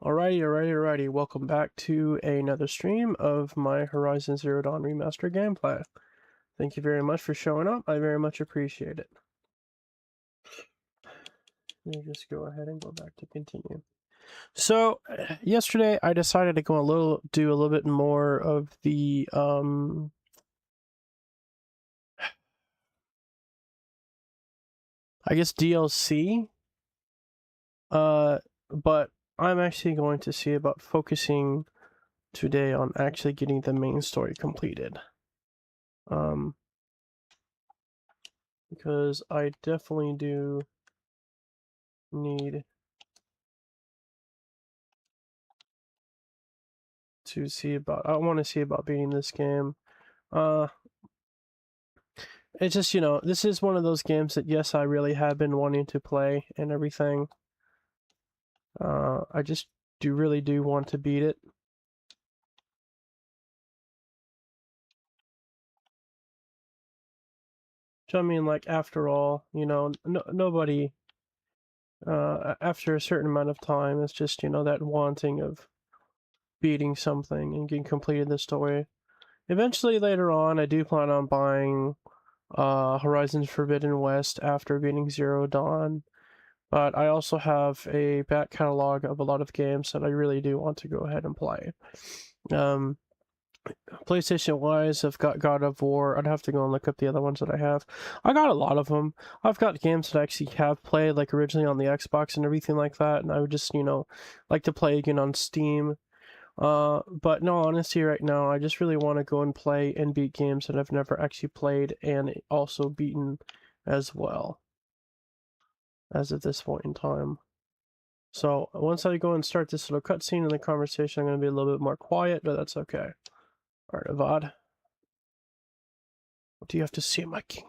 Alrighty. Welcome back to another stream of my Horizon Zero Dawn Remaster gameplay. Thank you very much for showing up. I very much appreciate it. Let me just go ahead and go back to continue. So, yesterday I decided to do a little bit more of the, I guess DLC. But I'm actually going to see about focusing today on actually getting the main story completed. Because I definitely do need to see about, I want to see about beating this game. It's just, this is one of those games that, yes, I really have been wanting to play and everything. I just really do want to beat it. So, I mean, like, after all, nobody, after a certain amount of time, it's just, that wanting of beating something and getting completed the story. Eventually, later on, I do plan on buying Horizon Forbidden West after beating Zero Dawn. But I also have a back catalog of a lot of games that I really do want to go ahead and play. PlayStation-wise, I've got God of War. I'd have to go and look up the other ones that I have. I got a lot of them. I've got games that I actually have played, like originally on the Xbox and everything like that, and I would just, like to play again on Steam. But no, honestly, right now, I just really want to go and play and beat games that I've never actually played and also beaten as well, as at this point in time. So once I go and start this little cutscene in the conversation, I'm going to be a little bit more quiet, but that's okay. Alright, Avad. What do you have to say, my king?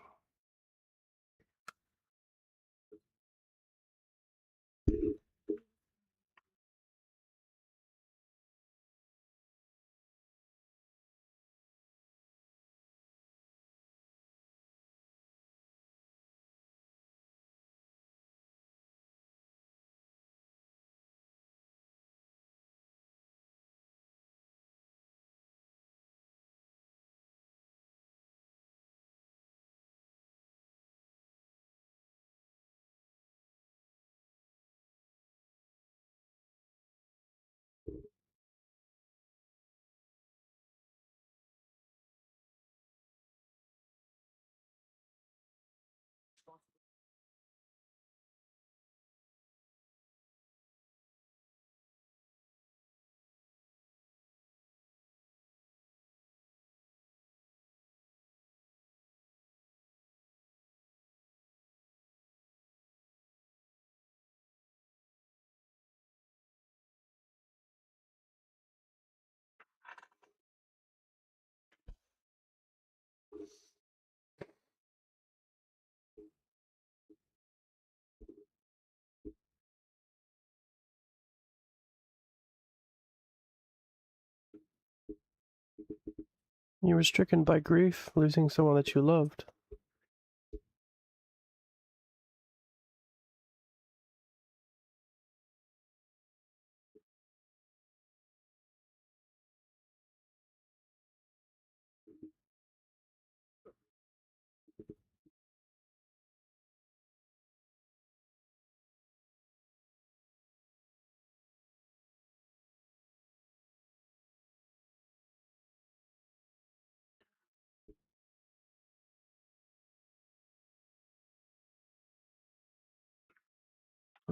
You were stricken by grief, losing someone that you loved.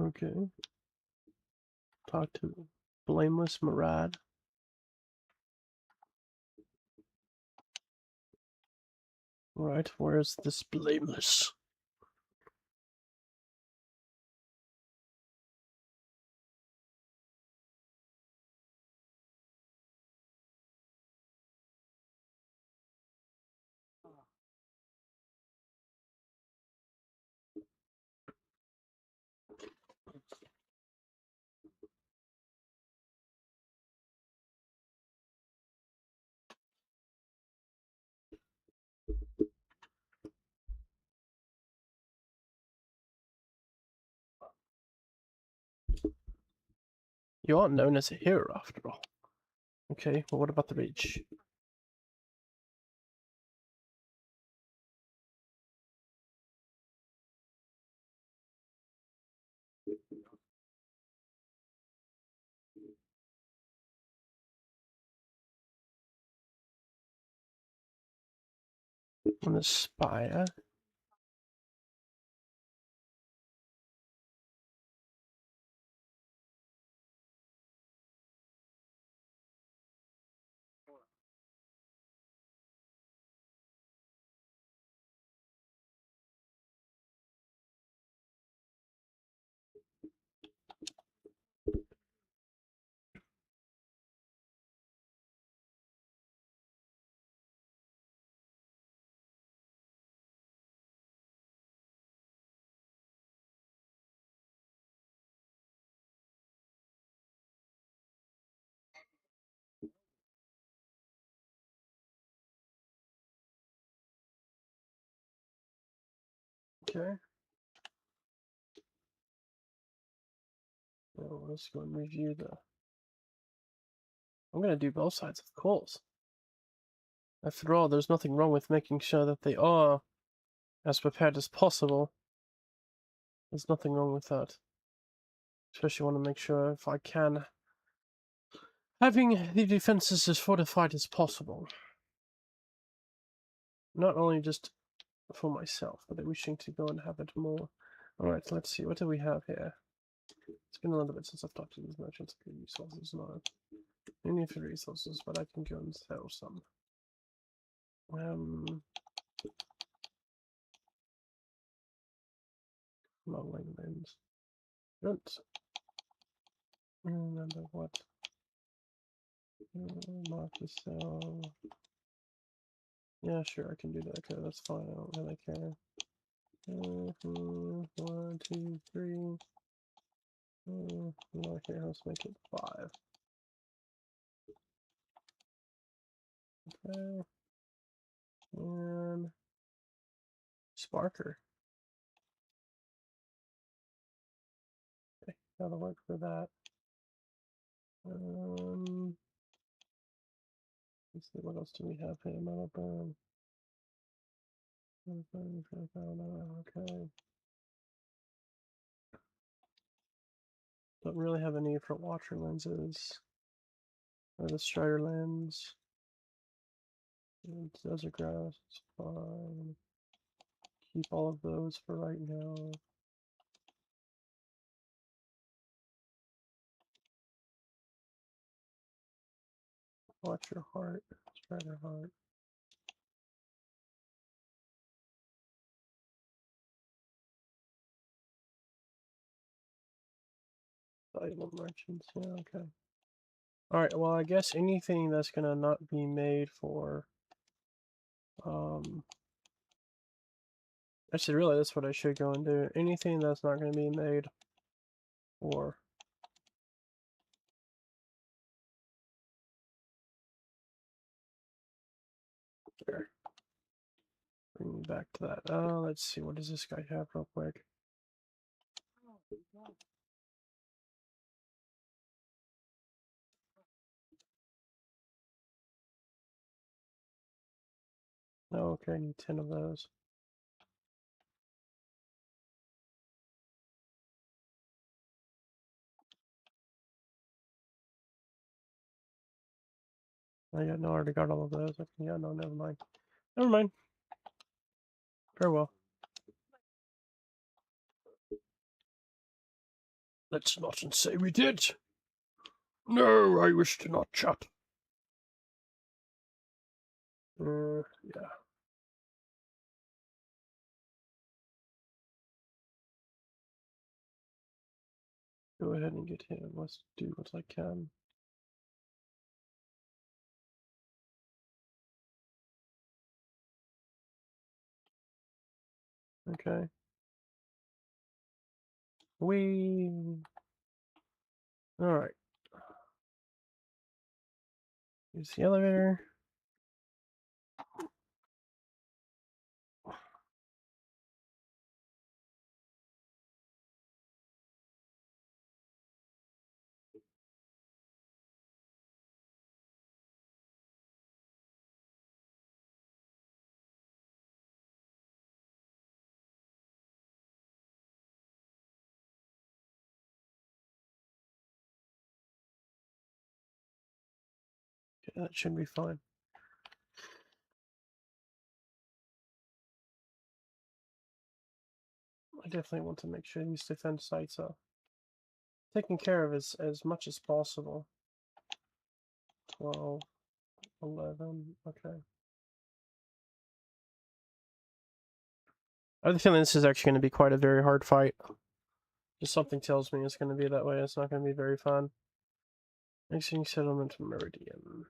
Okay. Talk to Blameless Marad. Right, where's this Blameless? You aren't known as a hero after all. Okay, well, what about the ridge? And the spire. Okay. Well, let's go and review the... I'm gonna do both sides of the coals. After all, there's nothing wrong with making sure that they are as prepared as possible. There's nothing wrong with that. Especially want to make sure, if I can, having the defenses as fortified as possible. Not only just for myself, but wishing to go and have it more. Alright, let's see, what do we have here? It's been a little bit since I've talked to these merchants. Good resources now. I need for resources, but I can go and sell some. Long lens. Don't remember what. Mark to sell. Yeah, sure, I can do that. Okay, that's fine. I don't really care. 1, 2, 3. Okay, let's make it 5. Okay. And Sparker. Okay, that'll work for that. Let's see, what else do we have here? Metal burn. Okay. Don't really have a need for watcher lenses. Or the strider lens. Desert grass is fine. Keep all of those for right now. Watch your heart. Strider heart. Item merchants, yeah, okay. Alright, well, I guess anything that's gonna not be made for, actually, really, that's what I should go and do. Anything that's not gonna be made for... There. Bring me back to that. Let's see, what does this guy have real quick? Oh, okay, I need 10 of those. I got no, I already got all of those. Okay, yeah, no, never mind. Never mind. Very well. Let's not say we did. No, I wish to not chat. Yeah. Go ahead and get him. Let's do what I can. Okay. Alright. Here's the elevator. Okay, that should be fine. I definitely want to make sure these defense sites are taken care of as much as possible. 12, 11, okay. I have a feeling this is actually going to be quite a very hard fight. Just something tells me it's going to be that way. It's not going to be very fun. Mixing settlement meridian.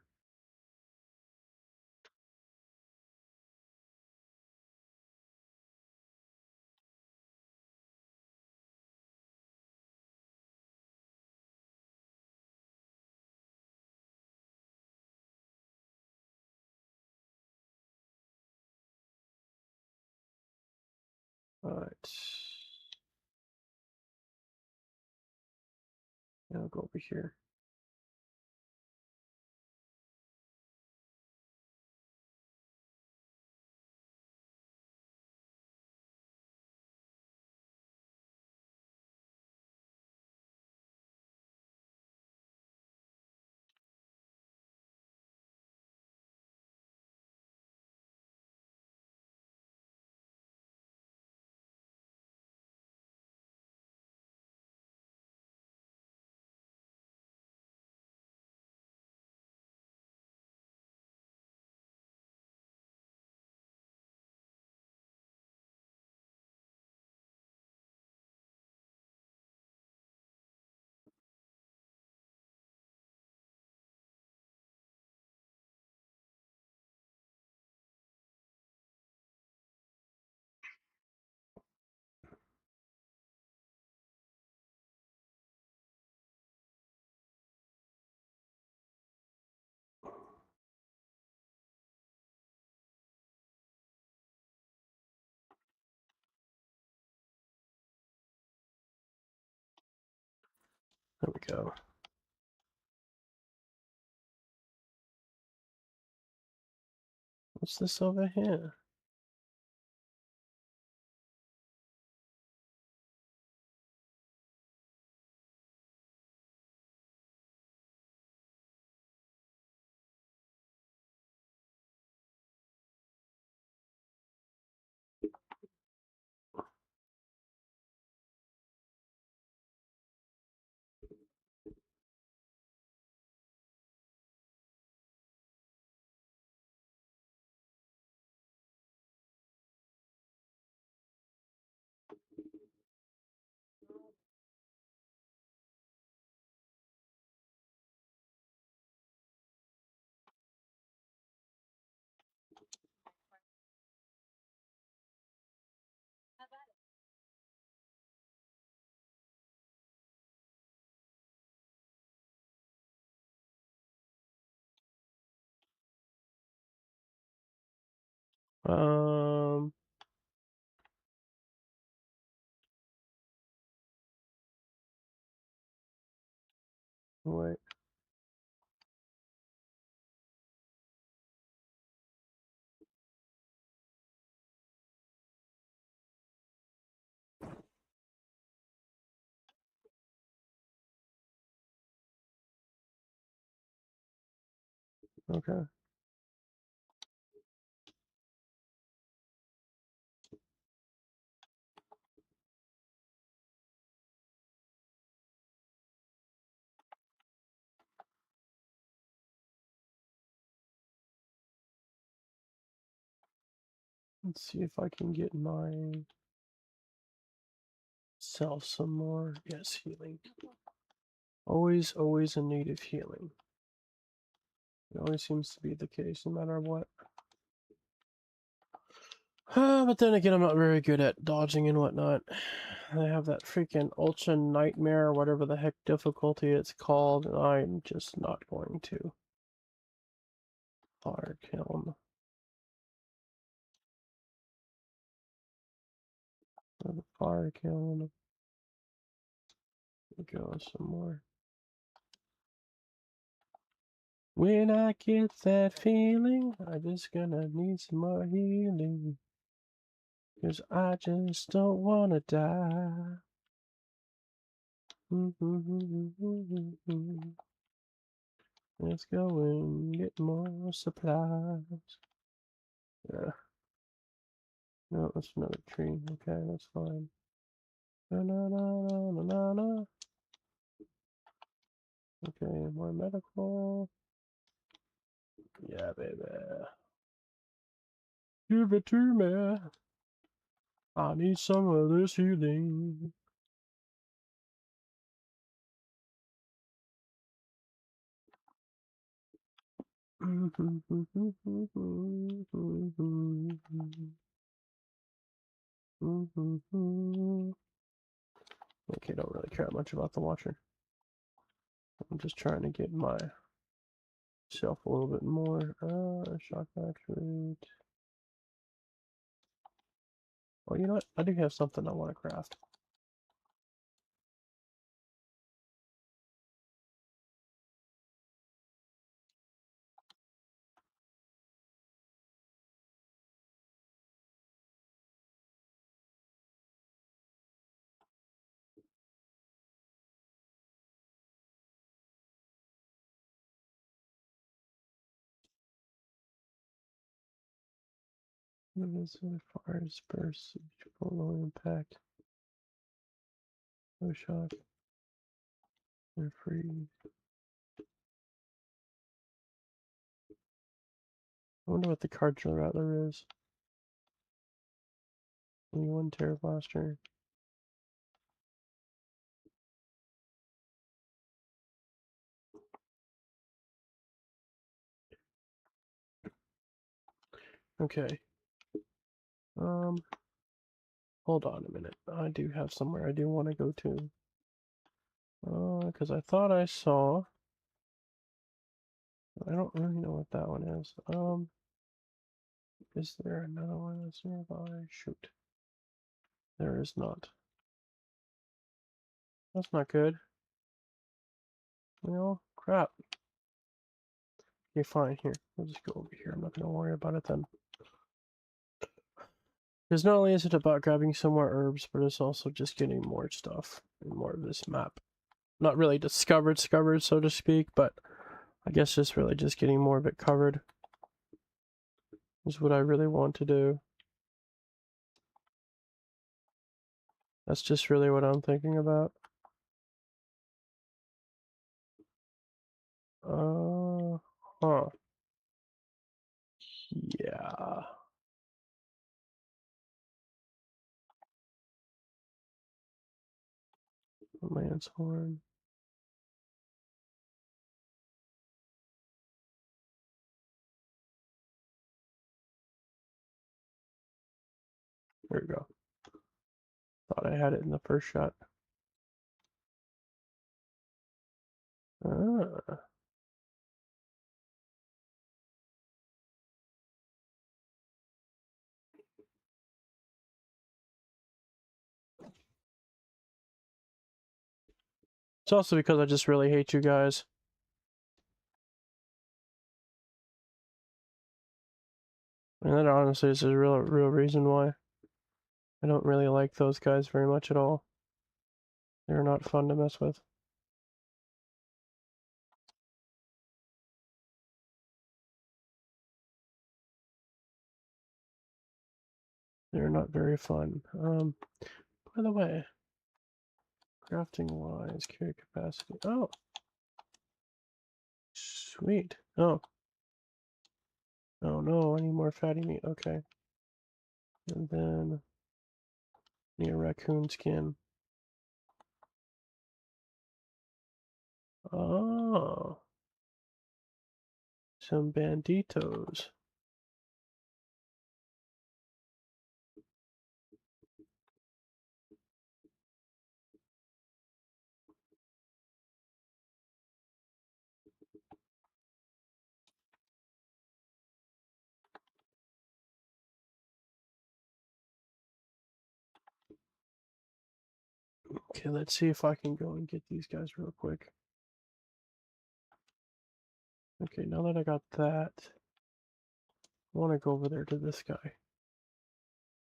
Alright. Now I'll go over here. There we go. What's this over here? Wait. Okay. Let's see if I can get myself some more. Yes, healing. Always, always in need of healing. It always seems to be the case, no matter what. But then again, I'm not very good at dodging and whatnot. I have that freaking ultra nightmare, whatever the heck difficulty it's called, and I'm just not going to. Fire kiln. The fire kiln. Go some more. When I get that feeling, I just gonna need some more healing. 'Cause I just don't wanna die. If Let's go and get more supplies. Yeah. No, that's another tree. Okay, that's fine. Na na na na na na. Okay, more medical. Yeah, baby. Give it to me. I need some of this healing. Okay, don't really care much about the watcher. I'm just trying to get myself a little bit more. Shockback root. Oh, you know what? I do have something I want to craft. Fire disperse, low impact, no shock, they're free. I wonder what the Cardinal Rattler is. Only one Terra Blaster. Okay. Hold on a minute. I do have somewhere I do want to go to. Because I thought I saw. I don't really know what that one is. Is there another one that's nearby? Shoot. There is not. That's not good. Well, crap. Okay, fine. Here. We'll just go over here. I'm not going to worry about it then. Because not only is it about grabbing some more herbs, but it's also just getting more stuff and more of this map. Not really discovered, so to speak, but I guess just really just getting more of it covered is what I really want to do. That's just really what I'm thinking about. Huh. Yeah. Lance horn. There we go. Thought I had it in the first shot. Ah. It's also because I just really hate you guys. And that honestly is a real reason why. I don't really like those guys very much at all. They're not fun to mess with. They're not very fun. By the way, crafting wise, carry capacity. Oh, sweet. Oh, no, I need more fatty meat. Okay, and then need a raccoon skin. Oh, some banditos. Okay, let's see if I can go and get these guys real quick. Okay, now that I got that, I want to go over there to this guy.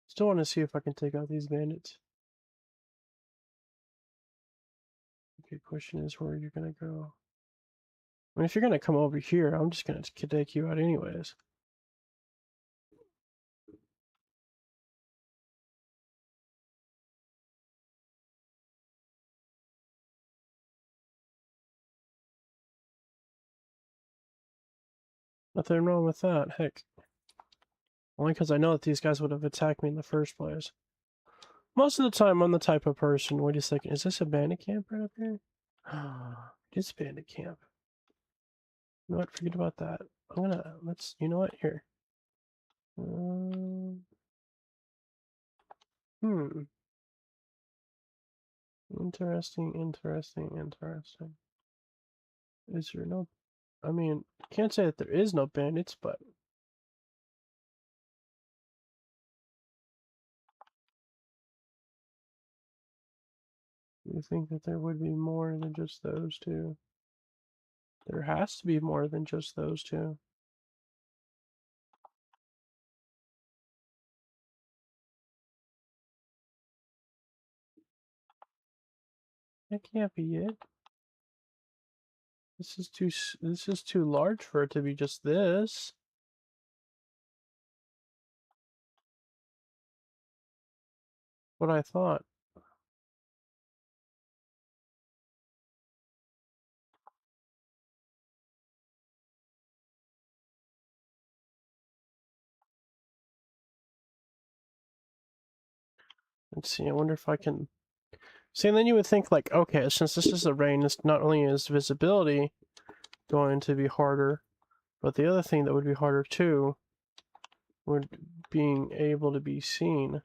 Still want to see if I can take out these bandits. Okay, question is where you're gonna go. I mean, if you're gonna come over here, I'm just gonna take you out anyways. Nothing wrong with that, heck. Only because I know that these guys would have attacked me in the first place. Most of the time, I'm the type of person. Wait a second, is this a bandit camp right up here? It is bandit camp. You know what? Forget about that. You know what? Here. Hmm. Interesting. Is there no... I mean, can't say that there is no bandits, but... You think that there would be more than just those two? There has to be more than just those two. That can't be it. This is too large for it to be just this. What I thought. Let's see, I wonder if I can... See, and then you would think, like, okay, since this is a rain, it's not only is visibility going to be harder, but the other thing that would be harder too would being able to be seen.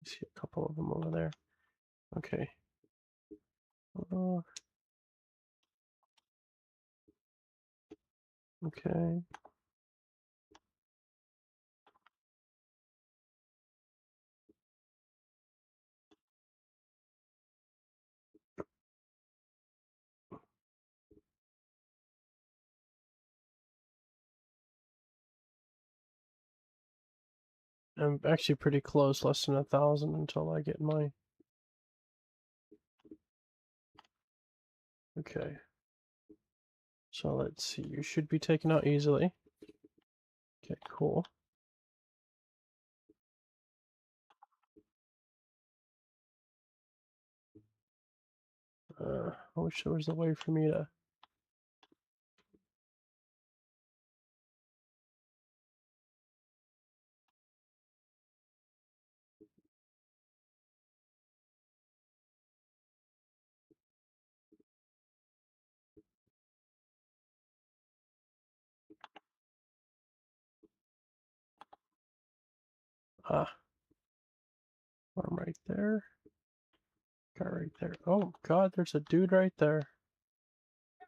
I see a couple of them over there. Okay. Okay. I'm actually pretty close, less than 1,000 until I get my... Okay. So let's see, you should be taken out easily. Okay, cool. I wish there was a way for me to... Ah. Arm right there. Guy right there. Oh god, there's a dude right there.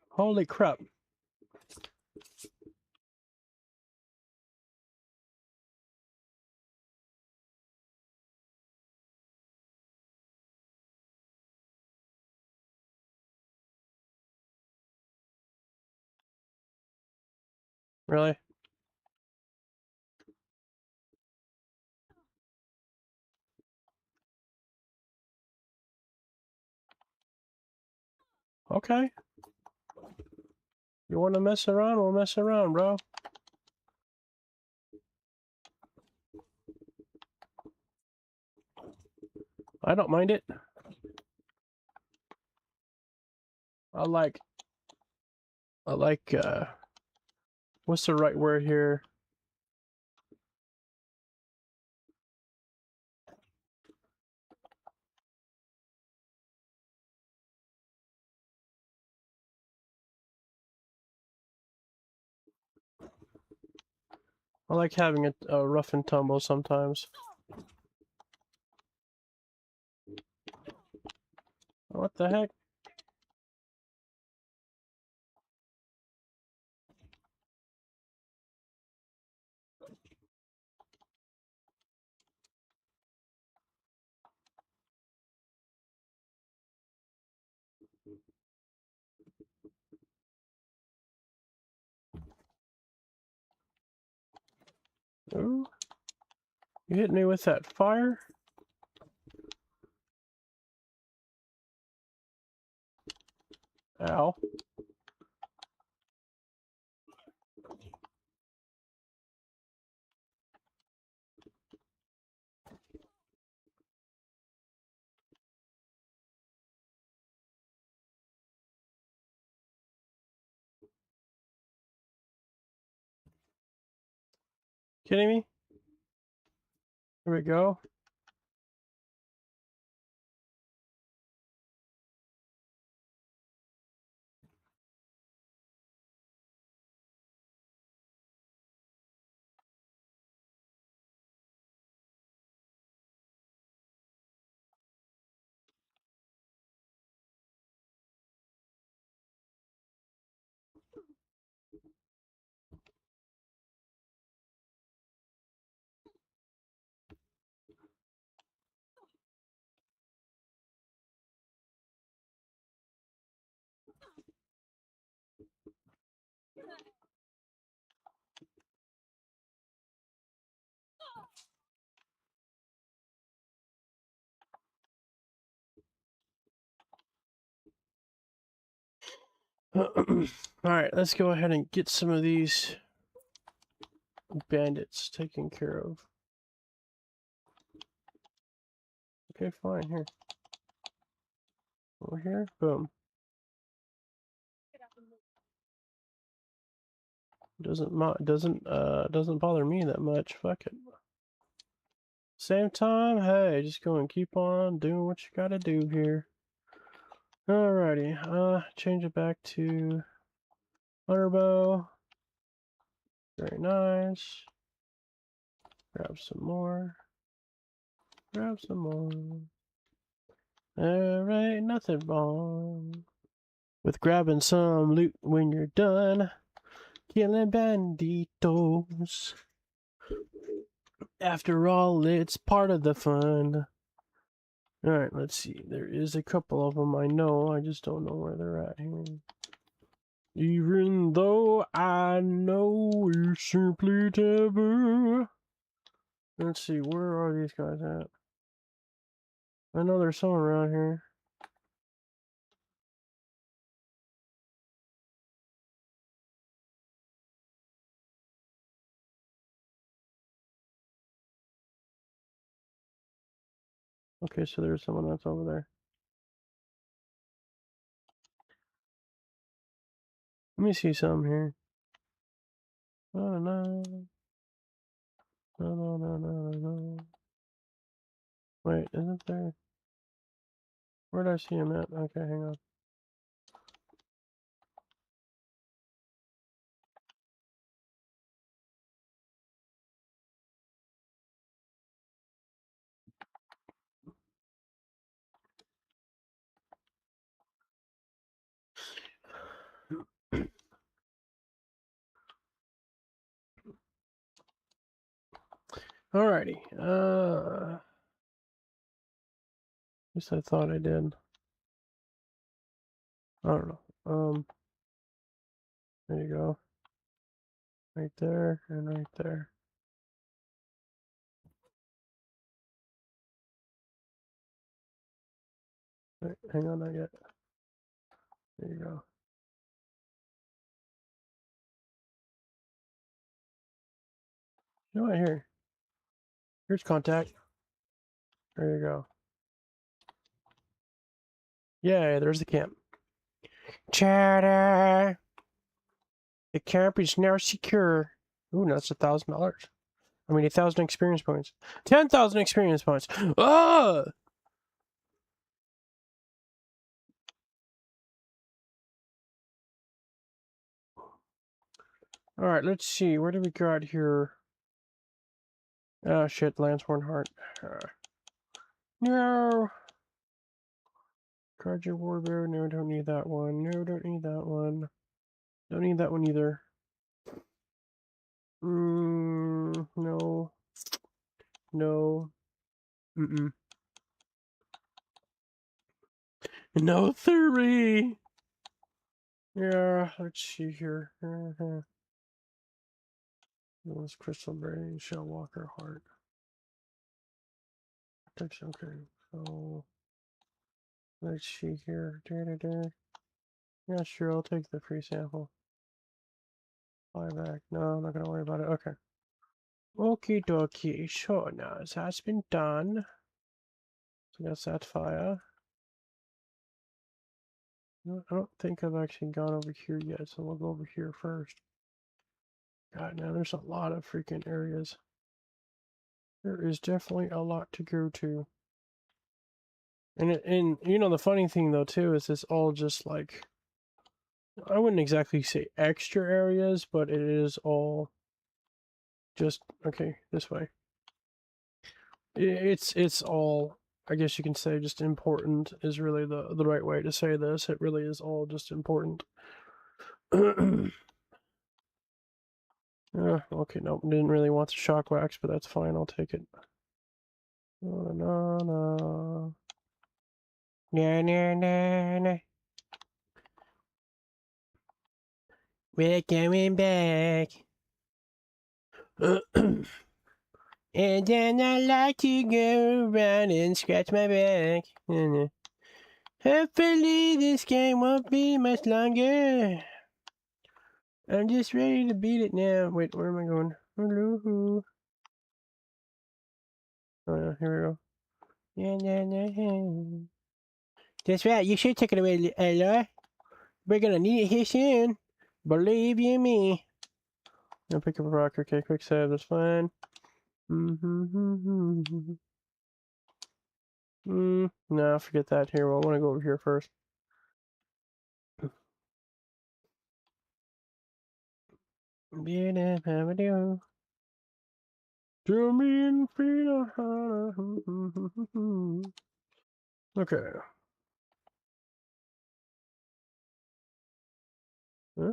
Holy crap. Really? Okay. You wanna mess around? We'll mess around, bro. I don't mind it. I like, what's the right word here? I like having a rough and tumble sometimes. What the heck? Ooh. You hit me with that fire? Ow. Kidding me? Here we go. Alright, let's go ahead and get some of these bandits taken care of. Okay, fine, here. Over here, boom. Doesn't bother me that much. Fuck it. Same time, hey, just go and keep on doing what you gotta do here. Alrighty, change it back to hunter bow. Very nice. Grab some more. Grab some more. There ain't nothing wrong with grabbing some loot when you're done killing banditos. After all, it's part of the fun. Alright, let's see. There is a couple of them I know. I just don't know where they're at here. Even though I know it's simply taboo. Let's see, where are these guys at? I know there's some around here. Okay, so there's someone that's over there. Let me see some here. Oh no. No, no, no, no, no. Wait, isn't there? Where'd I see him at? Okay, hang on. Alrighty. At least I thought I did. I don't know. There you go. Right there and right there. Wait, hang on, not yet. There you go. You know what? Here. Here's contact. There you go. Yay, there's the camp. Chatter! The camp is now secure. Ooh, that's $1,000. I mean, 1,000 experience points. 10,000 experience points. Ah! Alright, let's see. Where do we got here? Oh shit, Lancehorn Heart. No! Card your Warbear. No, don't need that one. No, don't need that one. Don't need that one either. No. No. Mm-mm. No theory! Yeah, let's see here. This Crystal Brain, Shell Walker Heart. That's okay. So let's see here. Yeah, sure, I'll take the free sample. Fly back. No, I'm not gonna worry about it. Okay. Okie dokie. Sure, now that's been done. So that's that fire. No, I don't think I've actually gone over here yet, so we'll go over here first. God, now there's a lot of freaking areas. There is definitely a lot to go to. And you know, the funny thing though too is it's all just like, I wouldn't exactly say extra areas, but it is all just okay this way. It's all, I guess you can say, just important is really the right way to say this. It really is all just important. Okay, nope, didn't really want the shock wax, but that's fine. I'll take it. No, no, no. No, no, no, no. We're coming back. And then I like to go around and scratch my back. Hopefully this game won't be much longer. I'm just ready to beat it now. Wait, where am I going? Hello. Oh yeah, here we go. Yeah. That's right, you should take it away, Laura. We're gonna need it here soon. Believe you me. I'll pick up a rock. Okay, quick save, that's fine. No, forget that. Here, well, I want to go over here first. To me and feel. Okay. Huh?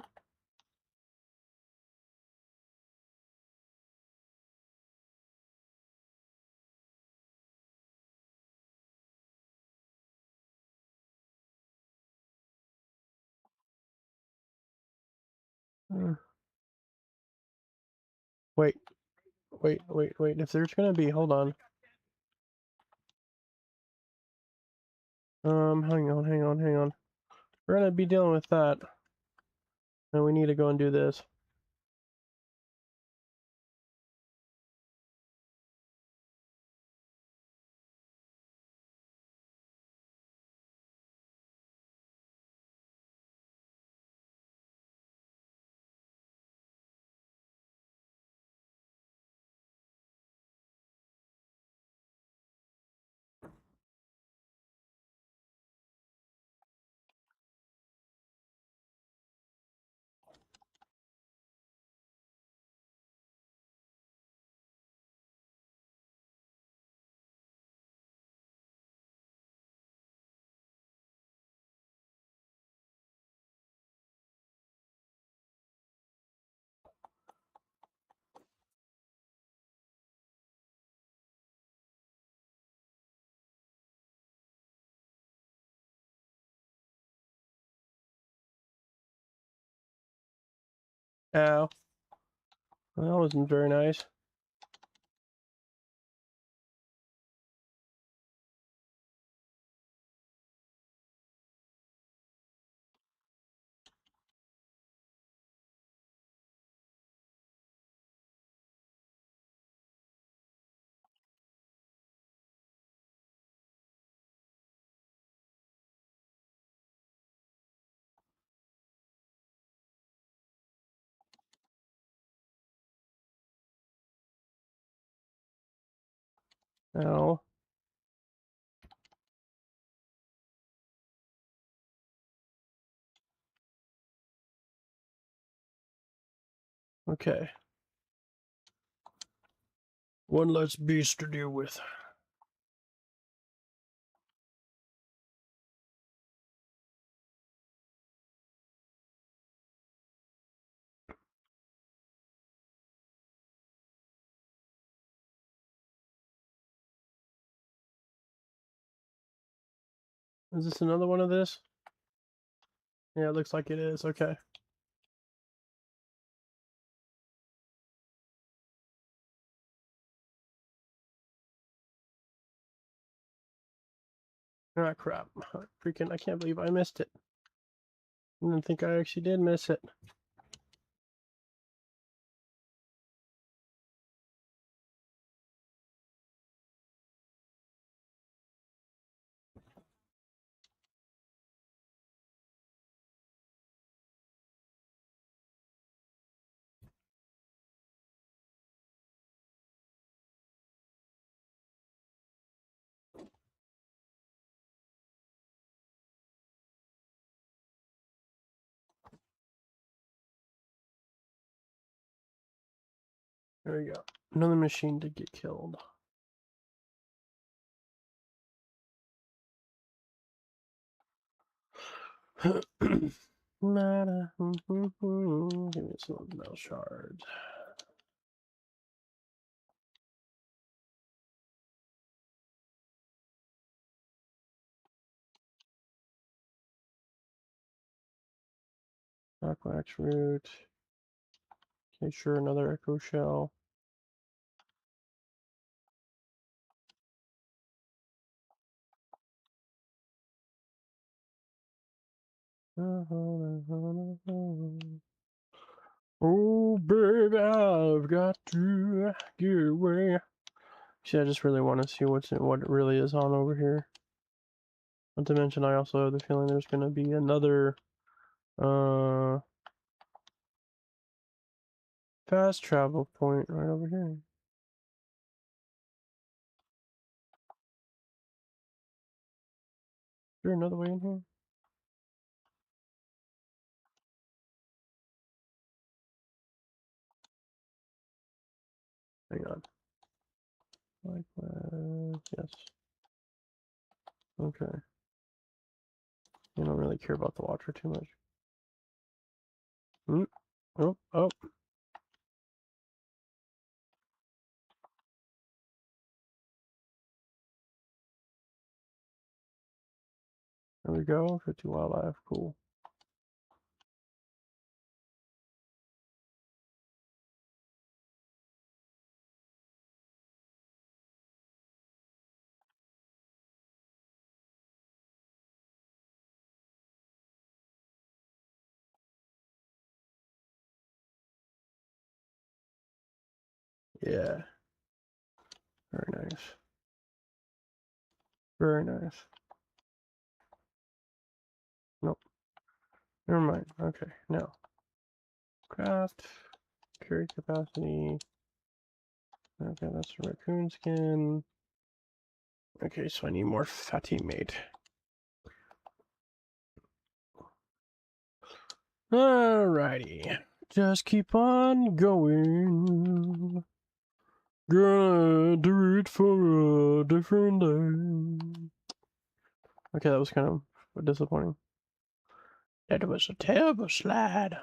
Wait, wait. If there's gonna be, hold on. Hang on. We're gonna be dealing with that. And we need to go and do this. Ow. Well, that wasn't very nice. Ow. Okay. One less beast to deal with. Is this another one of this? Yeah, it looks like it is. Okay. Ah, crap. Freaking, I can't believe I missed it. I didn't think I actually did miss it. There we go. Another machine did get killed. Give me some metal shards. Rock wax root. Okay, sure, another echo shell. Oh, baby, I've got to get away. See, I just really want to see what it really is on over here. Not to mention, I also have the feeling there's going to be another fast travel point right over here. Is there another way in here? Hang on. Like that. Yes. Okay. I don't really care about the water too much. Oh, oh. There we go. 50 wildlife. Cool. Yeah. Very nice. Very nice. Nope. Never mind. Okay. Now. Craft. Carry capacity. Okay, that's a raccoon skin. Okay, so I need more fatty meat. Alrighty. Just keep on going. Gonna do it for a different day. Okay, that was kind of disappointing. That was a terrible slide.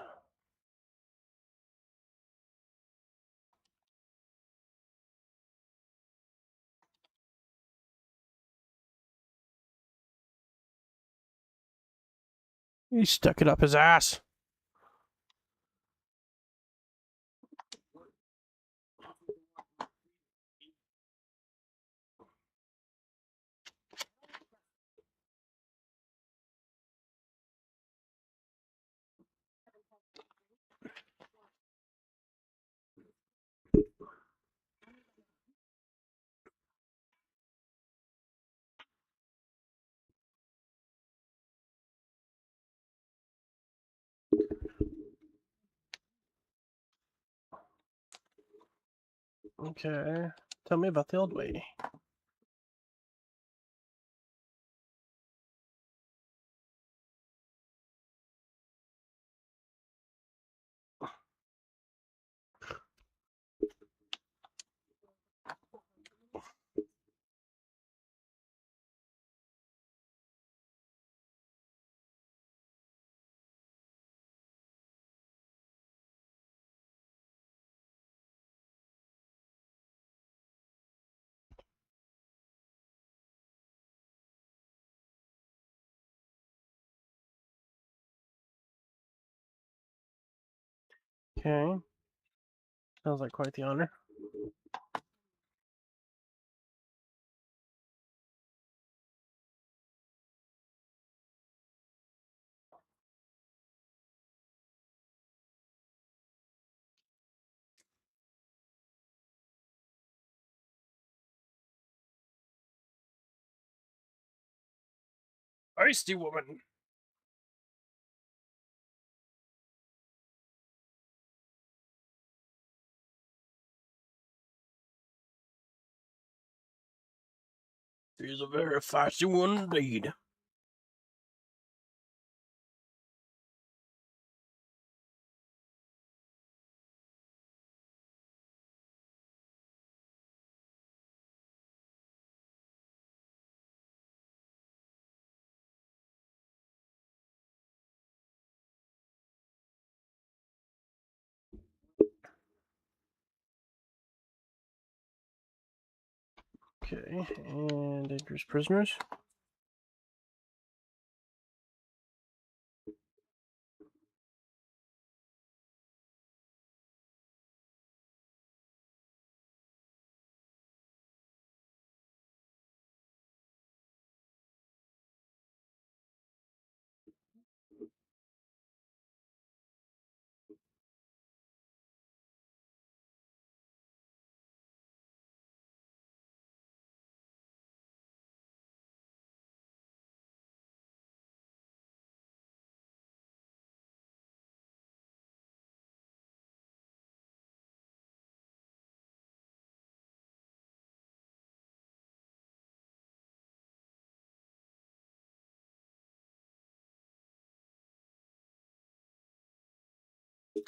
He stuck it up his ass. Okay, tell me about the old way. Okay, sounds like quite the honor. feisty woman. She's a very feisty one indeed. Okay, and dangerous prisoners.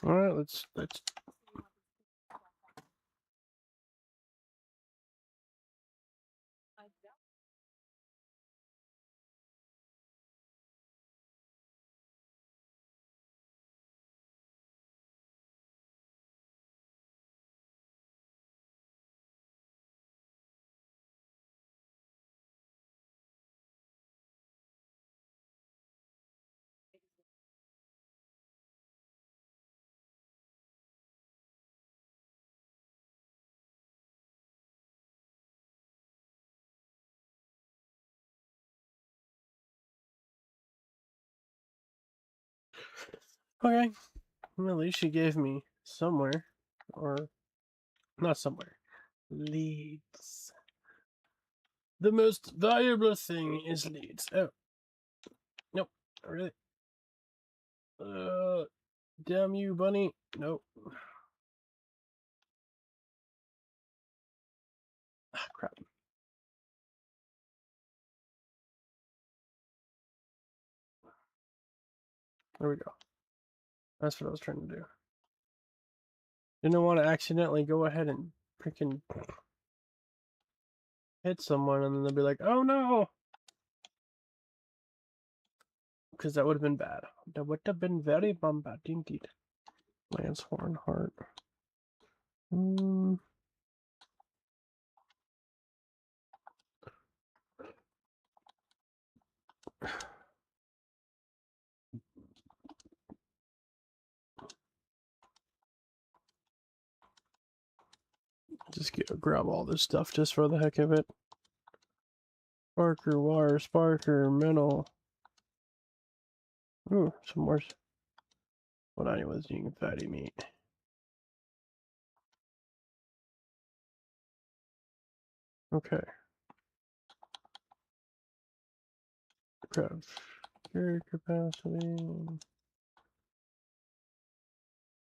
All right, let's. Okay, well, at least she gave me somewhere, or not somewhere. Leads. The most valuable thing is leads. Oh, nope, not really. Damn you, bunny. Nope. Ah, crap. There we go. That's what I was trying to do. Didn't want to accidentally go ahead and freaking hit someone and then they'll be like, oh no! Because that would have been bad. That would have been very bad indeed. Lance Horn Heart. Just grab all this stuff just for the heck of it. Sparker, wire, sparker, metal. Ooh, some more. What I was eating fatty meat. Okay. Grab carrier capacity.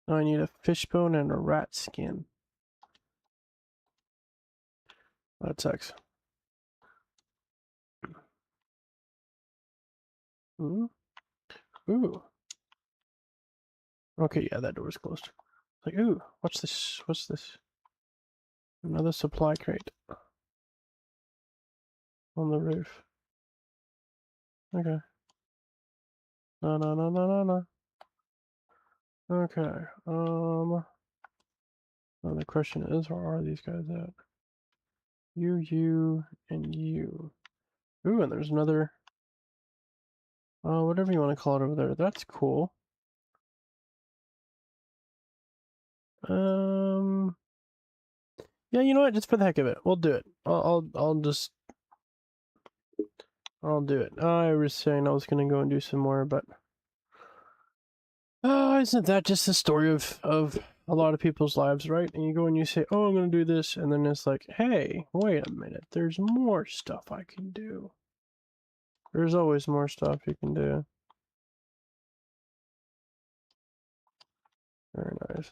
Oh, I need a fishbone and a rat skin. That sucks. Ooh. Ooh. Okay, yeah, that door's closed. Like, ooh, what's this? What's this? Another supply crate on the roof. Okay. No, no, no, no, no, no. Okay. Well, the question is, where are these guys at? You, and you. Ooh, and there's another. Whatever you want to call it over there. That's cool. Yeah, you know what? Just for the heck of it, we'll do it. I'll do it. I was saying I was gonna go and do some more, but isn't that just the story of a lot of people's lives, right? And you go and you say, "Oh, I'm gonna do this," and then it's like, "Hey, wait a minute. There's more stuff I can do." There's always more stuff you can do. Very nice.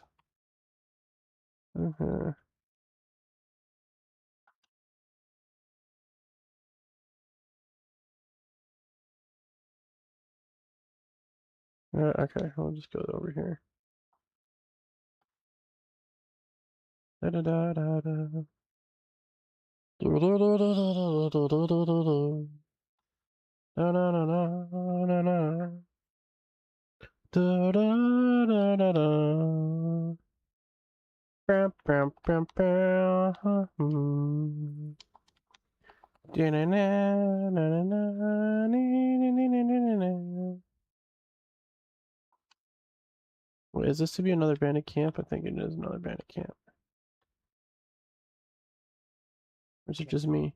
Okay, I'll just go over here. Da da da da da. Da da da da da da da da da da. Da da da da da da. Da da da da da. Bam bam bam bam. Da na na na na na na na na na. Wait, is this to be another bandit camp? I think it is another bandit camp. Or is it just me?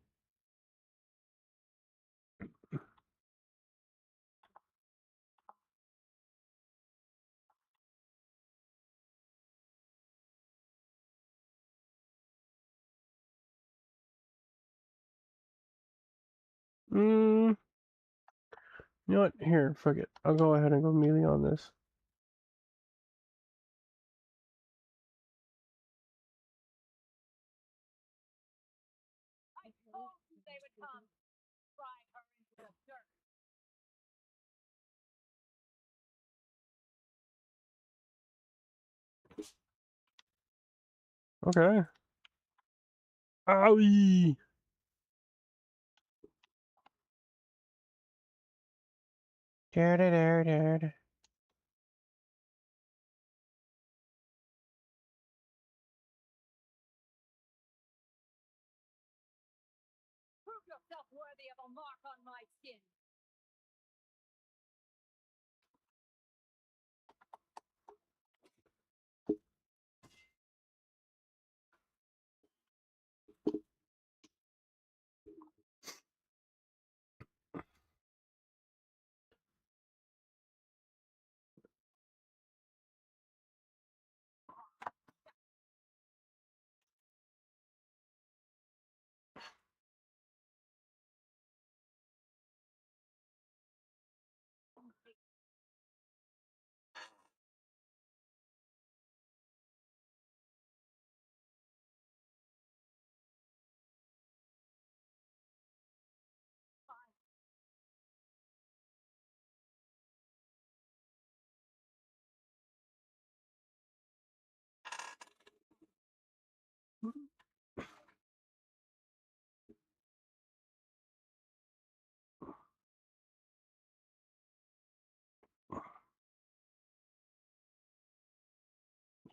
You know what? Here, fuck it. I'll go ahead and go melee on this. Okay. Owie! Da da da da da. Prove yourself worthy of a mark on my skin.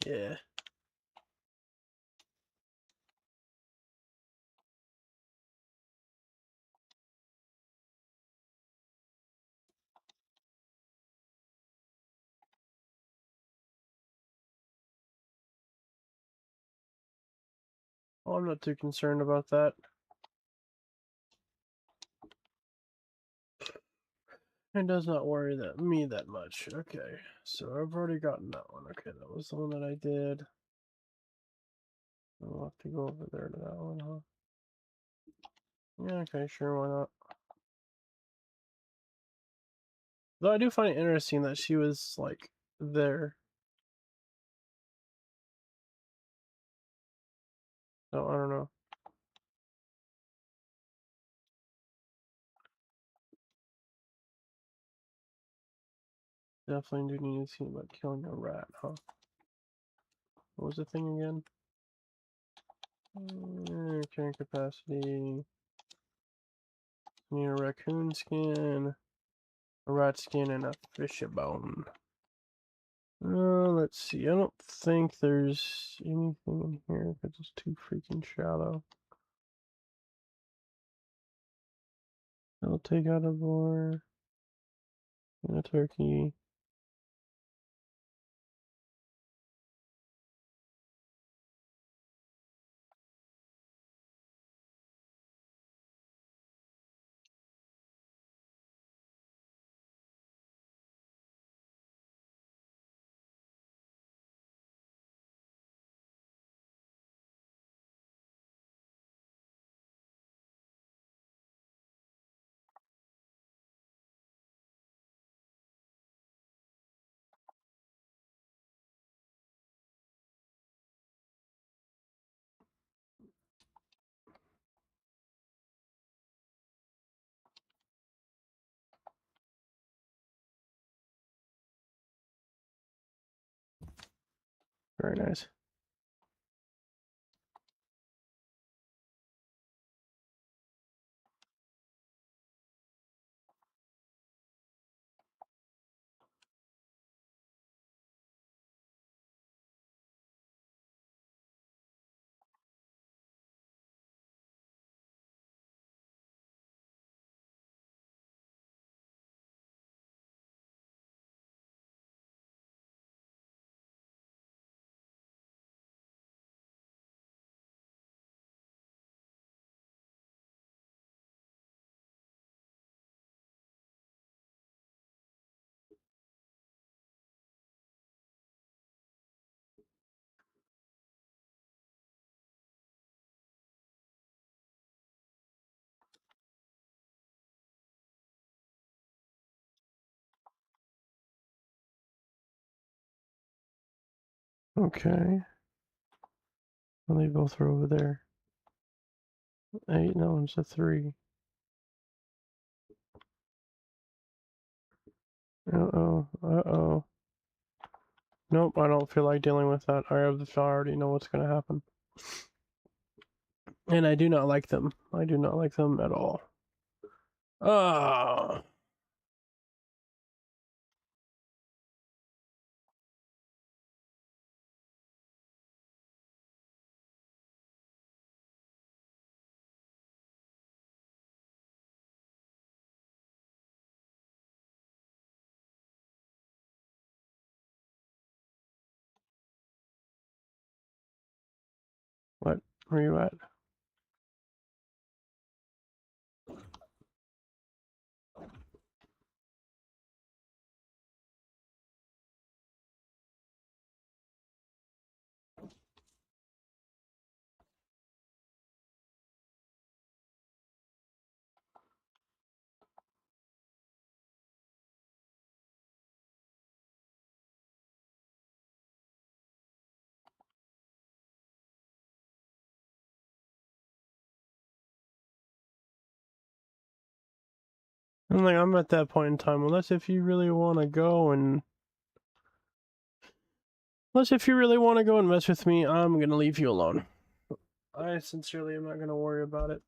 Yeah. Oh, I'm not too concerned about that. It does not worry me that much. Okay, so I've already gotten that one. Okay, that was the one that I did. I'll have to go over there to that one, huh? Yeah, okay, sure, why not? Though I do find it interesting that she was, like, there. So, I don't know. Definitely do need to see about killing a rat, huh? What was the thing again? Carrying capacity. Need a raccoon skin, a rat skin, and a fish bone. Let's see. I don't think there's anything in here because it's too freaking shallow. I'll take out a boar and a turkey. Very nice. Okay. Well, they both are over there. 8, that one's a 3. Uh-oh, uh-oh. Nope, I don't feel like dealing with that. I already know what's gonna happen. And I do not like them. I do not like them at all. Ah. What? Where you at? I'm like, I'm at that point in time. Unless if you really want to go and mess with me, I'm gonna leave you alone. I sincerely am not gonna worry about it.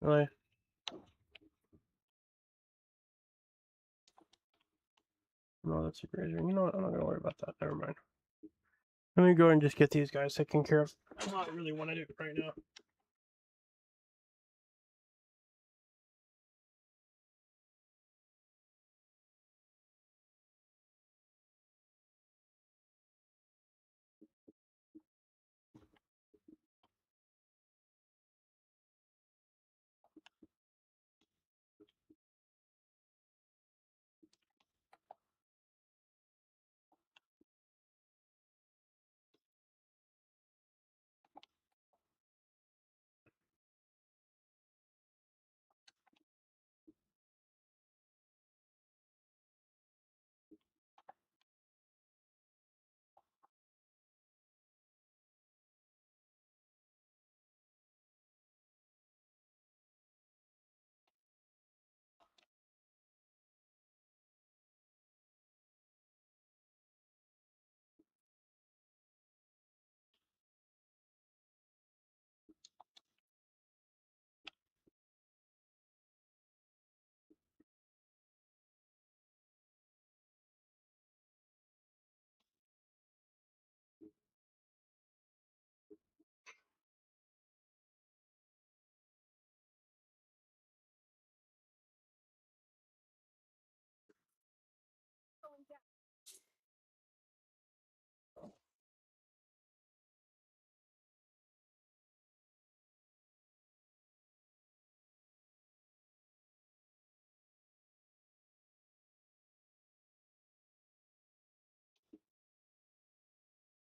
Really? No, that's a great. You know what? I'm not gonna worry about that. Never mind. Let me go and just get these guys taken care of. That's all I really want to do right now.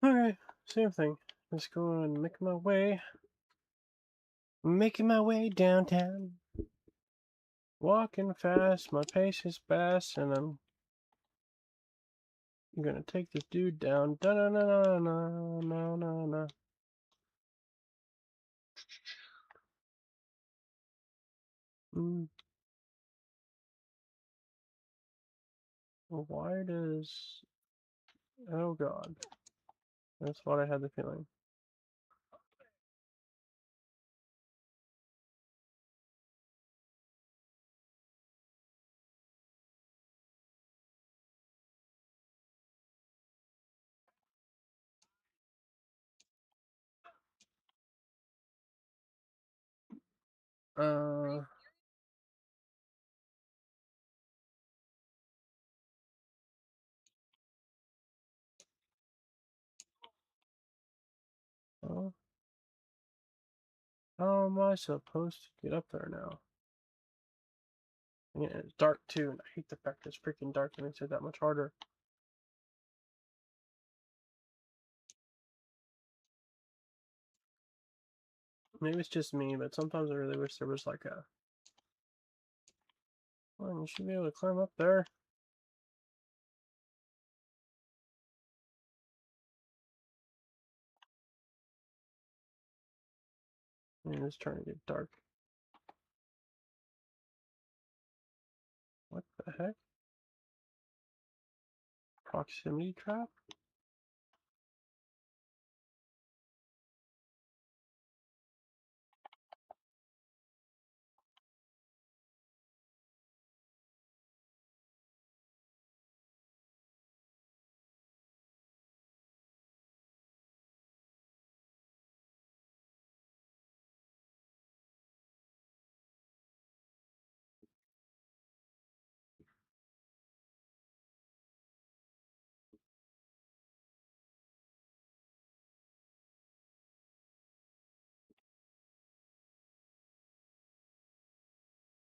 Okay, same thing. Let's go and make my way. Making my way downtown. Walking fast, my pace is fast, and I'm gonna take this dude down. Da na na na na na na na. Mm. Why does... Oh god. That's what I had the feeling. Uh... Oh. How am I supposed to get up there now? Yeah, it's dark too, and I hate the fact it's freaking dark. It makes it that much harder. Maybe it's just me, but sometimes I really wish there was like a... Well, you should be able to climb up there. And it's starting to get dark. What the heck? Proximity trap?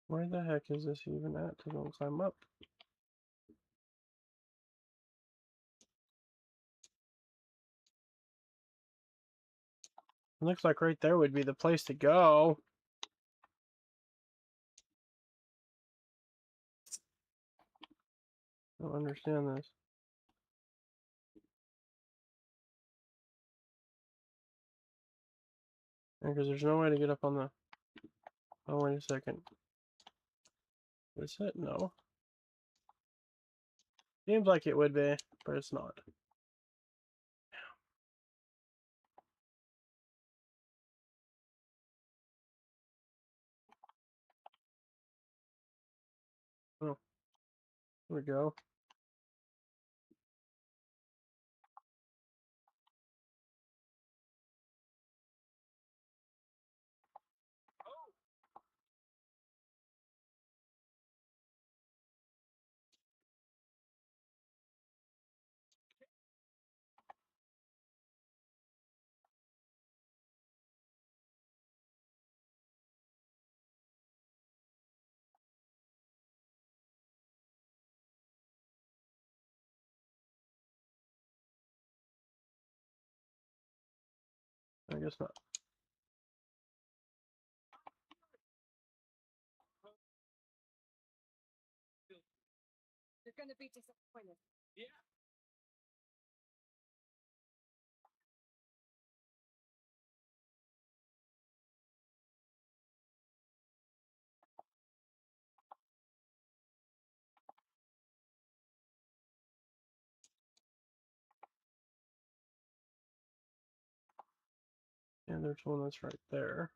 Where the heck is this even at to go and climb up? It looks like right there would be the place to go. I don't understand this. Because there's no way to get up on the... Oh, wait a second. Is it? No. Seems like it would be, but it's not. Oh, here we go. I guess not. You're gonna be disappointed. And there's one that's right there.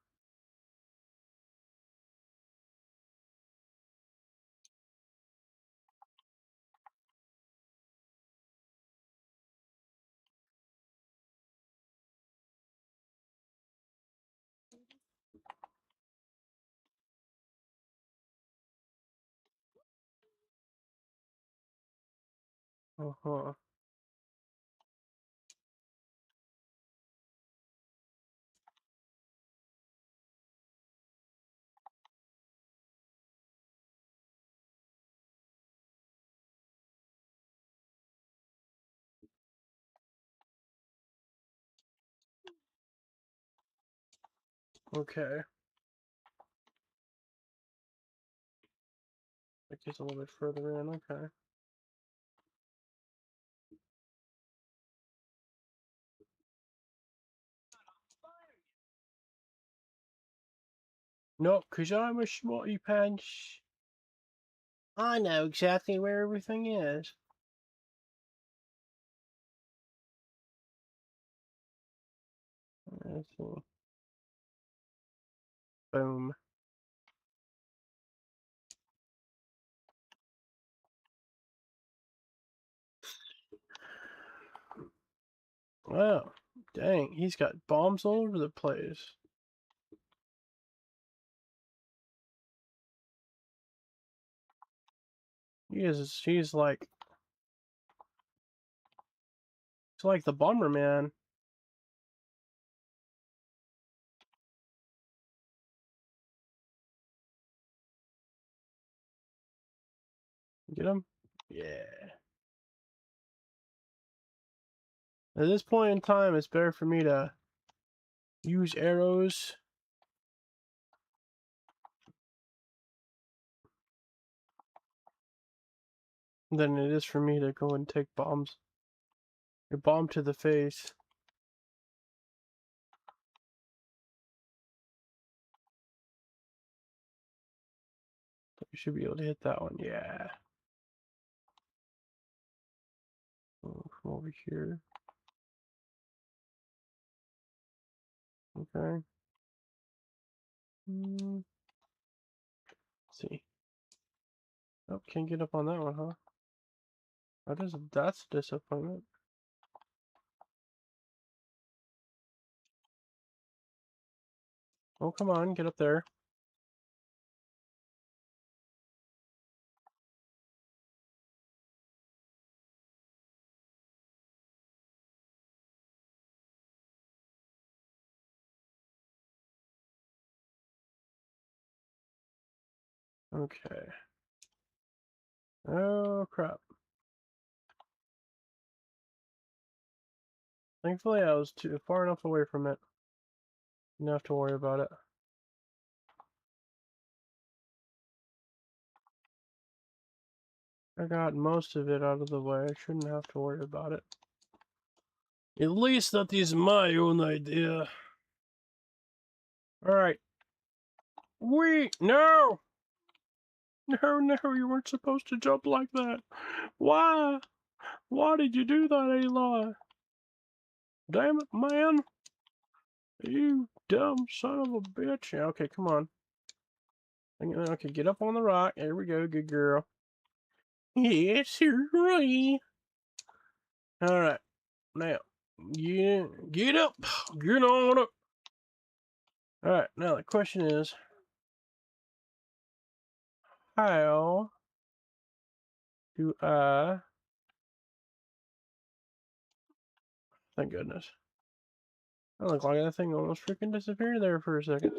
Uh-huh. Okay. That gets a little bit further in, okay. No, cause I'm a smarty pants. I know exactly where everything is. Let's see. Boom. Wow. Dang, he's got bombs all over the place. He's like the bomber man. Get him? Yeah. At this point in time, it's better for me to use arrows than it is for me to go and take bombs. A bomb to the face. You should be able to hit that one. Yeah. Oh, come over here. Okay. Let's see. Oh, can't get up on that one, huh? That's a disappointment. Oh, come on, get up there. Okay. Oh, crap. Thankfully, I was too far enough away from it. Didn't have to worry about it. I got most of it out of the way. I shouldn't have to worry about it. At least that is my own idea. Alright. Wait! No! No, you weren't supposed to jump like that. Why? Why did you do that, Eli? Damn it, man. You dumb son of a bitch. Yeah, okay, come on. Okay, get up on the rock. There we go, good girl. Yes, sir. Alright. Now, get up. Get on up. Alright, now the question is, how do I... Thank goodness. That looked like that thing almost freaking disappeared there for a second.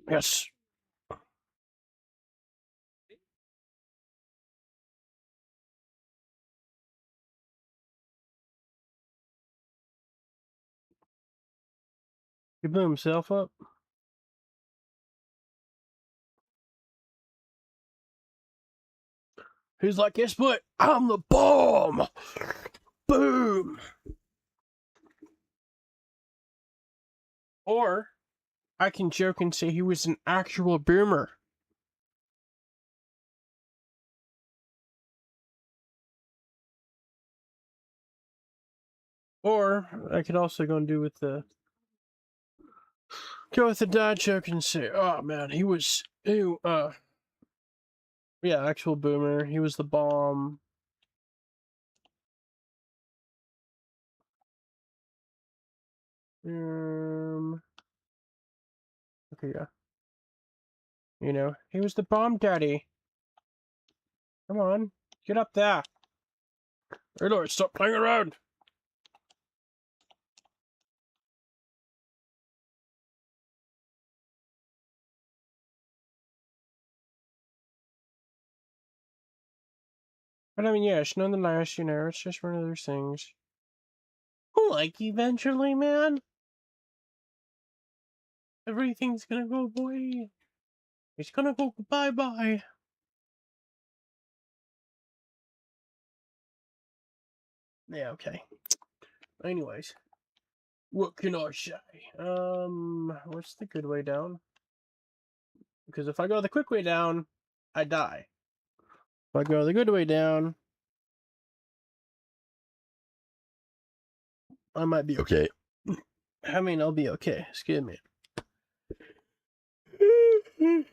Yes. He blew himself up. He's like, guess what? I'm the bomb! Boom! Or, I can joke and say he was an actual boomer. Or, I could also go and go with the dad joke and say, oh man, yeah, actual boomer. He was the bomb. Okay, yeah. You know, he was the bomb daddy. Come on, get up there. Hey, Lord, stop playing around. But I mean, yes, nonetheless, you know, it's just one of those things. Like, eventually, man, everything's gonna go away. It's gonna go bye-bye. Yeah, okay. Anyways, what can I say? What's the good way down? Because if I go the quick way down, I die. If I go the good way down, I might be okay. I mean, I'll be okay. Excuse me. These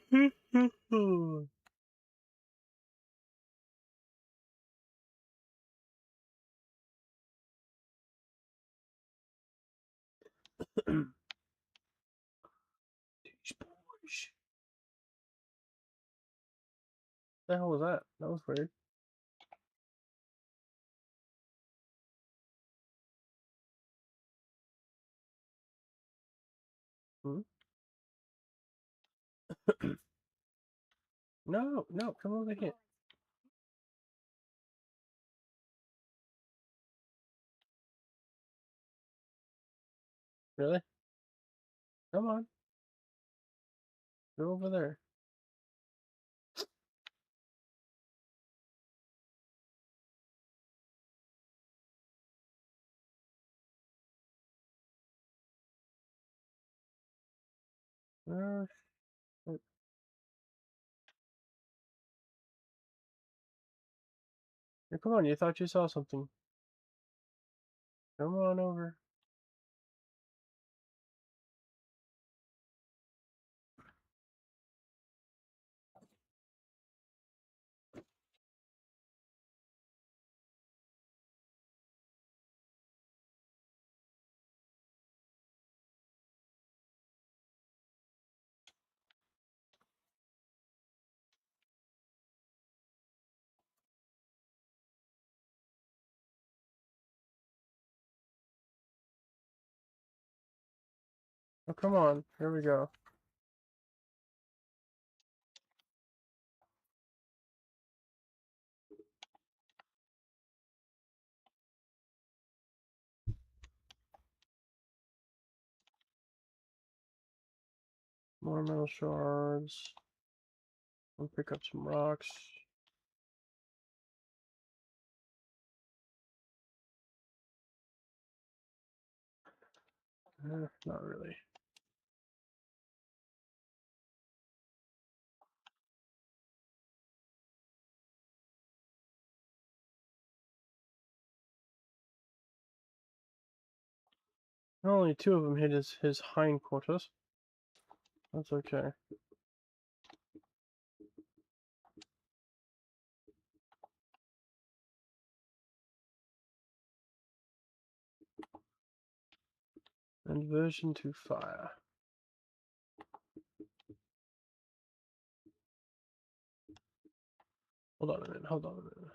boys. What the hell was that? That was weird. Hmm? No, no, come over here. Really? Come on. Go over there. Uh, come on, you thought you saw something. Come on over. Oh, come on. Here we go. More metal shards. I'll pick up some rocks. Not really. Only two of them hit his hindquarters. That's okay. Inversion to fire. Hold on a minute. Hold on a minute.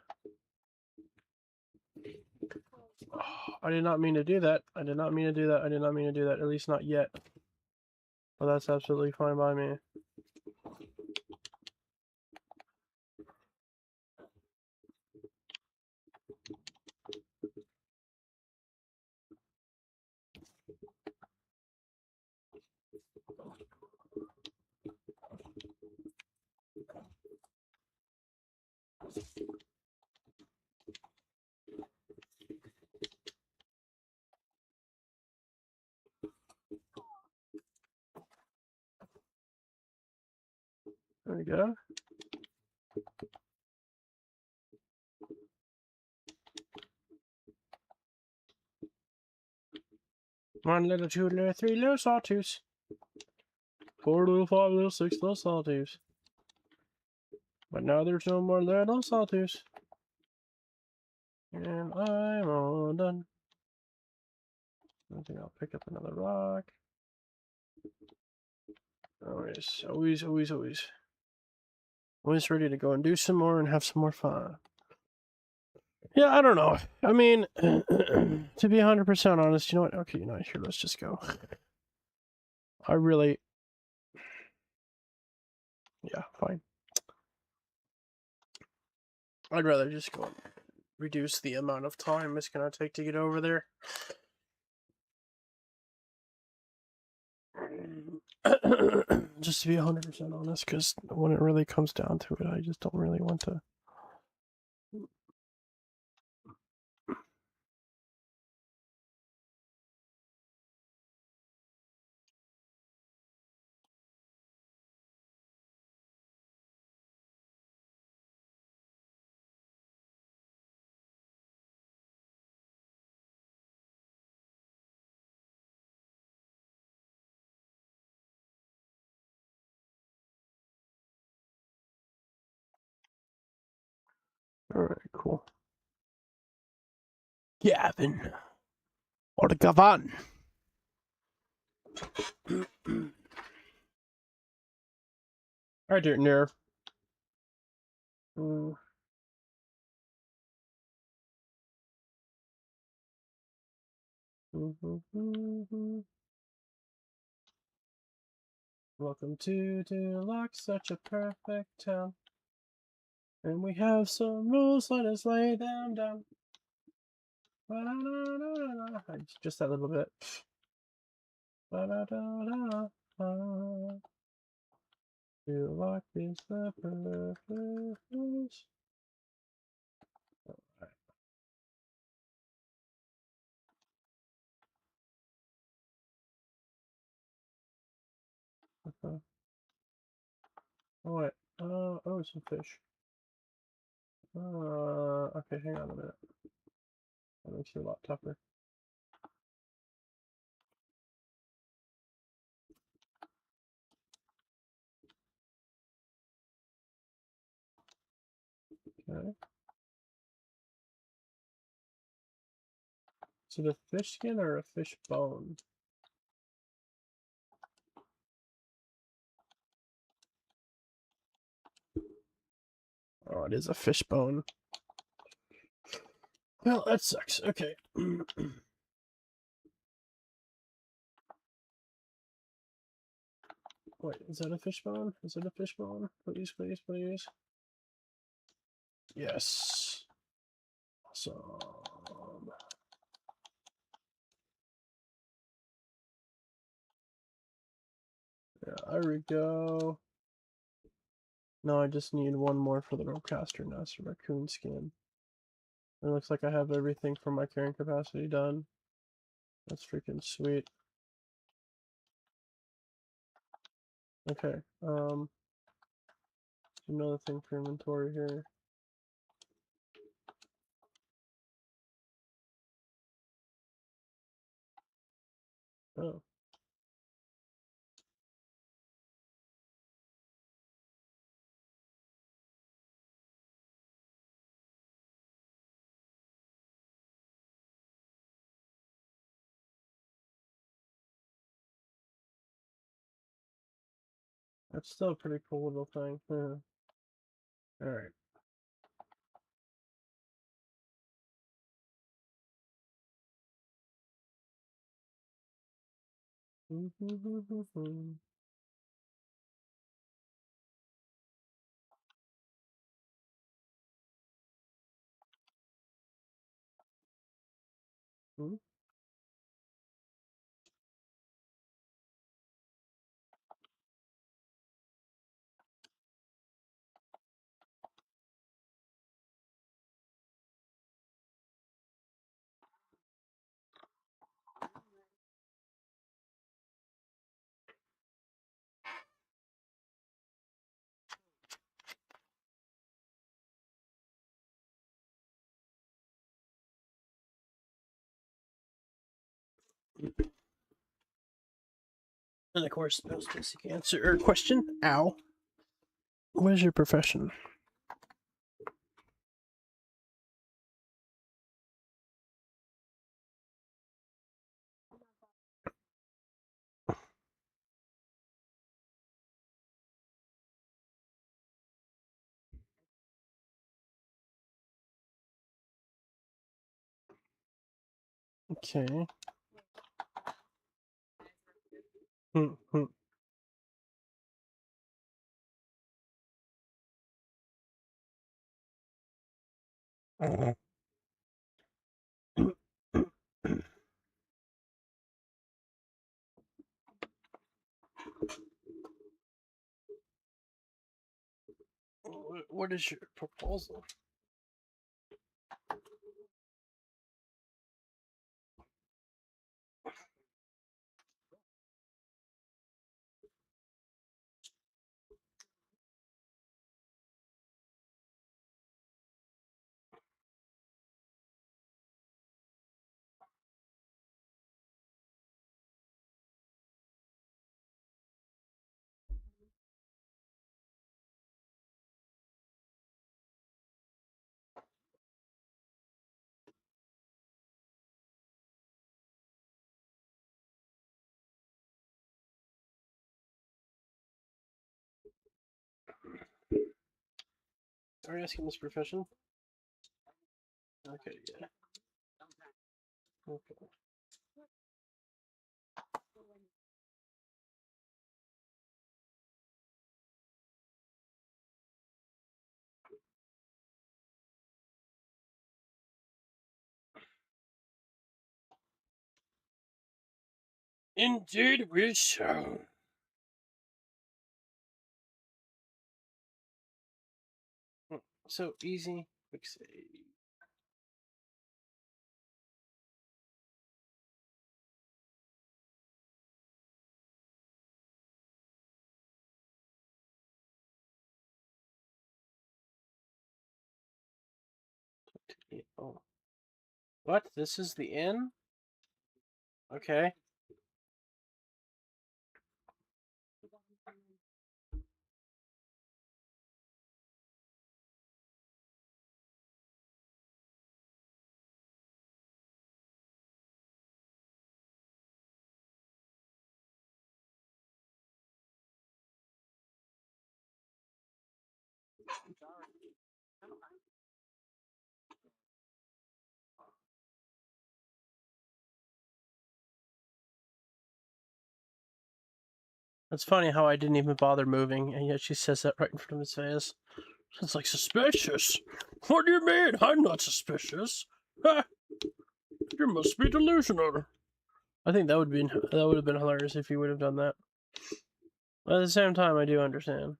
Oh, I did not mean to do that. I did not mean to do that. I did not mean to do that. At least not yet. But that's absolutely fine by me. There we go. One little, two little, three little sawtooths. Four little, five little, six little sawtooths. But now there's no more little sawtooths. And I'm all done. I think I'll pick up another rock. Always, always, always, always. Always ready to go and do some more and have some more fun. Yeah, I don't know. I mean, to be 100% honest, you know what? Okay, you know, here, let's just go. I really... Yeah, fine. I'd rather just go and reduce the amount of time it's gonna take to get over there. Just to be 100% honest, because when it really comes down to it, I just don't really want to. Alright, cool. Gavin. Or Gavan. Alright, dear Nerve. Welcome to Deluxe, such a perfect town. And we have some rules, let us lay them down. Just that little bit. Deluxe is the perfect place. Okay. Oh wait. Oh, some fish. Okay, hang on a minute. That makes it a lot tougher. Okay. Is it a fish skin or a fish bone? Oh, it is a fish bone. Well, that sucks. Okay. Wait, is that a fish bone? Is it a fish bone? Please, please, please. Yes. Awesome. Yeah, there we go. No, I just need one more for the ropecaster now, so raccoon skin. It looks like I have everything for my carrying capacity done. That's freaking sweet. Okay, another thing for inventory here. Oh. That's still a pretty cool little thing. Alright. And of course, the most basic answer or question. Ow. What is your profession? Okay. What is your proposal? Are you asking this profession? Okay, yeah. Okay. Indeed we shall. So easy, quick save. Oh. What? This is the inn? Okay. It's funny how I didn't even bother moving, and yet she says that right in front of his face. It's like, suspicious? What do you mean? I'm not suspicious. Ha! You must be delusional. I think that would have been hilarious if you would have done that. But at the same time, I do understand.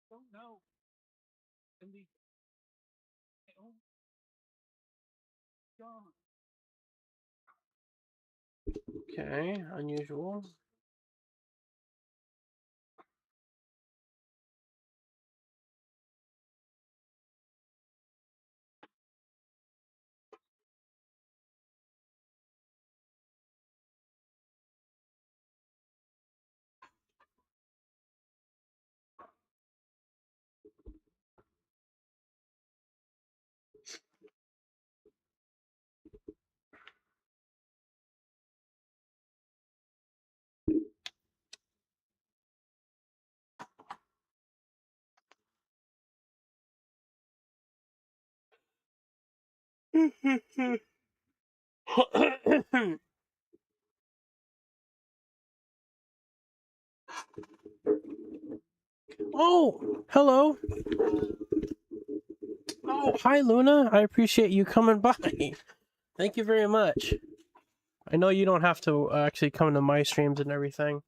Don't know. Cindy. Oh, God. Okay, unusual. Oh, hello. Oh, hi, Luna. I appreciate you coming by. Thank you very much. I know you don't have to actually come to my streams and everything.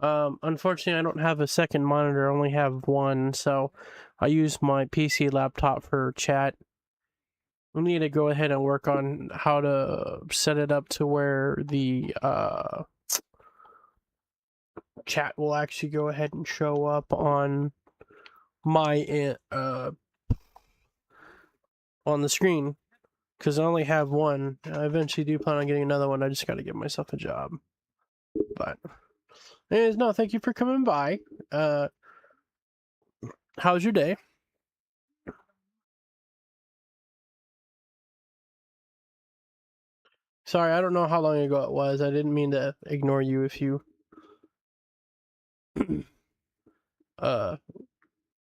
Unfortunately, I don't have a second monitor. I only have one, so I use my PC laptop for chat. We need to go ahead and work on how to set it up to where the chat will actually go ahead and show up on my on the screen, because I only have one. I eventually do plan on getting another one. I just got to give myself a job. But anyways, no, thank you for coming by. How's your day? Sorry, I don't know how long ago it was. I didn't mean to ignore you if you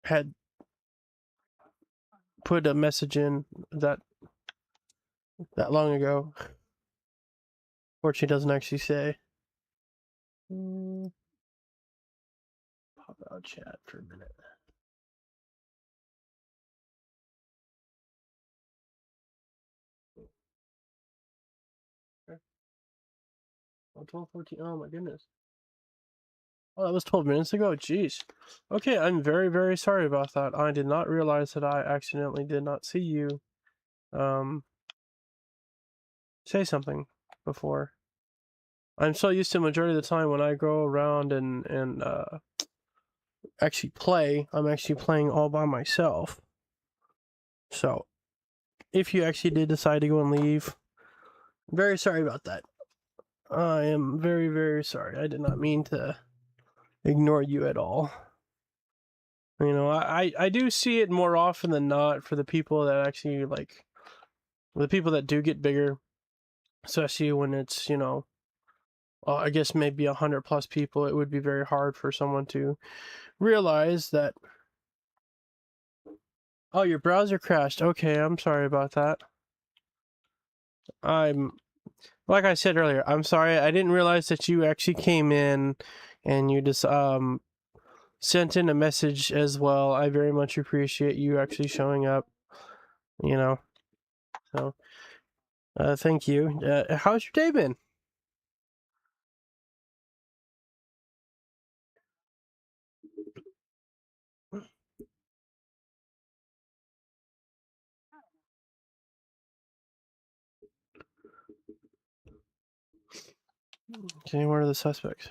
had put a message in that long ago. Fortunately, doesn't actually say. Pop out chat for a minute. Oh, 12:14. Oh my goodness. Oh, that was 12 minutes ago? Jeez. Okay, I'm very, very sorry about that. I did not realize that I accidentally did not see you say something before. I'm so used to majority of the time when I go around and actually play, I'm actually playing all by myself. So, if you actually did decide to go and leave, very sorry about that. I am very, very sorry. I did not mean to ignore you at all. You know, I do see it more often than not for the people that actually, like, the people that do get bigger, especially when it's, you know, I guess maybe 100+ people, it would be very hard for someone to realize that, oh, your browser crashed. Okay, I'm sorry about that. Like I said earlier, I'm sorry. I didn't realize that you actually came in and you just sent in a message as well. I very much appreciate you actually showing up, you know. So, thank you. How's your day been? Okay, what are the suspects?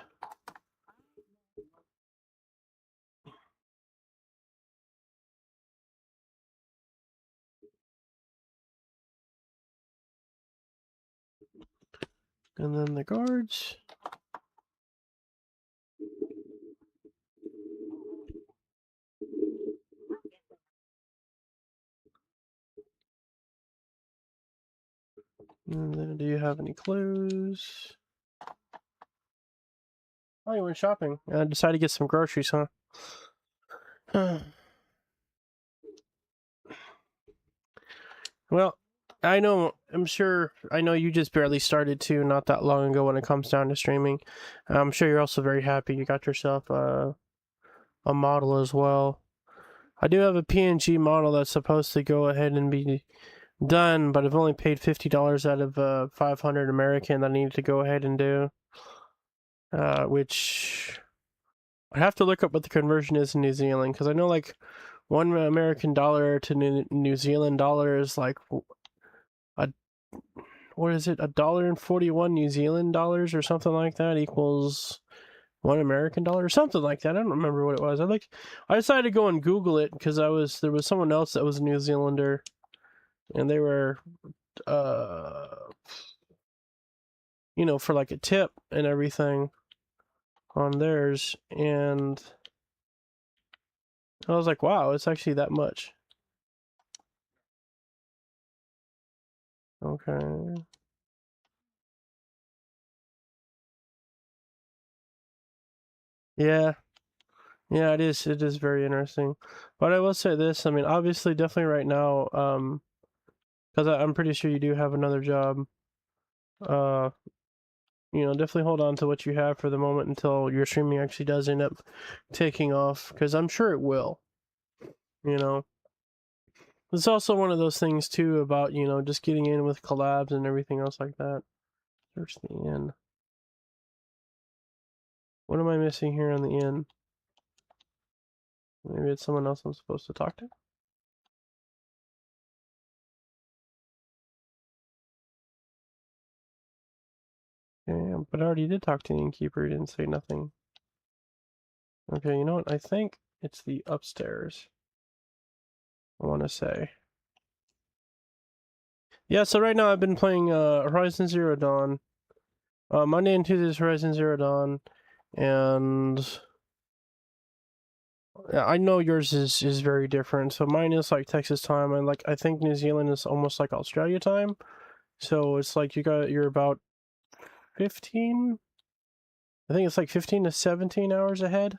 And then the guards. And then, do you have any clues? Oh, you went shopping. I decided to get some groceries, huh? Well, I'm sure, I know you just barely started too, not that long ago when it comes down to streaming. I'm sure you're also very happy you got yourself a model as well. I do have a PNG model that's supposed to go ahead and be done, but I've only paid $50 out of 500 American that I need to go ahead and do. Which I have to look up what the conversion is in New Zealand, because I know like one American dollar to New Zealand dollar is like what is it, $1.41 New Zealand dollars or something like that equals $1 American dollar or something like that. I don't remember what it was. I decided to go and Google it because there was someone else that was a New Zealander, and they were uh you know, for like a tip and everything on theirs, and I was like, wow, it's actually that much. Okay. Yeah. Yeah, it is very interesting. But I will say this, I mean, obviously definitely right now, because I'm pretty sure you do have another job. Uh, you know, definitely hold on to what you have for the moment until your streaming actually does end up taking off, because I'm sure it will. You know, it's also one of those things too about, you know, just getting in with collabs and everything else like that. Search the end. What am I missing here on the end? Maybe it's someone else I'm supposed to talk to? Yeah, but I already did talk to the innkeeper. He didn't say nothing. Okay, you know what? I think it's the upstairs. I want to say. Yeah, so right now I've been playing Horizon Zero Dawn. Monday and Tuesday is Horizon Zero Dawn, and yeah, I know yours is very different. So mine is like Texas time, and like I think New Zealand is almost like Australia time. So it's like you're about 15 I think it's like 15 to 17 hours ahead.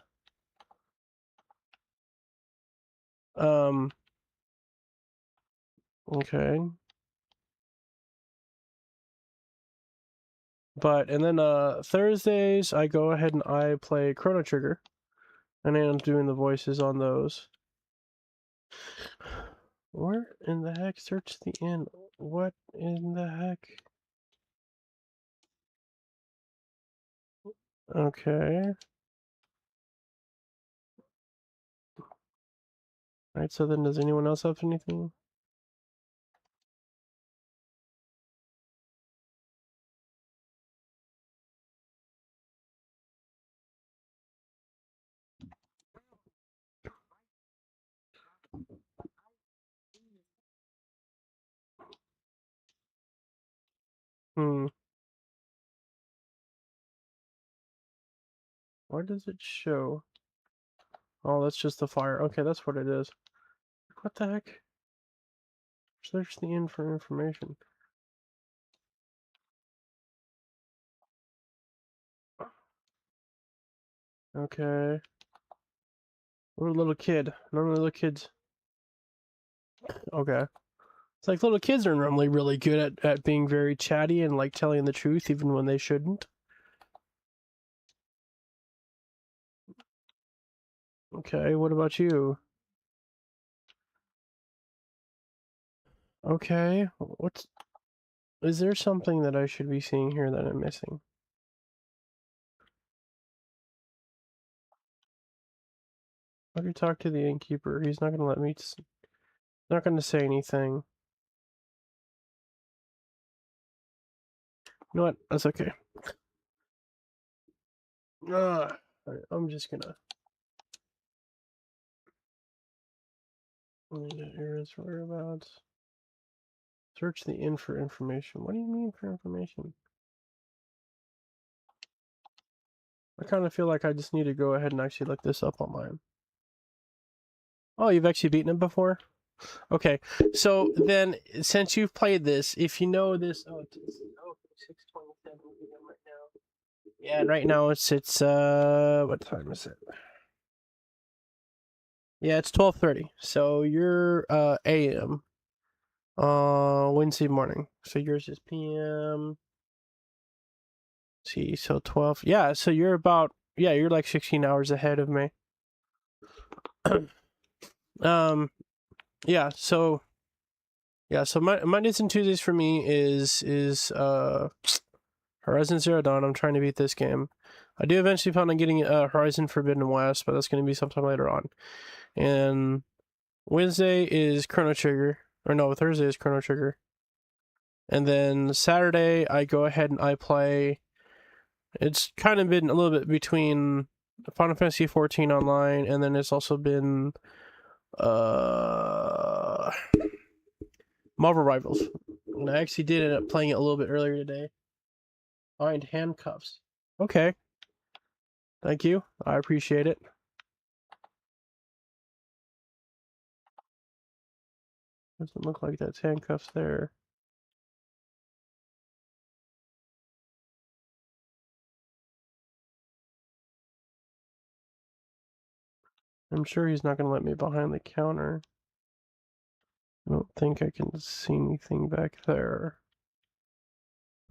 Okay. And then Thursdays I go ahead and I play Chrono Trigger, and I'm doing the voices on those. Where in the heck? Search the inn. What in the heck? Okay. Alright, so then does anyone else have anything? Hmm. Why does it show? Oh, that's just the fire. Okay, that's what it is. What the heck? Search the inn for information. Okay. We're a little kid. Normally little kids. Okay. It's like little kids are normally really good at being very chatty and like telling the truth even when they shouldn't. Okay, what about you? Okay, is there something that I should be seeing here that I'm missing? How do you talk to the innkeeper? He's not gonna let me. Not gonna say anything. You know what? That's okay. Alright, I'm just gonna. Areas whereabouts. Search the inn for information. What do you mean for information? I kind of feel like I just need to go ahead and actually look this up on mine. Oh, you've actually beaten it before? Okay, so then since you've played this, if you know this, oh, it's 6:27 p.m. right now. Yeah, and right now it's what time is it? Yeah, it's 12:30. So you're a.m. Wednesday morning. So yours is p.m. See, so 12. Yeah, so you're about you're like 16 hours ahead of me. um so Mondays and Tuesdays for me is Horizon Zero Dawn. I'm trying to beat this game. I do eventually plan on getting Horizon Forbidden West, but that's going to be sometime later on. And Wednesday is Chrono Trigger, or no, Thursday is Chrono Trigger. And then Saturday I go ahead and I play. It's kind of been a little bit between Final Fantasy 14 online, and then it's also been uh Marvel Rivals. And I actually did end up playing it a little bit earlier today. Find handcuffs. Okay. Thank you. I appreciate it. Doesn't look like that's handcuffs there. I'm sure he's not going to let me behind the counter. I don't think I can see anything back there.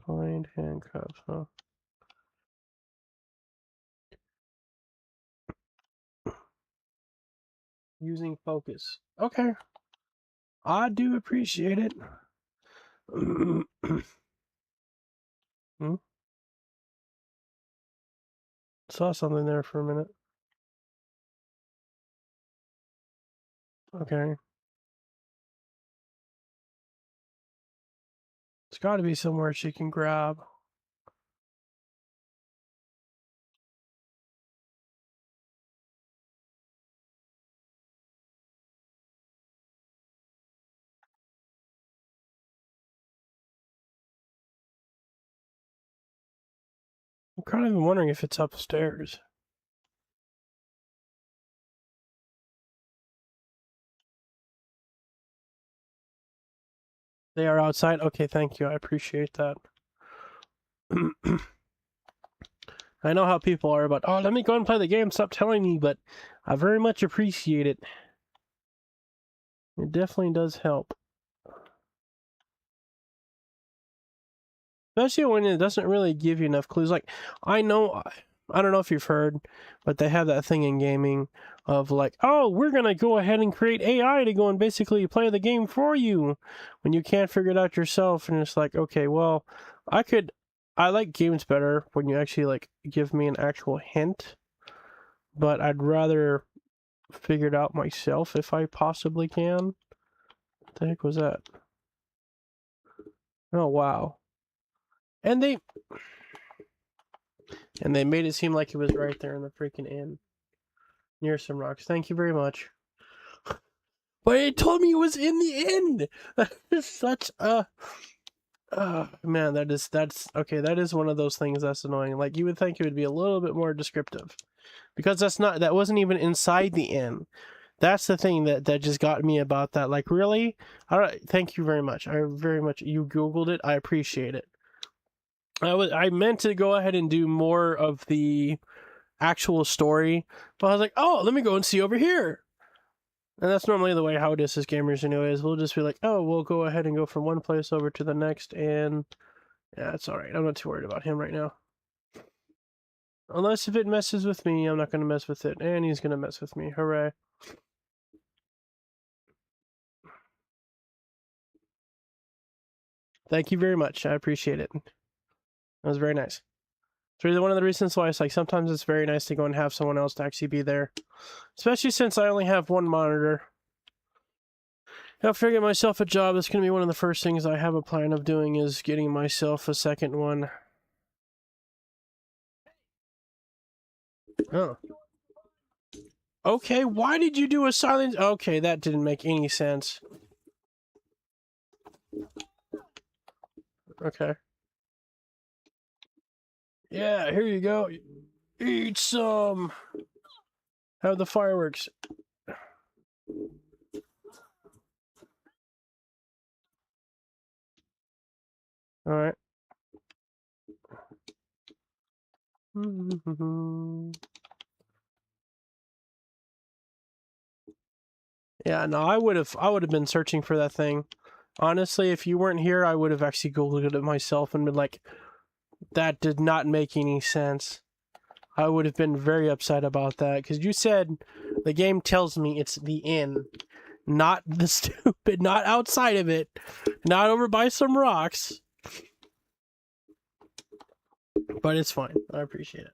Find handcuffs, huh? Using focus. Okay. I do appreciate it. Hmm? Saw something there for a minute. Okay. It's got to be somewhere she can grab. I'm kind of wondering if it's upstairs. They are outside? Okay, thank you. I appreciate that. I know how people are about, oh, let me go and play the game, stop telling me, but I very much appreciate it. It definitely does help. Especially when it doesn't really give you enough clues. Like, I know, I don't know if you've heard, but they have that thing in gaming of like, oh, we're gonna go ahead and create AI to go and basically play the game for you when you can't figure it out yourself. And it's like, okay, well, I like games better when you actually like give me an actual hint, but I'd rather figure it out myself if I possibly can. What the heck was that? Oh, wow. And they made it seem like it was right there in the freaking inn. Near some rocks. Thank you very much. But it told me it was in the inn! That is such a... man, that's... Okay, that is one of those things that's annoying. Like, you would think it would be a little bit more descriptive. Because that wasn't even inside the inn. That's the thing that just got me about that. Like, really? Alright, thank you very much. You Googled it. I appreciate it. I meant to go ahead and do more of the actual story, but I was like, oh, let me go and see over here. And that's normally the way how it is as gamers anyways. We'll just be like, oh, we'll go ahead and go from one place over to the next, and yeah, it's alright. I'm not too worried about him right now. Unless if it messes with me, I'm not going to mess with it, and he's going to mess with me. Hooray. Thank you very much. I appreciate it. That was very nice. It's really one of the reasons why it's like sometimes it's very nice to go and have someone else to actually be there. Especially since I only have one monitor. After I get myself a job, that's going to be one of the first things I have a plan of doing is getting myself a second one. Oh. Okay, why did you do a silence? Okay, that didn't make any sense. Okay. Yeah, here you go. Eat some. Have the fireworks. Alright. Yeah, no, I would have been searching for that thing. Honestly, if you weren't here, I would have actually Googled it myself and been like, that did not make any sense. I would have been very upset about that, because you said the game tells me it's the inn, not the stupid, not outside of it, not over by some rocks. But it's fine. I appreciate it.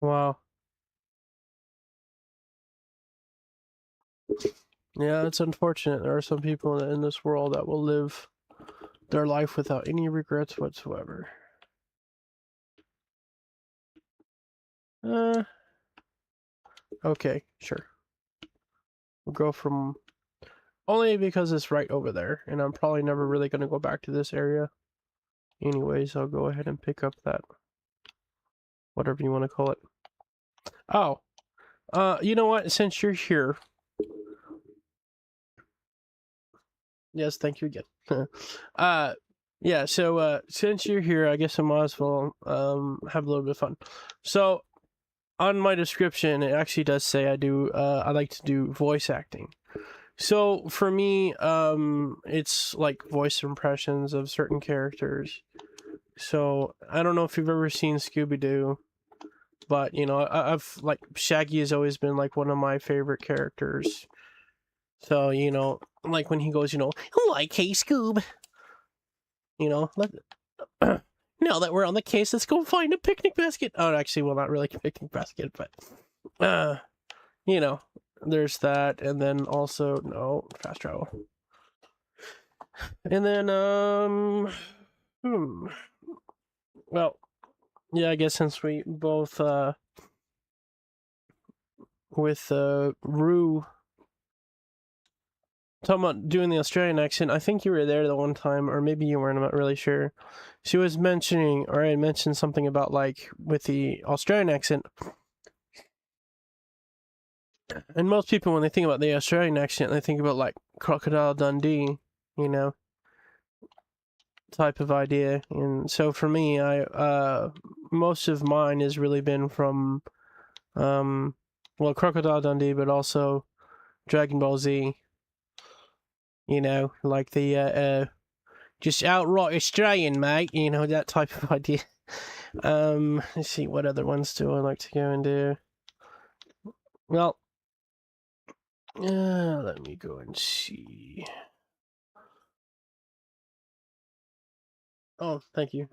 Wow. Yeah, it's unfortunate. There are some people in this world that will live their life without any regrets whatsoever. Okay, sure. We'll go from... Only because it's right over there, and I'm probably never really going to go back to this area. Anyways, I'll go ahead and pick up that... whatever you want to call it. Oh. You know what? Since you're here... Yes, thank you again. Yeah, so, since you're here, I guess I might as well, have a little bit of fun. So, on my description, it actually does say I like to do voice acting. So, for me, it's like voice impressions of certain characters. So, I don't know if you've ever seen Scooby-Doo, but, you know, I've, like, Shaggy has always been, like, one of my favorite characters. So, you know, like when he goes, you know, like, hey, Scoob. You know, now that we're on the case, let's go find a picnic basket. Oh, actually, well, not really a picnic basket, but, you know, there's that. And then also, no, fast travel. And then, Well, yeah, I guess since we both with Rue talking about doing the Australian accent, I think you were there the one time, or maybe you weren't, I'm not really sure. She was mentioning, or I mentioned something about, like, with the Australian accent. And most people, when they think about the Australian accent, they think about, like, Crocodile Dundee, you know, type of idea. And so for me, most of mine has really been from, well, Crocodile Dundee, but also Dragon Ball Z, you know, like the, just outright Australian, mate, you know, that type of idea. Let's see, what other ones do I like to go and do? Well, let me go and see. Oh, thank you.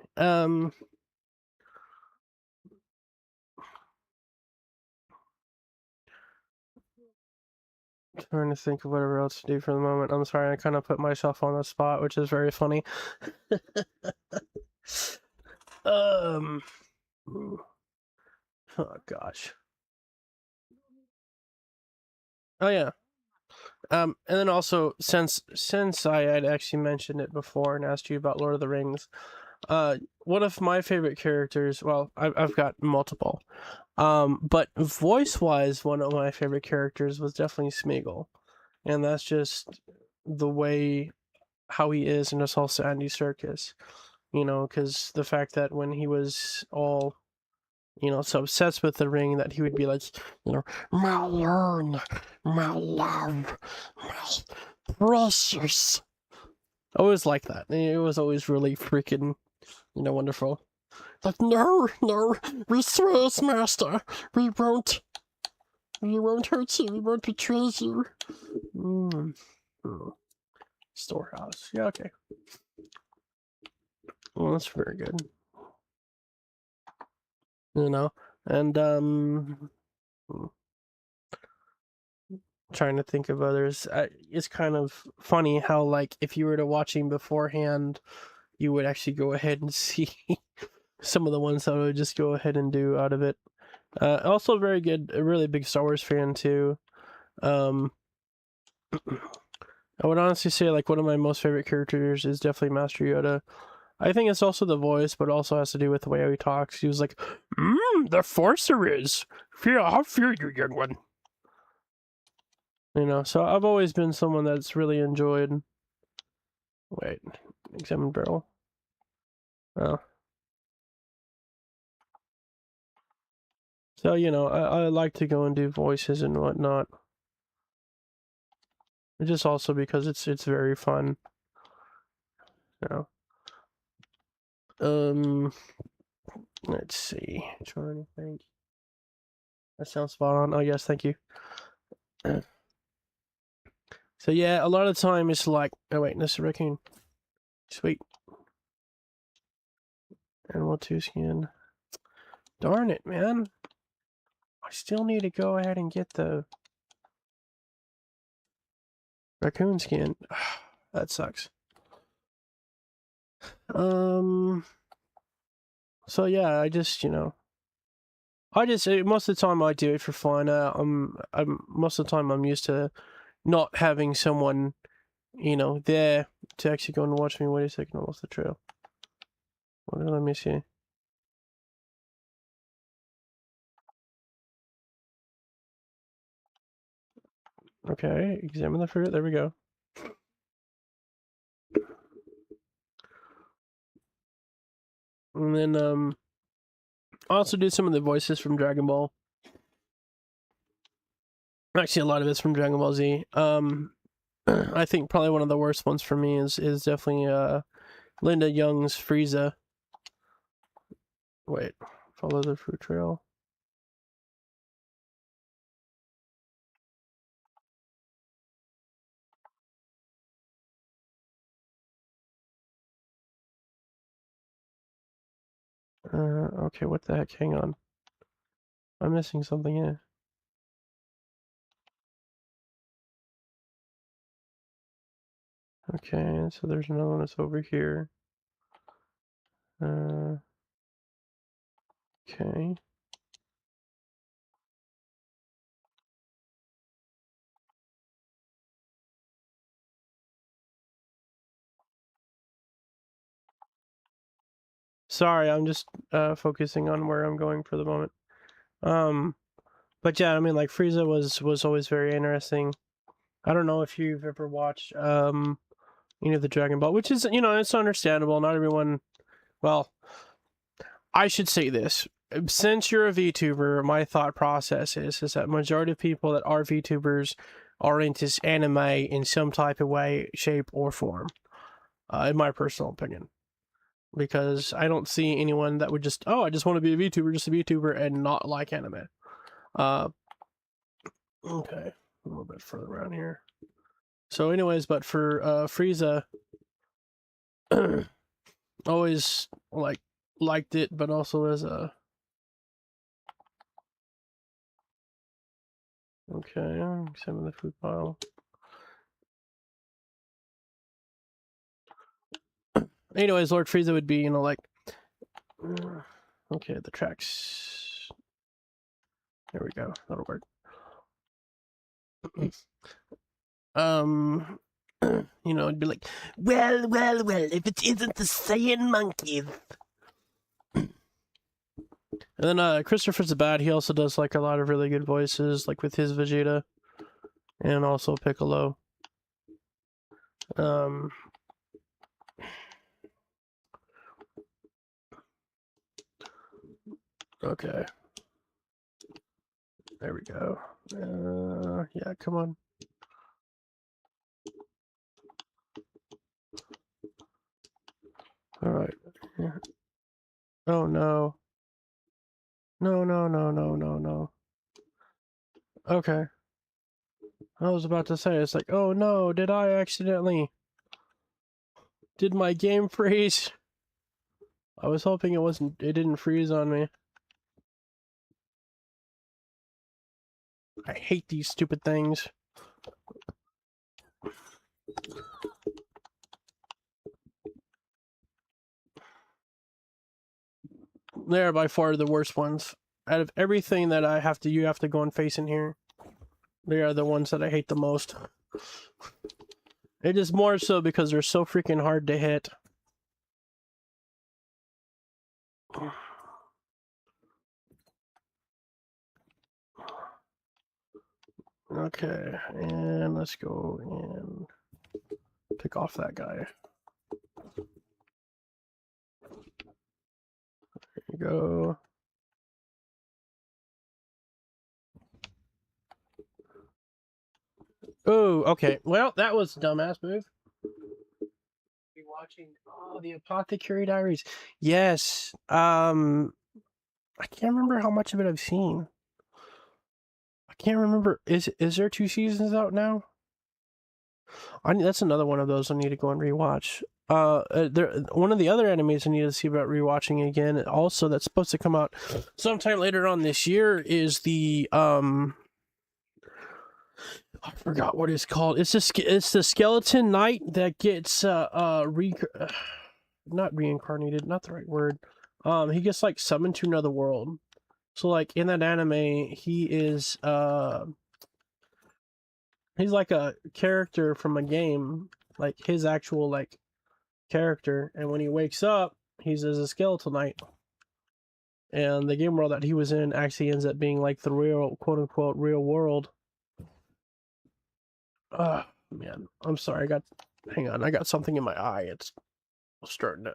Trying to think of whatever else to do for the moment. I'm sorry, I kind of put myself on the spot, which is very funny. um, oh gosh. Oh yeah. And then also, since I had actually mentioned it before and asked you about Lord of the Rings, one of my favorite characters. Well, I've got multiple. But voice-wise, one of my favorite characters was definitely Smeagol, and that's just the way how he is, and it's also Andy Serkis. You know, because the fact that when he was all, you know, so obsessed with the ring that he would be like, you know, my learn, my love, my precious. I always like that. It was always really freaking, you know, wonderful. Like, no, no, we swear, master, we won't hurt you, we won't betray you. Mm. Storehouse. Yeah, okay. Well, that's very good. You know, and trying to think of others. It's kind of funny how, like, if you were to watching beforehand, you would actually go ahead and see some of the ones that I would just go ahead and do out of it. Also very good, a really big Star Wars fan too. Um, I would honestly say, like, one of my most favorite characters is definitely Master Yoda. I think it's also the voice, but also has to do with the way he talks. He was like, the Forcer is. I fear you, young one. You know, so I've always been someone that's really enjoyed. Wait, examine barrel. Oh. So, you know, I like to go and do voices and whatnot. Just also because it's very fun. You know. Let's see. Trying to think. That sounds spot on. Oh yes, thank you. So yeah, a lot of the time it's like, oh wait, this is a raccoon. Sweet. Animal 2 skin. Darn it, man. I still need to go ahead and get the raccoon skin. That sucks. So yeah, I just, you know, most of the time I do it for fun. I'm most of the time I'm used to not having someone, you know, there to actually go and watch me. Wait a second, I lost the trail. Let me see. Okay, examine the fruit. There we go. And then I also do some of the voices from Dragon Ball. Actually, a lot of it's from Dragon Ball Z. I think probably one of the worst ones for me is definitely Linda Young's Frieza. Wait, follow the fruit trail. Okay, what the heck? Hang on. I'm missing something here. Okay, so there's another one that's over here. Okay. Sorry, I'm just focusing on where I'm going for the moment. But yeah, I mean, like Frieza was always very interesting. I don't know if you've ever watched any of the Dragon Ball, which is, you know, it's understandable. Not everyone. Well, I should say this. Since you're a VTuber, my thought process is that majority of people that are VTubers are into anime in some type of way, shape, or form. In my personal opinion, because I don't see anyone that would just, oh, I just want to be a VTuber, just a VTuber, and not like anime. Uh, okay, a little bit further around here. So, anyways, but for Frieza, always liked it, but also as a okay, examine the food pile. Anyways, Lord Frieza would be, you know, like okay, the tracks. There we go. That'll work. You know, it'd be like, well, if it isn't the Saiyan monkeys. And then Christopher's the Bad, he also does like a lot of really good voices, like with his Vegeta, and also Piccolo. Okay. There we go. Yeah, come on. Alright. Yeah. Oh no. No. Okay. I was about to say, it's like, oh no, did I accidentally... Did my game freeze? I was hoping it didn't freeze on me. I hate these stupid things. They're by far the worst ones. Out of everything that you have to go and face in here, they are the ones that I hate the most. It is more so because they're so freaking hard to hit. Okay, and let's go and pick off that guy. There you go. Oh, okay. Well, that was a dumbass move. Be watching the Apothecary Diaries. Yes. I can't remember how much of it I've seen. I can't remember. Is there 2 seasons out now? That's another one of those I need to go and rewatch. One of the other animes I need to see about rewatching again, also that's supposed to come out sometime later on this year, is the I forgot what it's called. It's the skeleton knight that gets not reincarnated, not the right word. He gets like summoned to another world. So like in that anime, he is he's like a character from a game, like his actual like character, and when he wakes up, he's as a skeletal knight. And the game world that he was in actually ends up being like the real, quote unquote, real world. Man, I'm sorry. Hang on, I got something in my eye. It's starting to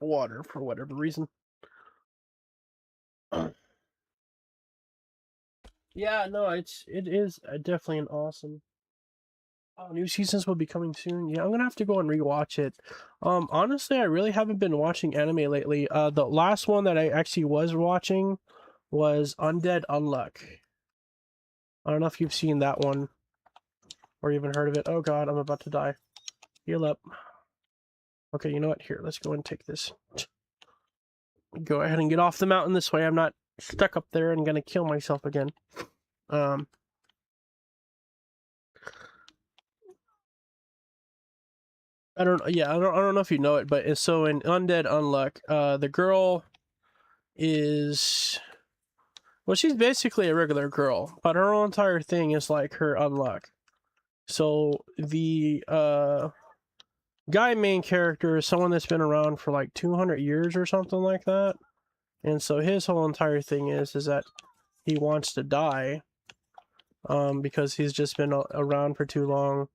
water for whatever reason. Yeah, no, it is definitely an awesome. Oh, new seasons will be coming soon. Yeah, I'm gonna have to go and rewatch it. Honestly, I really haven't been watching anime lately. The last one that I actually was watching was Undead Unluck. I don't know if you've seen that one or even heard of it. Oh god, I'm about to die. Heal up. Okay, you know what? Here, let's go and take this. Go ahead and get off the mountain this way. I'm not stuck up there and gonna kill myself again. I don't know if you know it, but so in Undead Unluck, the girl is, well, she's basically a regular girl, but her whole entire thing is like her unluck. So the guy main character is someone that's been around for like 200 years or something like that, and so his whole entire thing is that he wants to die, because he's just been around for too long,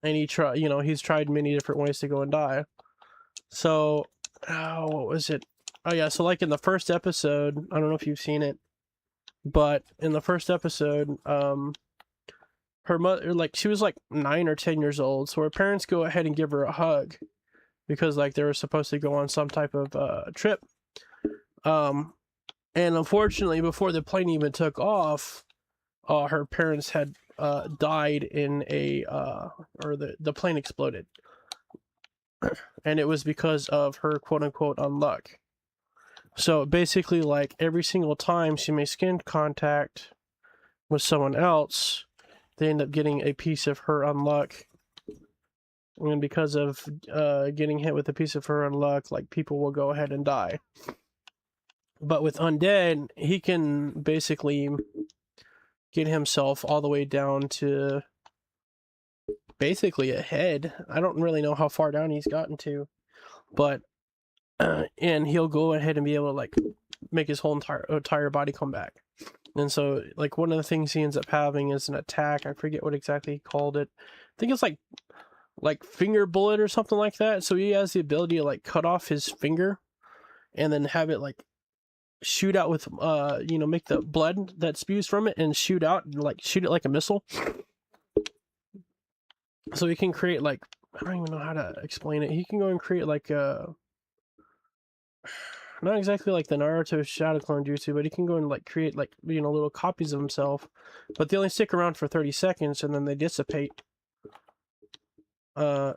and he's tried many different ways to go and die. So, oh, what was it? Oh yeah, so like in the first episode, I don't know if you've seen it, but in the first episode, her mother, like, she was like 9 or 10 years old, so her parents go ahead and give her a hug because like they were supposed to go on some type of trip. And unfortunately, before the plane even took off, her parents had died in a or the plane exploded, and it was because of her quote unquote unluck. So basically, like every single time she makes skin contact with someone else, they end up getting a piece of her unluck. And because of getting hit with a piece of her unluck, like people will go ahead and die. But with undead, he can basically get himself all the way down to basically a head. I don't really know how far down he's gotten to, but and he'll go ahead and be able to like make his whole entire body come back. And so like one of the things he ends up having is an attack. I forget what exactly he called it. I think it's like finger bullet or something like that. So he has the ability to like cut off his finger and then have it like shoot out with make the blood that spews from it and shoot out and like shoot it like a missile. So he can create like, I don't even know how to explain it. He can go and create like not exactly like the Naruto Shadow Clone Jutsu, but he can go and like create like little copies of himself, but they only stick around for 30 seconds and then they dissipate. So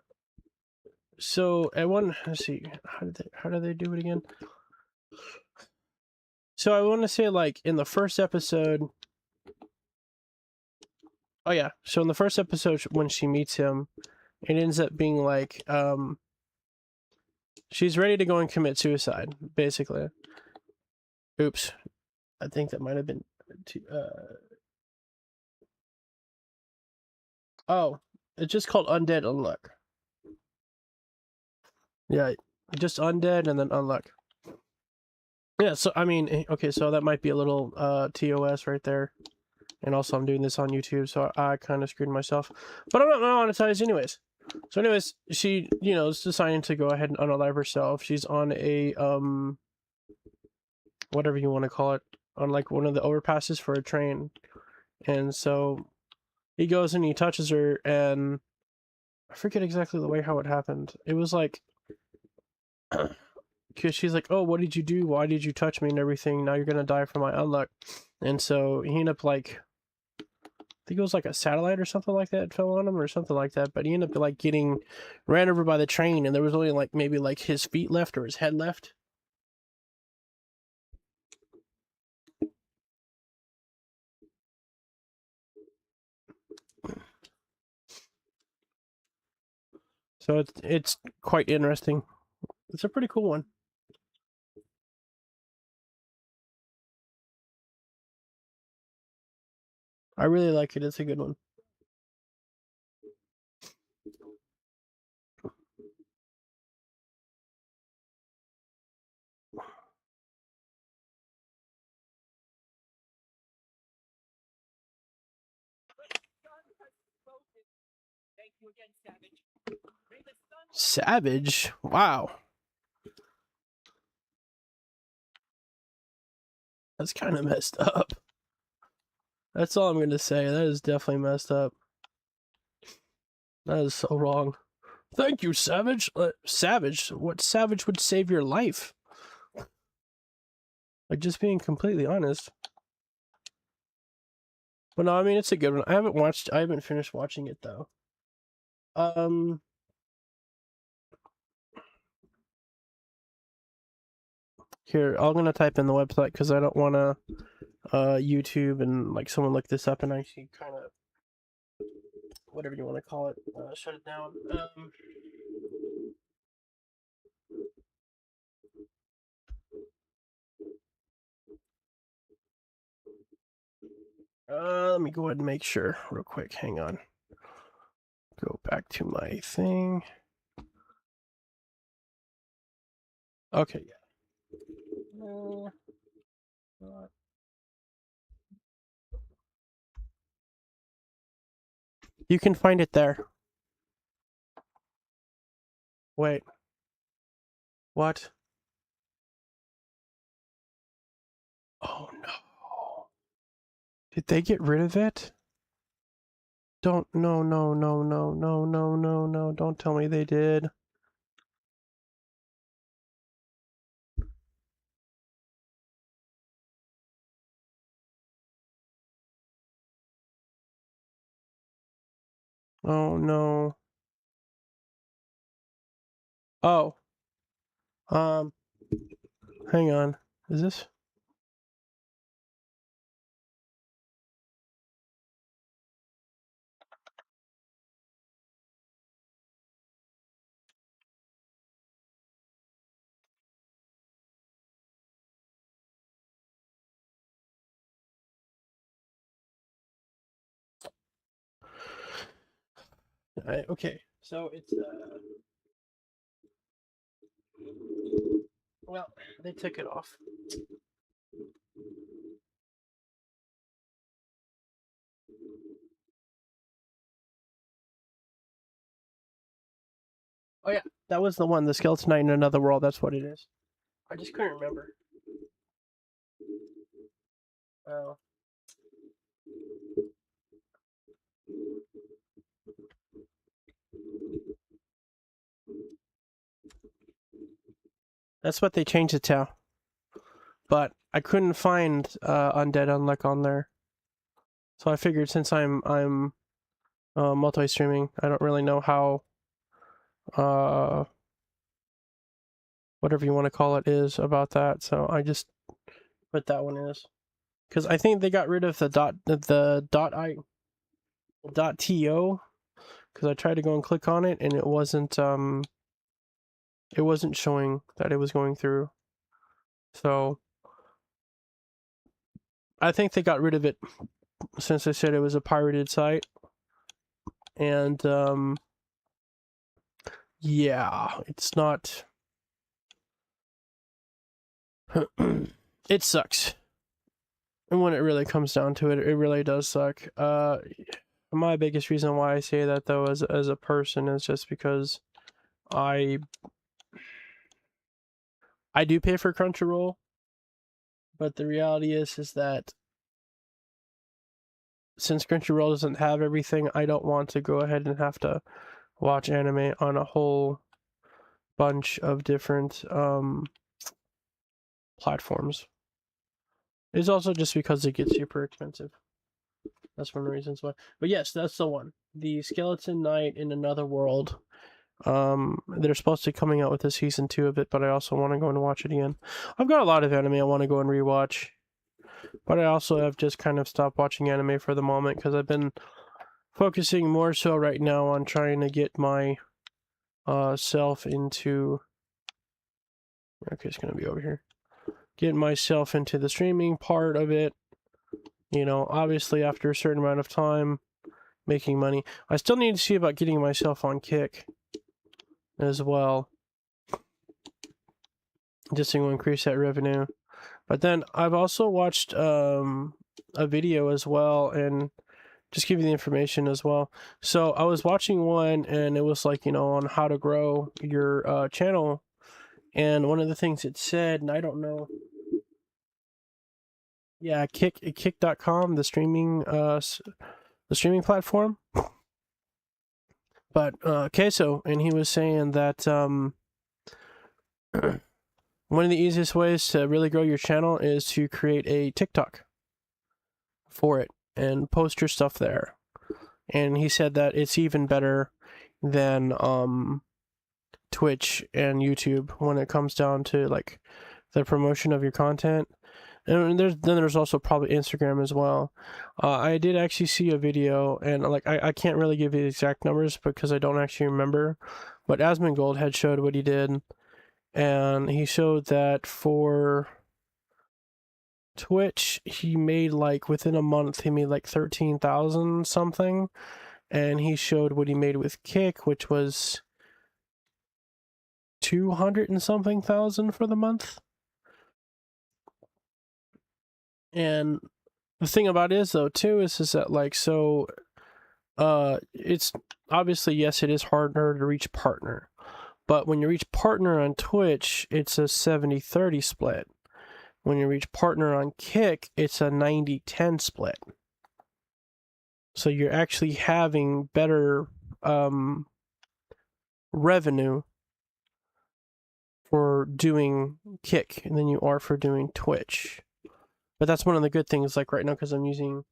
at one, let's see, how did they do it again? So I want to say like in the first episode, oh yeah, so in the first episode when she meets him, it ends up being like she's ready to go and commit suicide, basically. Oops, I think that might have been oh, it's just called Undead Unluck. Yeah, just Undead and then Unluck. Yeah, so I mean, okay, so that might be a little TOS right there. And also I'm doing this on YouTube, so I kind of screwed myself. But I'm not monetized anyways. So anyways, she, is deciding to go ahead and unalive herself. She's on a, whatever you want to call it, on like one of the overpasses for a train. And so he goes and he touches her, and I forget exactly the way how it happened. It was like, because she's like, oh, what did you do? Why did you touch me and everything? Now you're going to die from my unluck. And so he ended up like, I think it was like a satellite or something like that fell on him or something like that, but he ended up like getting ran over by the train, and there was only like maybe like his feet left or his head left. So it's quite interesting. It's a pretty cool one. I really like it. It's a good one. Thank you again, Savage. May the sun Savage? Wow. That's kind of messed up. That's all I'm going to say. That is definitely messed up. That is so wrong. Thank you, Savage. Savage? What Savage would save your life? Like, just being completely honest. But no, I mean, it's a good one. I haven't finished watching it, though. Here, I'm gonna type in the website because I don't want to YouTube and like someone look this up and actually kind of whatever you want to call it, shut it down. Let me go ahead and make sure real quick. Hang on. Go back to my thing. Okay, yeah. You can find it there. Wait. What? Oh no. Did they get rid of it? Don't, no, no, no, no, no, no, no, no, don't tell me they did. Oh no. Oh. Um, hang on. Is this? Okay, so it's well, they took it off. Oh yeah, that was the one, the Skeleton Knight in Another World. That's what it is. I just couldn't remember. Oh. That's what they changed it to. But I couldn't find Undead Unluck on there. So I figured since I'm multi-streaming, I don't really know how whatever you want to call it is about that. So I just put that one is because I think they got rid of the dot to because I tried to go and click on it and it wasn't showing that it was going through. So I think they got rid of it since they said it was a pirated site. And yeah, it's not. It sucks. And when it really comes down to it, it really does suck. My biggest reason why I say that though, as a person, is just because I do pay for Crunchyroll, but the reality is that since Crunchyroll doesn't have everything, I don't want to go ahead and have to watch anime on a whole bunch of different platforms. It's also just because it gets super expensive. That's one of the reasons why. But yes, that's the one. The Skeleton Knight in Another World. They're supposed to be coming out with a season 2 of it, but I also want to go and watch it again. I've got a lot of anime I want to go and rewatch, but I also have just kind of stopped watching anime for the moment because I've been focusing more so right now on trying to get my self into. Okay, it's gonna be over here. Get myself into the streaming part of it. You know, obviously after a certain amount of time, making money. I still need to see about getting myself on Kick as well, just to increase that revenue. But then I've also watched a video as well, and just give you the information as well. So I was watching one, and it was like, you know, on how to grow your channel. And one of the things it said, and I don't know. Yeah, kick.com, the streaming platform. But Queso, and he was saying that one of the easiest ways to really grow your channel is to create a TikTok for it and post your stuff there. And he said that it's even better than Twitch and YouTube when it comes down to like the promotion of your content. And there's also probably Instagram as well. I did actually see a video, and like I can't really give you the exact numbers because I don't actually remember, but Asmongold had showed what he did, and he showed that for Twitch, he made like within a month, he made like 13,000 something, and he showed what he made with Kick, which was 200 and something thousand for the month. And the thing about it is though too is that like so it's obviously, yes, it is harder to reach partner, but when you reach partner on Twitch, it's a 70-30 split. When you reach partner on Kick, it's a 90-10 split. So you're actually having better revenue for doing Kick than you are for doing Twitch. But that's one of the good things, like right now, because I'm using.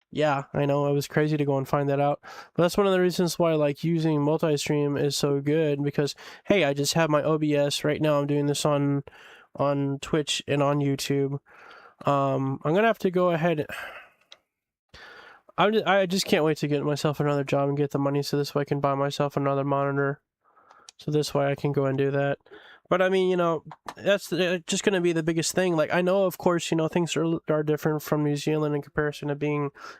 Yeah, I know, it was crazy to go and find that out. But that's one of the reasons why like using multi-stream is so good, because hey, I just have my OBS right now. I'm doing this on Twitch and on YouTube. I'm gonna have to go ahead. I just can't wait to get myself another job and get the money, so this way I can buy myself another monitor. So this way I can go and do that. But I mean, that's just going to be the biggest thing. Like, I know, of course, things are different from New Zealand in comparison to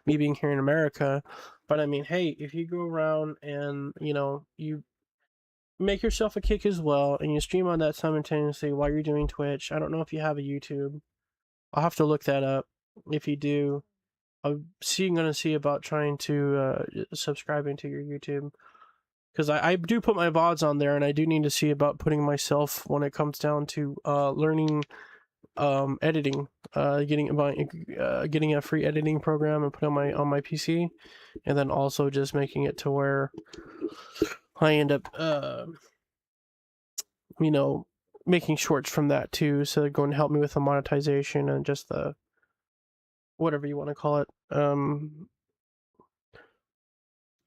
me being here in America. But I mean, hey, if you go around and, you make yourself a Kick as well, and you stream on that simultaneously while you're doing Twitch. I don't know if you have a YouTube. I'll have to look that up. If you do, I'm going to see about trying to subscribing to your YouTube. Because I do put my VODs on there, and I do need to see about putting myself when it comes down to learning editing, getting a free editing program and put on my PC, and then also just making it to where I end up making shorts from that too. So they're going to help me with the monetization and just the whatever you want to call it,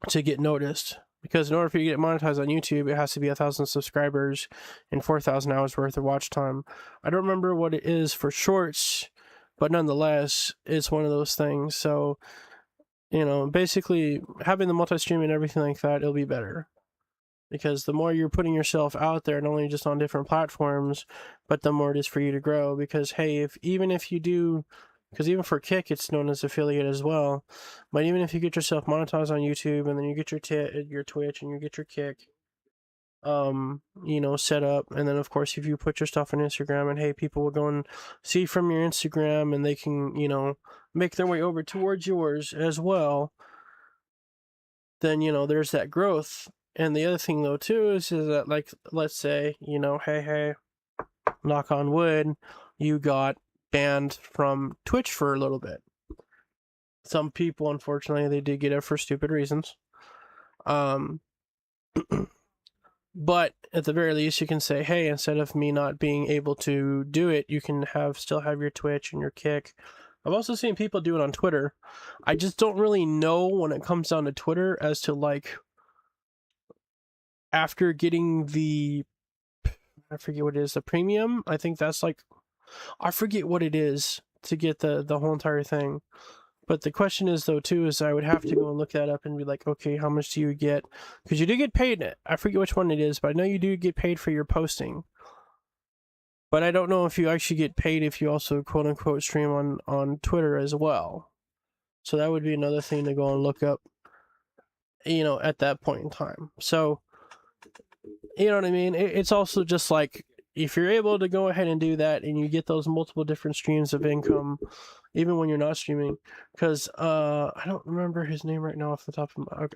to get noticed. Because in order for you to get monetized on YouTube, it has to be 1,000 subscribers and 4,000 hours worth of watch time. I don't remember what it is for shorts, but nonetheless, it's one of those things. So, basically having the multi-stream and everything like that, it'll be better. Because the more you're putting yourself out there, not only just on different platforms, but the more it is for you to grow. Because hey, even if you do, because even for Kick, it's known as affiliate as well. But even if you get yourself monetized on YouTube, and then you get your Twitch, and you get your Kick, set up, and then of course if you put your stuff on Instagram, and hey, people will go and see from your Instagram, and they can make their way over towards yours as well. Then there's that growth. And the other thing though too is that, like, let's say hey, knock on wood, you got banned from Twitch for a little bit. Some people, unfortunately, they did get it for stupid reasons. But at the very least, you can say, hey, instead of me not being able to do it, you can still have your Twitch and your Kick. I've also seen people do it on Twitter. I just don't really know when it comes down to Twitter as to, like, after getting I forget what it is, the premium. I think that's like, I forget what it is to get the whole entire thing. But the question is though too is I would have to go and look that up and be like, okay, how much do you get? Because you do get paid. I forget which one it is, but I know you do get paid for your posting. But I don't know if you actually get paid if you also quote unquote stream on Twitter as well. So that would be another thing to go and look up, at that point in time. So, you know what I mean? It's also just like, if you're able to go ahead and do that and you get those multiple different streams of income, even when you're not streaming, because I don't remember his name right now off the top of my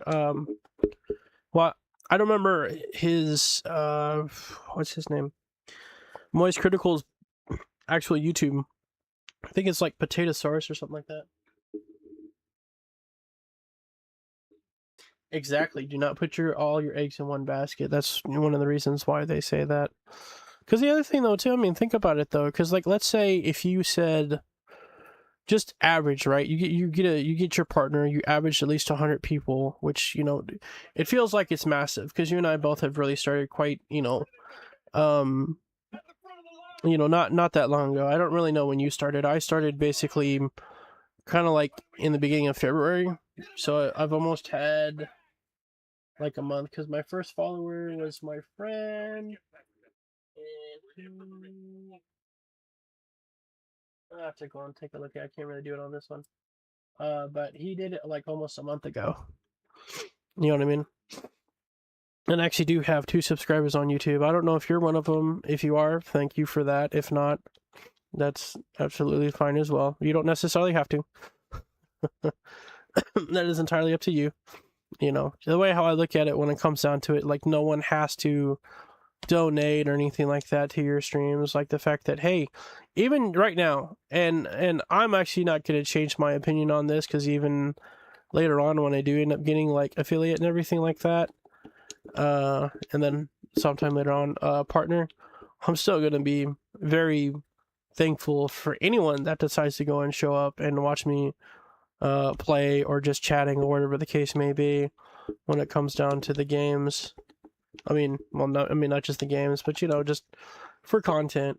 well, I don't remember his what's his name? Moist Critical's actual YouTube. I think it's like Potato Saurus or something like that. Exactly. Do not put all your eggs in one basket. That's one of the reasons why they say that. Because the other thing though too, I mean, think about it though. Because like, let's say if you said just average, right? You get your partner. You average at least 100 people, which it feels like it's massive because you and I both have really started quite not that long ago. I don't really know when you started. I started basically kind of like in the beginning of February, so I've almost had like a month because my first follower was my friend. I have to go and take a look. I can't really do it on this one. But he did it like almost a month ago. You know what I mean? And I actually do have 2 subscribers on YouTube. I don't know if you're one of them. If you are, thank you for that. If not, that's absolutely fine as well. You don't necessarily have to. That is entirely up to you. You know, the way how I look at it when it comes down to it, like no one has to donate or anything like that to your streams. Like the fact that, hey, even right now, and I'm actually not going to change my opinion on this, because even later on when I do end up getting like affiliate and everything like that, and then sometime later on partner, I'm still going to be very thankful for anyone that decides to go and show up and watch me play, or just chatting, or whatever the case may be, when it comes down to the games. I mean, well, not just the games, but you know, just for content.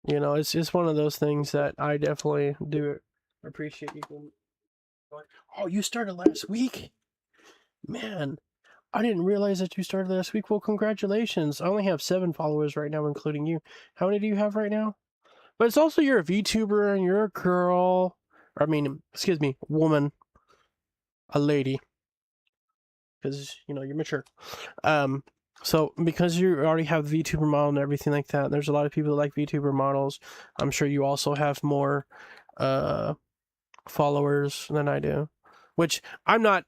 You know, it's just one of those things that I definitely do appreciate you. Oh, you started last week? Man, I didn't realize that you started last week. Well, congratulations. I only have 7 followers right now, including you. How many do you have right now? But it's also, you're a VTuber and you're a girl. I mean, excuse me, woman. A lady. Because, you know, you're mature. So because you already have VTuber model and everything like that, there's a lot of people that like VTuber models. I'm sure you also have more followers than I do. Which, I'm not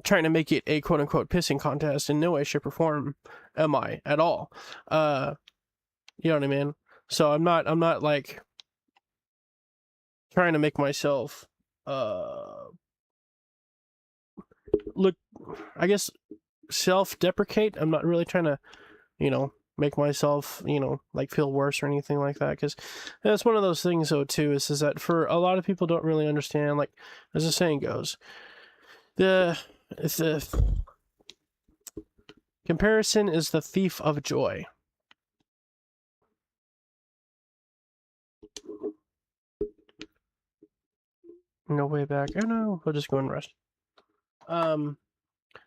trying to make it a quote-unquote pissing contest. In no way, shape, or form am I at all. You know what I mean? So I'm not like trying to make myself look, I guess, self-deprecate. I'm not really trying to, you know, make myself, you know, like feel worse or anything like that, because that's one of those things though too, is that for a lot of people don't really understand, like, as the saying goes, the comparison is the thief of joy. No way back. Oh no, we'll just go and rest.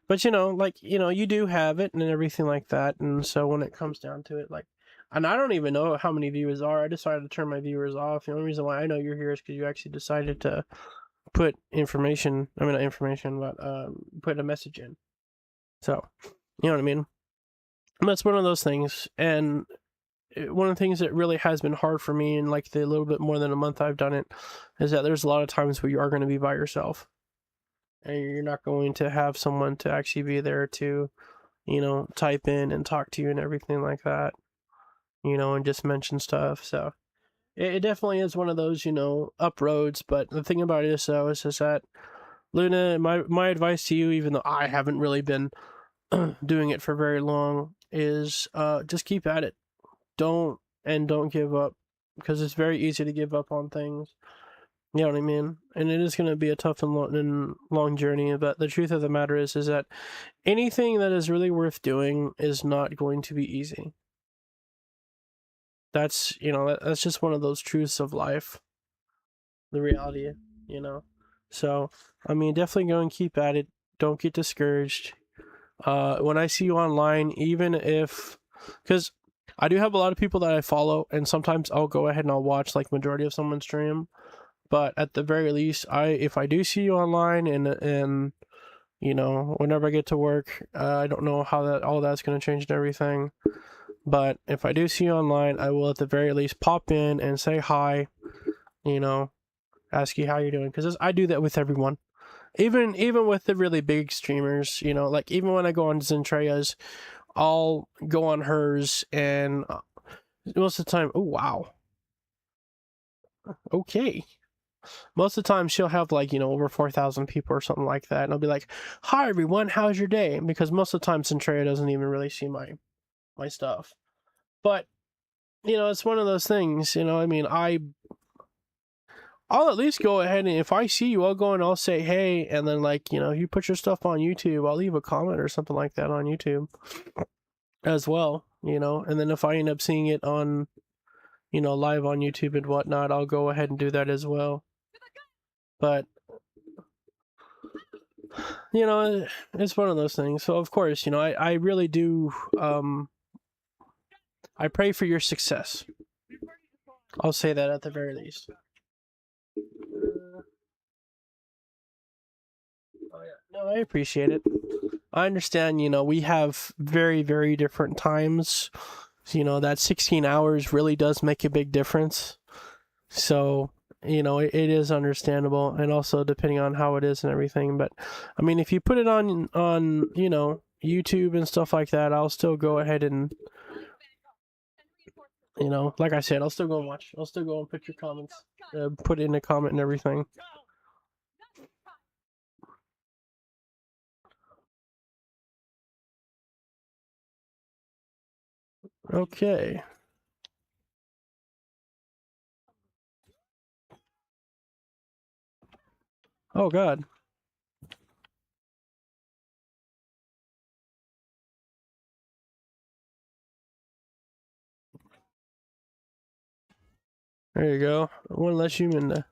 But you know, like, you know, you do have it and everything like that, and so when it comes down to it, like, and I don't even know how many viewers are. I decided to turn my viewers off. The only reason why I know you're here is because you actually decided to put information. I mean, not information, but put a message in. So, you know what I mean. And that's one of those things, and one of the things that really has been hard for me in like the little bit more than a month I've done it, is that there's a lot of times where you are going to be by yourself, and you're not going to have someone to actually be there to, you know, type in and talk to you and everything like that, you know, and just mention stuff. So it definitely is one of those, you know, up roads. But the thing about it is, though, is that, Luna, my advice to you, even though I haven't really been doing it for very long, is just keep at it. Don't give up, because it's very easy to give up on things. You know what I mean? And it is going to be a tough and long journey. But the truth of the matter is that anything that is really worth doing is not going to be easy. That's, you know, that's just one of those truths of life. The reality, you know. So, I mean, definitely go and keep at it. Don't get discouraged. When I see you online, even if, because I do have a lot of people that I follow, and sometimes I'll go ahead and I'll watch like majority of someone's stream. But at the very least, if I do see you online, and you know, whenever I get to work, I don't know how all that's going to change and everything. But if I do see you online, I will at the very least pop in and say hi, you know, ask you how you're doing, because I do that with everyone. Even with the really big streamers, you know, like even when I go on Zentrea's, I'll go on hers, and most of the time, oh wow, okay. Most of the time she'll have like, you know, over 4,000 people or something like that, and I'll be like, hi everyone, how's your day? Because most of the time Zentrea doesn't even really see my stuff. But, you know, it's one of those things, you know, I mean, I'll at least go ahead, and if I see you, I'll go and I'll say hey, and then, like, you know, if you put your stuff on YouTube, I'll leave a comment or something like that on YouTube as well, you know, and then if I end up seeing it on, you know, live on YouTube and whatnot, I'll go ahead and do that as well. But, you know, it's one of those things. So, of course, you know, I really do, I pray for your success. I'll say that at the very least. Oh yeah, no, I appreciate it. I understand, you know, we have very, very different times. You know, that 16 hours really does make a big difference. So, you know, it is understandable, and also depending on how it is and everything. But I mean, if you put it on, you know, YouTube and stuff like that, I'll still go ahead and, you know, like I said, I'll still go and watch. I'll still go and put your comments, put in a comment and everything. Okay. Oh God. There you go. One less human to...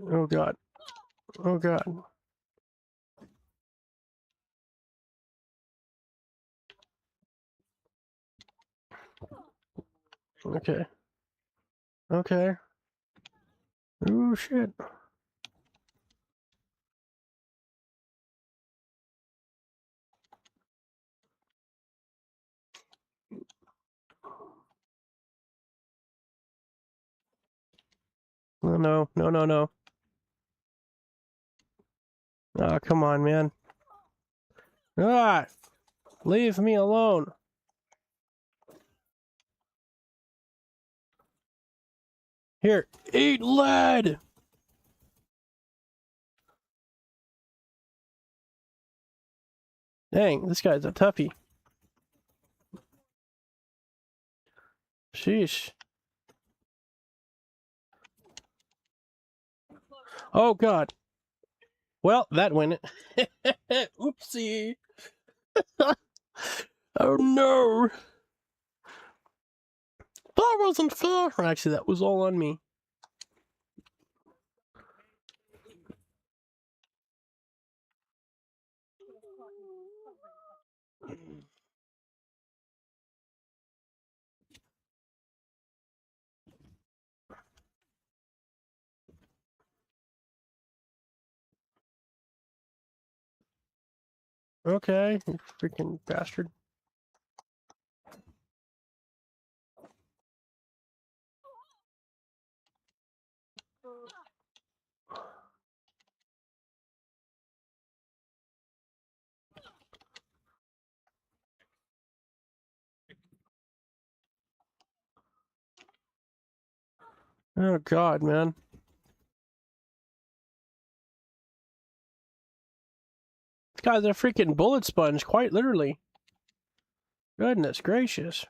Oh God. Oh God. Okay. Okay. Oh shit. No, no, no, no, no. Oh, come on, man. Ah! Leave me alone. Here, eat lead! Dang, this guy's a toughie. Sheesh. Oh God. Well, that went it. Oopsie. Oh no. That wasn't fair. Actually, that was all on me. Okay, you freaking bastard. Oh God, man. This guy's a freaking bullet sponge, quite literally. Goodness gracious.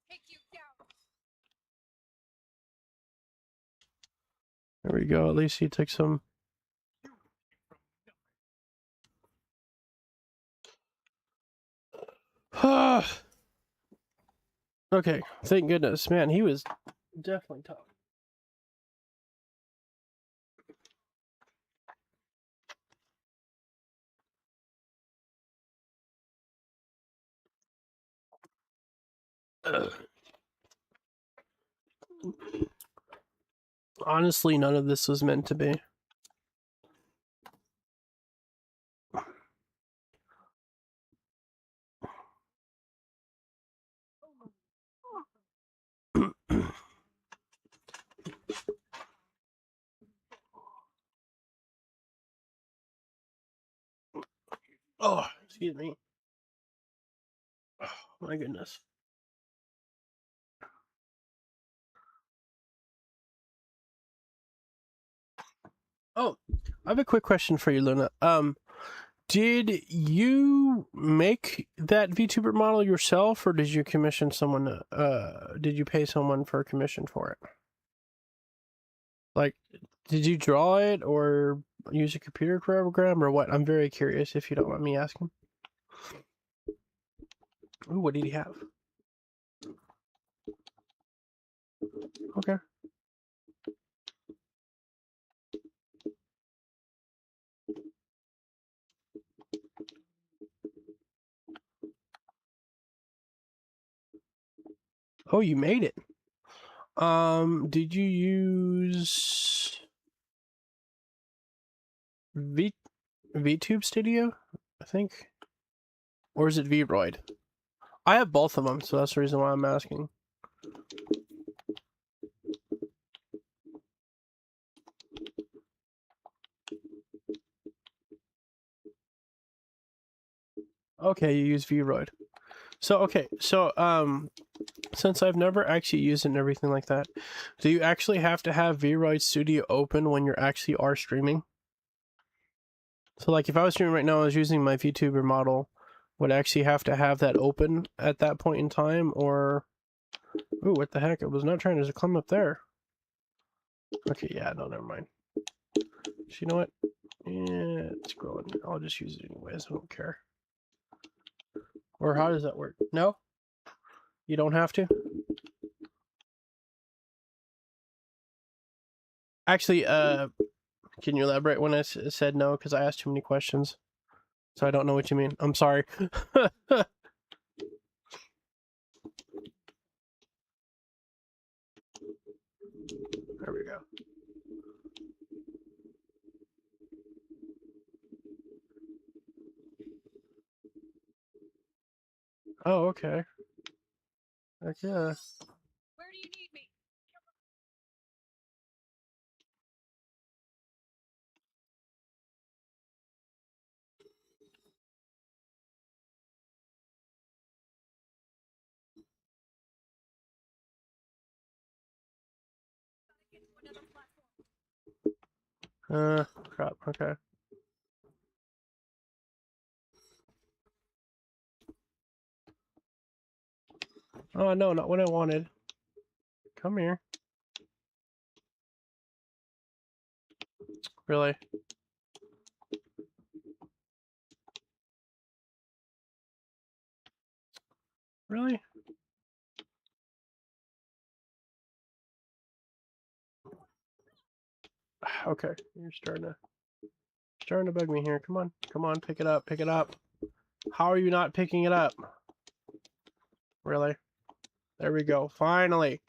Take you down. There we go. At least he took some. Okay, thank goodness. Man, he was definitely tough. Honestly, none of this was meant to be. Oh, excuse me. Oh, my goodness. Oh, I have a quick question for you, Luna. Did you make that VTuber model yourself, or did you commission someone? Did you pay someone for a commission for it? Like, did you draw it or use a computer program or what? I'm very curious if you don't mind me asking. Ooh, what did he have? Okay. Oh, you made it. Did you use VTube Studio? I think, or is it VRoid? I have both of them, so that's the reason why I'm asking. Okay, you use VRoid. So okay, so since I've never actually used it and everything like that, do you actually have to have VRoid Studio open when you're actually are streaming? So like if I was streaming right now, I was using my VTuber model, would I actually have to have that open at that point in time, or ooh, what the heck? I was not trying to climb up there. Okay, yeah, no, never mind. So you know what? Yeah, it's growing. I'll just use it anyways. I don't care. Or how does that work? No, you don't have to. Actually, can you elaborate when I said no? Because I asked too many questions, so I don't know what you mean. I'm sorry. There we go. Oh, okay. Heck yeah. Where do you need me? Get to another platform. Crap. Okay. Oh no, not what I wanted. Come here. Really? Really? Okay, you're starting to bug me here. Come on, come on, pick it up, pick it up. How are you not picking it up? Really? There we go. Finally.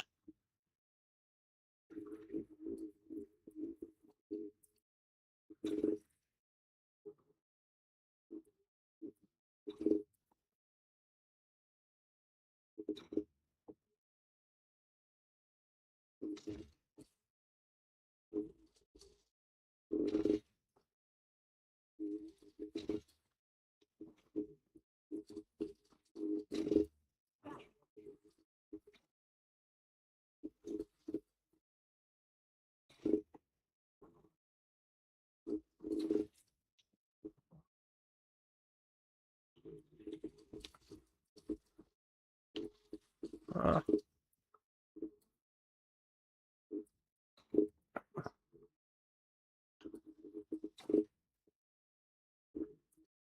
Uh,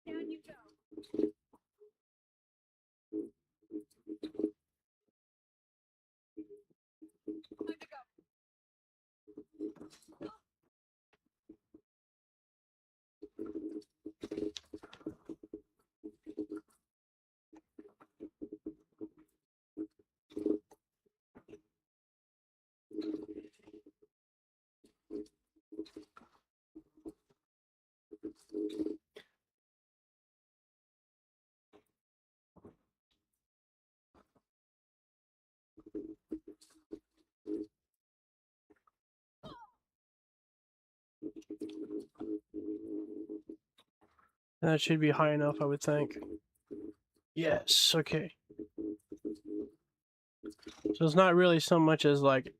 Down you go. Time to go. that should be high enough, I would think. Yes. Okay. So it's not really so much as like,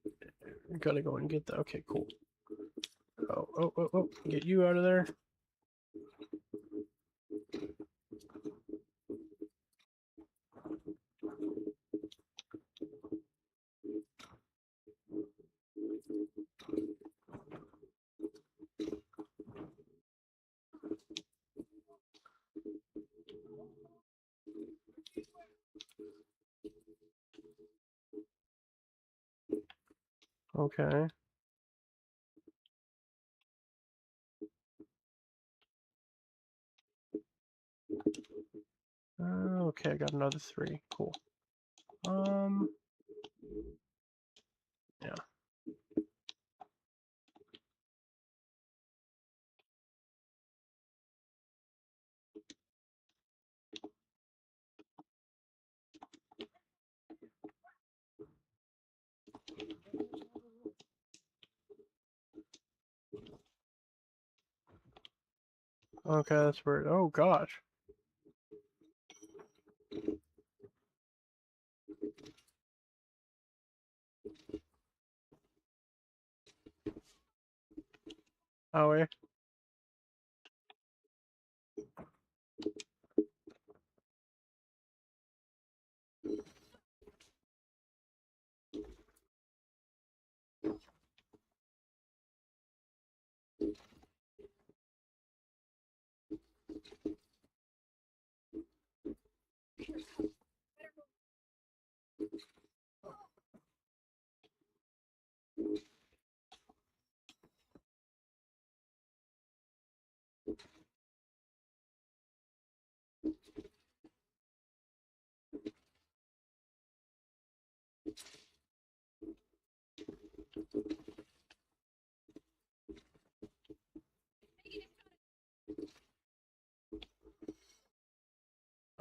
gotta go and get that. Okay, cool. Oh! Get you out of there. Okay. Okay, I got another 3. Cool. Yeah. Okay, that's weird. Oh gosh. Oh wait.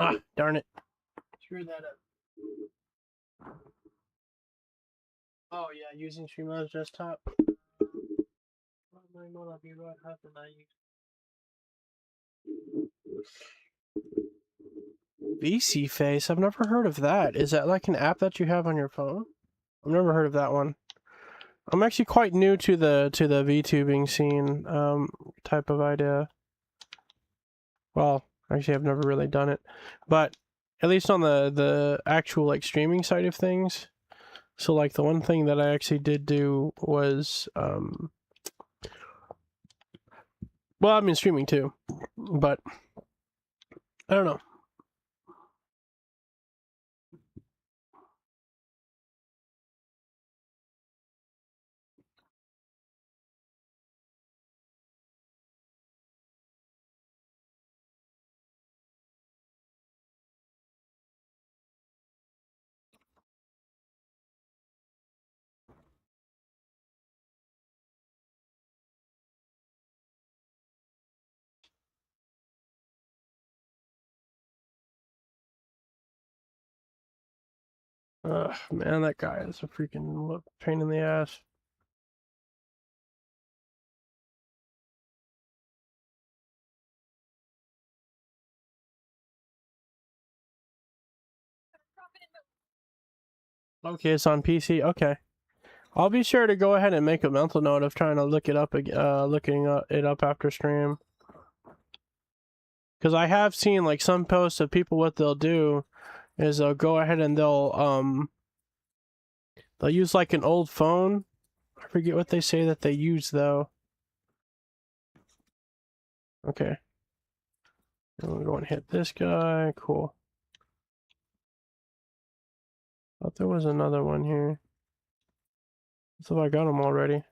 Ah, darn it. Screw that up. Oh yeah, using Streamlabs desktop. VC Face. I've never heard of that. Is that like an app that you have on your phone? I've never heard of that one. I'm actually quite new to the VTubing scene type of idea. Well, actually, I've never really done it, but at least on the actual like streaming side of things. So like the one thing that I actually did do was well, I mean streaming too, but I don't know. Ugh, man, that guy is a freaking pain in the ass. Okay, it's on PC. Okay, I'll be sure to go ahead and make a mental note of trying to look it up, looking it up after stream. Because I have seen like some posts of people, what they'll do is they'll go ahead and they'll use like an old phone. I forget what they say that they use though. Okay. I'm gonna go and hit this guy. Cool. Thought there was another one here. So I got them already.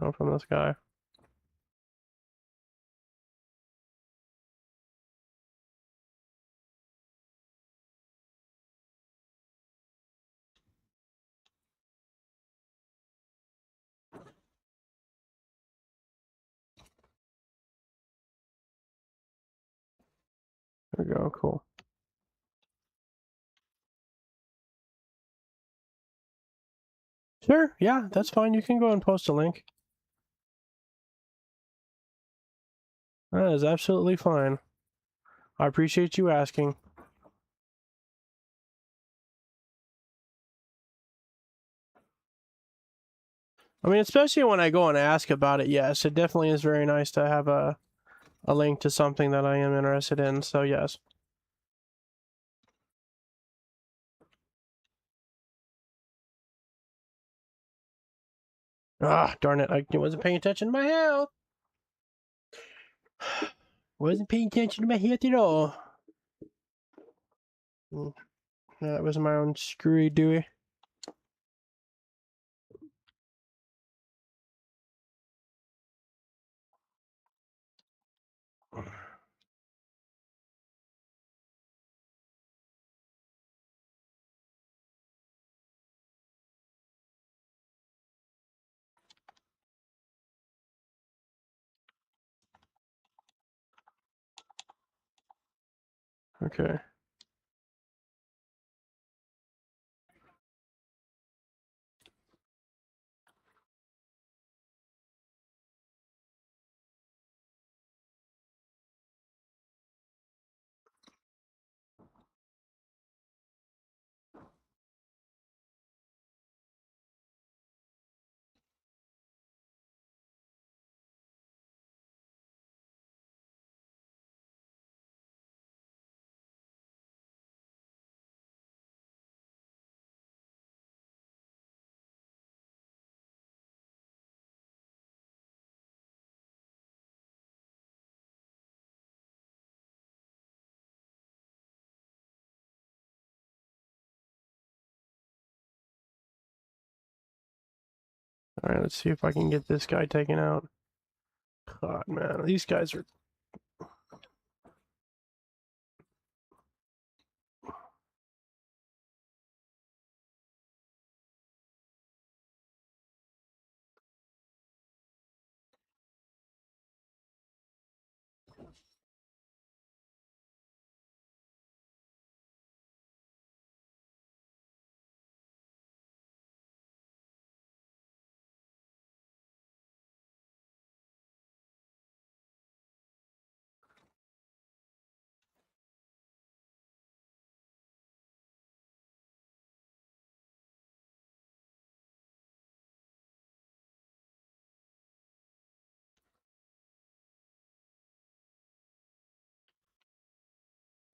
Oh, from this guy. There we go. Cool. Sure. Yeah, that's fine. You can go and post a link. That is absolutely fine. I appreciate you asking. I mean, especially when I go and ask about it, yes, it definitely is very nice to have a link to something that I am interested in, so yes. Ah, darn it, I wasn't paying attention to my health. Wasn't paying attention to my health at all. That was my own screwy dooey. Okay. All right, let's see if I can get this guy taken out. God, man, these guys are.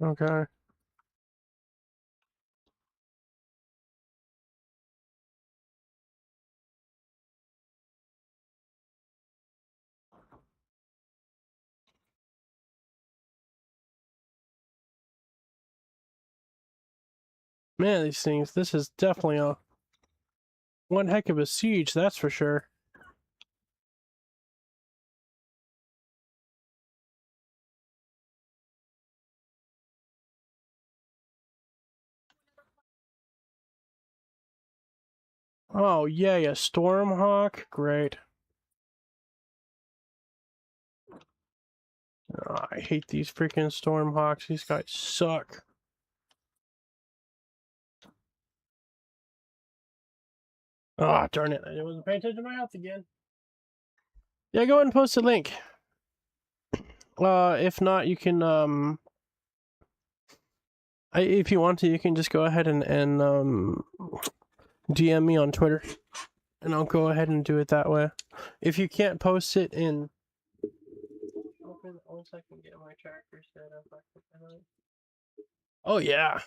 Okay. Man, these things. This is definitely a one heck of a siege, that's for sure. Oh, yeah, a Stormhawk. Great. Oh, I hate these freaking Stormhawks. These guys suck. Ah, oh, darn it. I wasn't paying attention to my health again. Yeah, go ahead and post a link. If not, you can, if you want to, you can just go ahead and DM me on Twitter. And I'll go ahead and do it that way. If you can't post it in... Open, once I can get my tracker set up. Oh, yeah.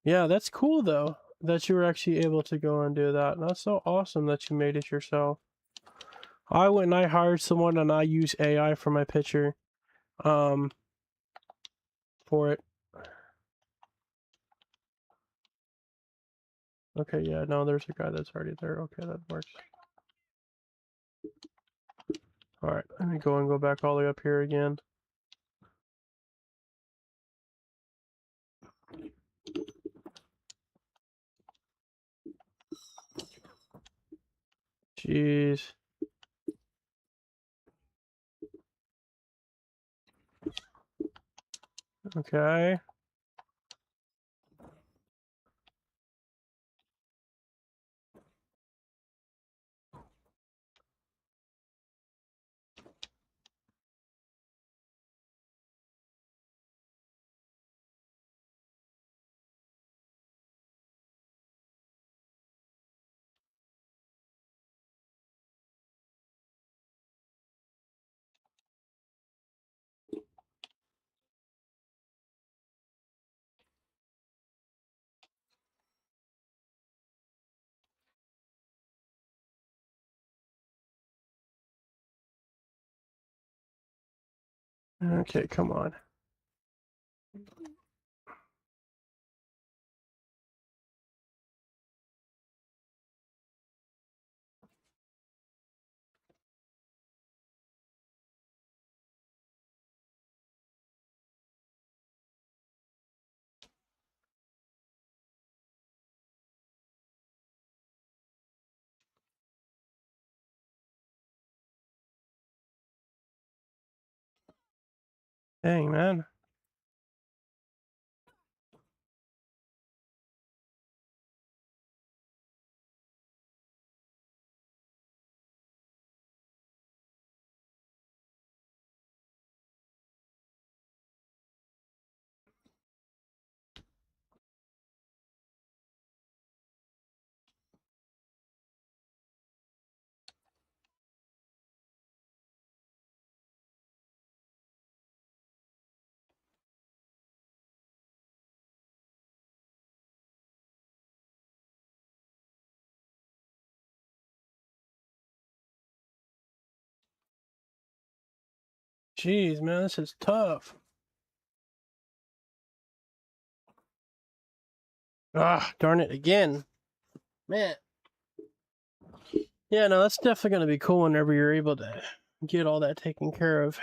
Yeah, that's cool, though, that you were actually able to go and do that. That's so awesome that you made it yourself. I went and I hired someone and I use AI for my picture. For it. Okay, yeah, no, there's a guy that's already there. Okay, that works. Alright, let me go back all the way up here again. Jeez. Okay. Okay, come on. Dang, man. Jeez, man, this is tough. Ah, darn it again. Man. Yeah, no, that's definitely going to be cool whenever you're able to get all that taken care of.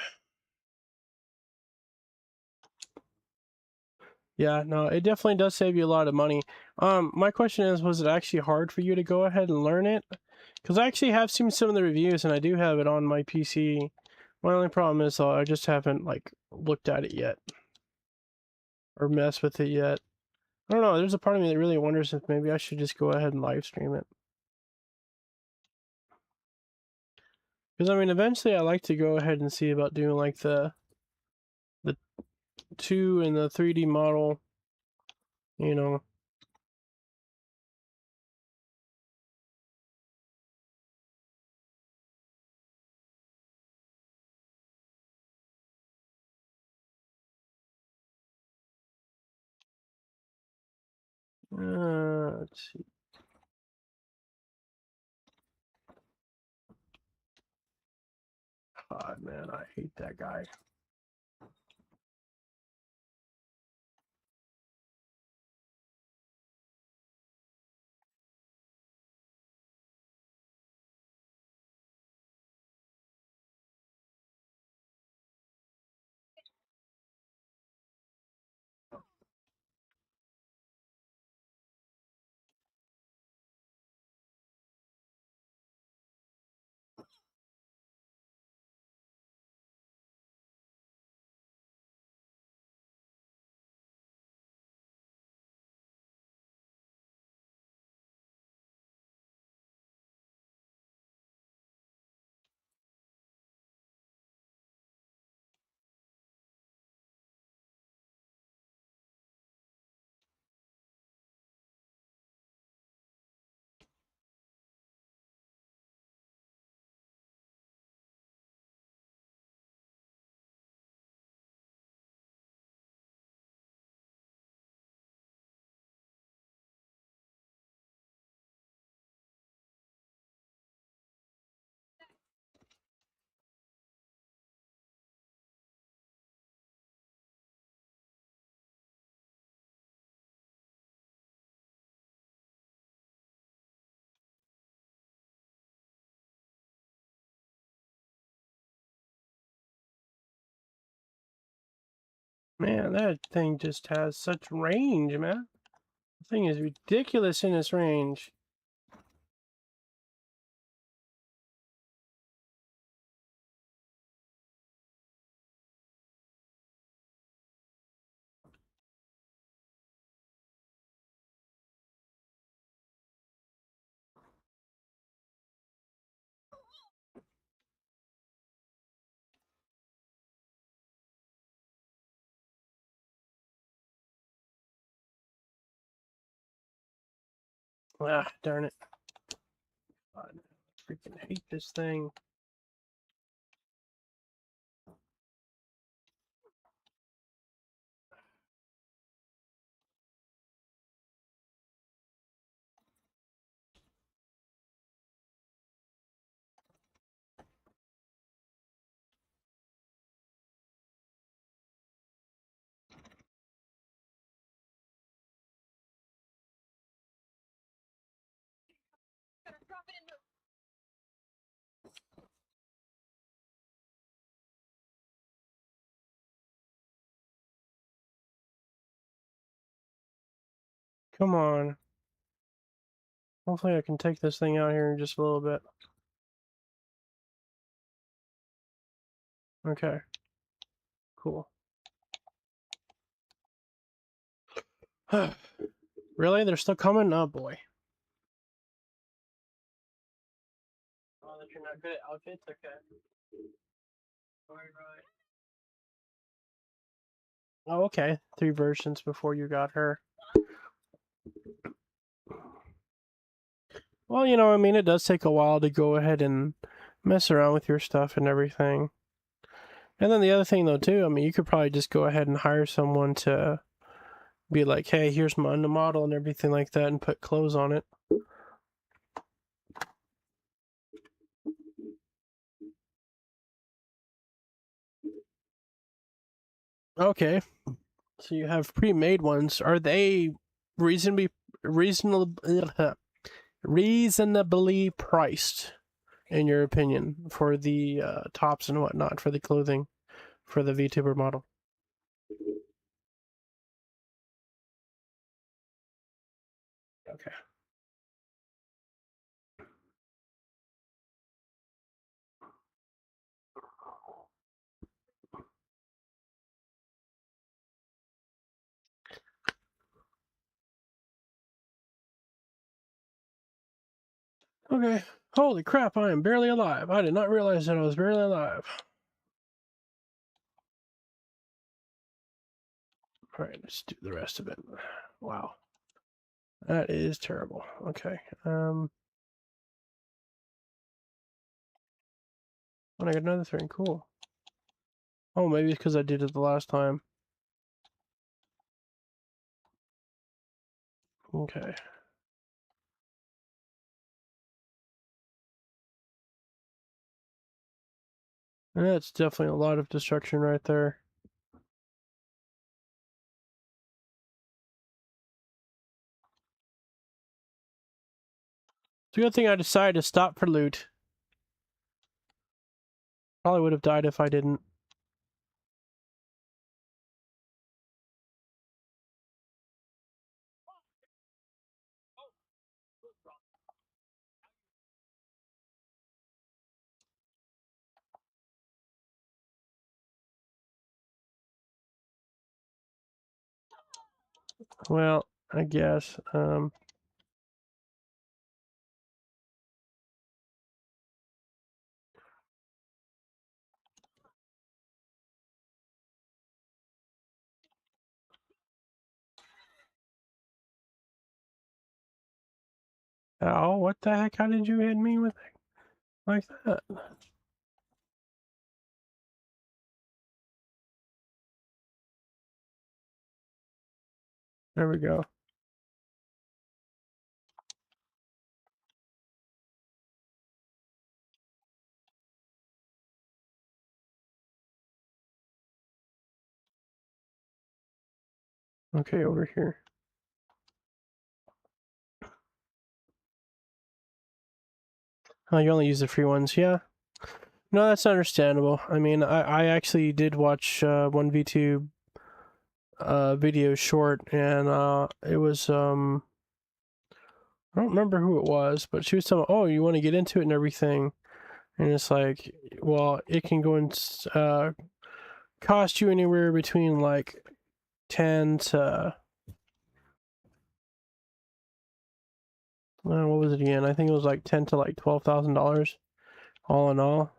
Yeah, no, it definitely does save you a lot of money. My question is, was it actually hard for you to go ahead and learn it? Because I actually have seen some of the reviews, and I do have it on my PC. My only problem is, I just haven't, like, looked at it yet. Or messed with it yet. I don't know, there's a part of me that really wonders if maybe I should just go ahead and live stream it. Because, I mean, eventually I like to go ahead and see about doing, like, the 2 and the 3D model, you know. Let's see. God, man, I hate that guy. Man, that thing just has such range, man. The thing is ridiculous in its range. Ah, darn it. God, I freaking hate this thing. Gotta drop it in the Come on. Hopefully I can take this thing out here in just a little bit. Okay. Cool. Really? They're still coming? Oh boy. Oh, that you're not good at outfits? Okay. Right. Oh, okay. 3 versions before you got her. Well, you know, I mean, it does take a while to go ahead and mess around with your stuff and everything. And then the other thing, though, too, I mean, you could probably just go ahead and hire someone to be like, hey, here's my model and everything like that, and put clothes on it. Okay. So you have pre-made ones. Are they reasonably reasonable reasonably priced, in your opinion, for the tops and whatnot, for the clothing, for the VTuber model? Okay. Okay. Holy crap, I am barely alive. I did not realize that I was barely alive. Alright, let's do the rest of it. Wow. That is terrible. Okay. Oh, I got another thing. Cool. Oh, maybe it's because I did it the last time. Okay. That's definitely a lot of destruction right there. It's a good thing I decided to stop for loot. Probably would have died if I didn't. Well, I guess. Oh, what the heck? How did you hit me with it like that? There we go. Okay, over here. Oh, you only use the free ones, yeah. No, that's understandable. I mean, I actually did watch one VTube video short, and it was I don't remember who it was, but she was telling, oh, you want to get into it and everything, and it's like, well, it can go and cost you anywhere between like 10 to what was it again? I think it was like 10 to like $12,000 all in all.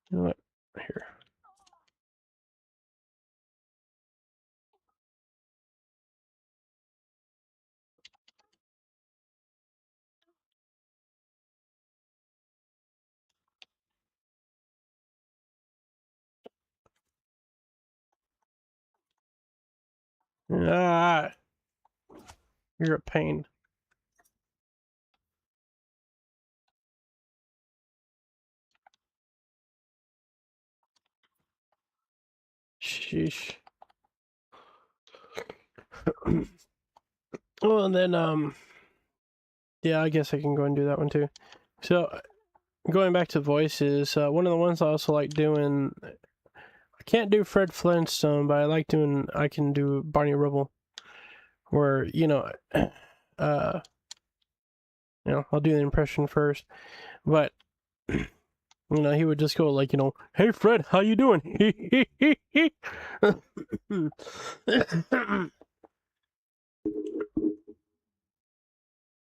You know what? Here. Ah, you're a pain. Sheesh. Well, and then yeah, I guess I can go and do that one too. So going back to voices, one of the ones I also like doing. I can't do Fred Flintstone, but I like doing. I can do Barney Rubble, where uh, I'll do the impression first, but he would just go like, hey Fred, how you doing?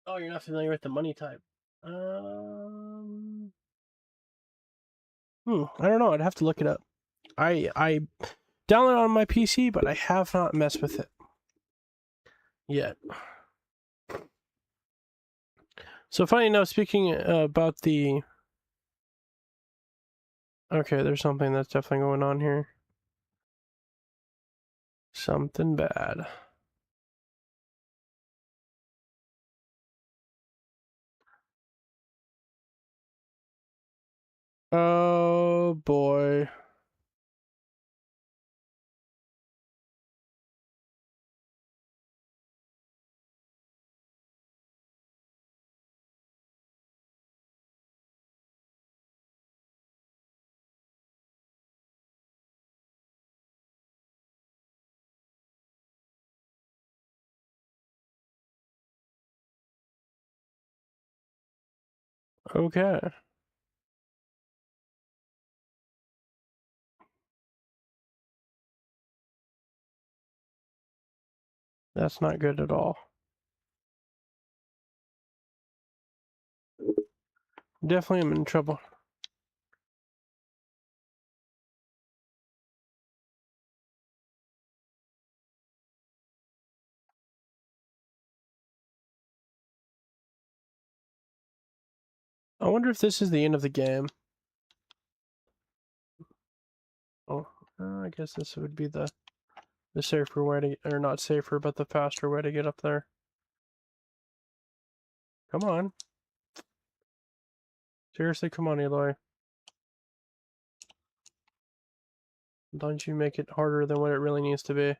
Oh, you're not familiar with the money type. I don't know. I'd have to look it up. I downloaded it on my PC, but I have not messed with it yet. So funny enough, speaking about the. Okay, there's something that's definitely going on here. Something bad. Oh boy. Okay. That's not good at all. Definitely am in trouble. I wonder if this is the end of the game. Oh, I guess this would be the safer way to, or not safer, but the faster way to get up there. Come on. Seriously, come on, Eloy. Don't you make it harder than what it really needs to be.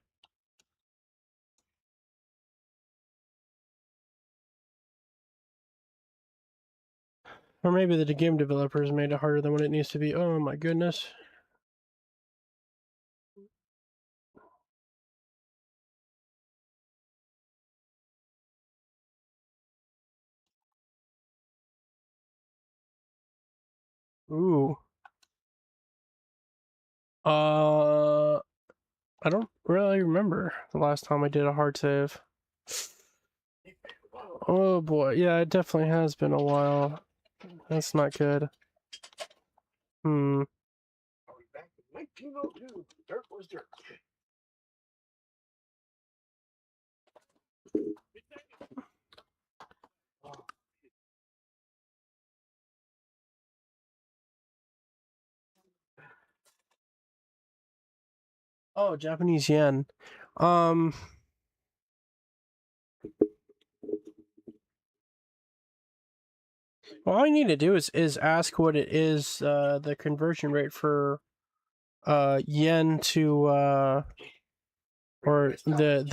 Or maybe the game developers made it harder than what it needs to be. Oh my goodness. Ooh. I don't really remember the last time I did a hard save. Oh boy, yeah, it definitely has been a while. That's not good. Hmm. Oh, Japanese yen. Um, well, all you need to do is ask what it is, the conversion rate for yen to or the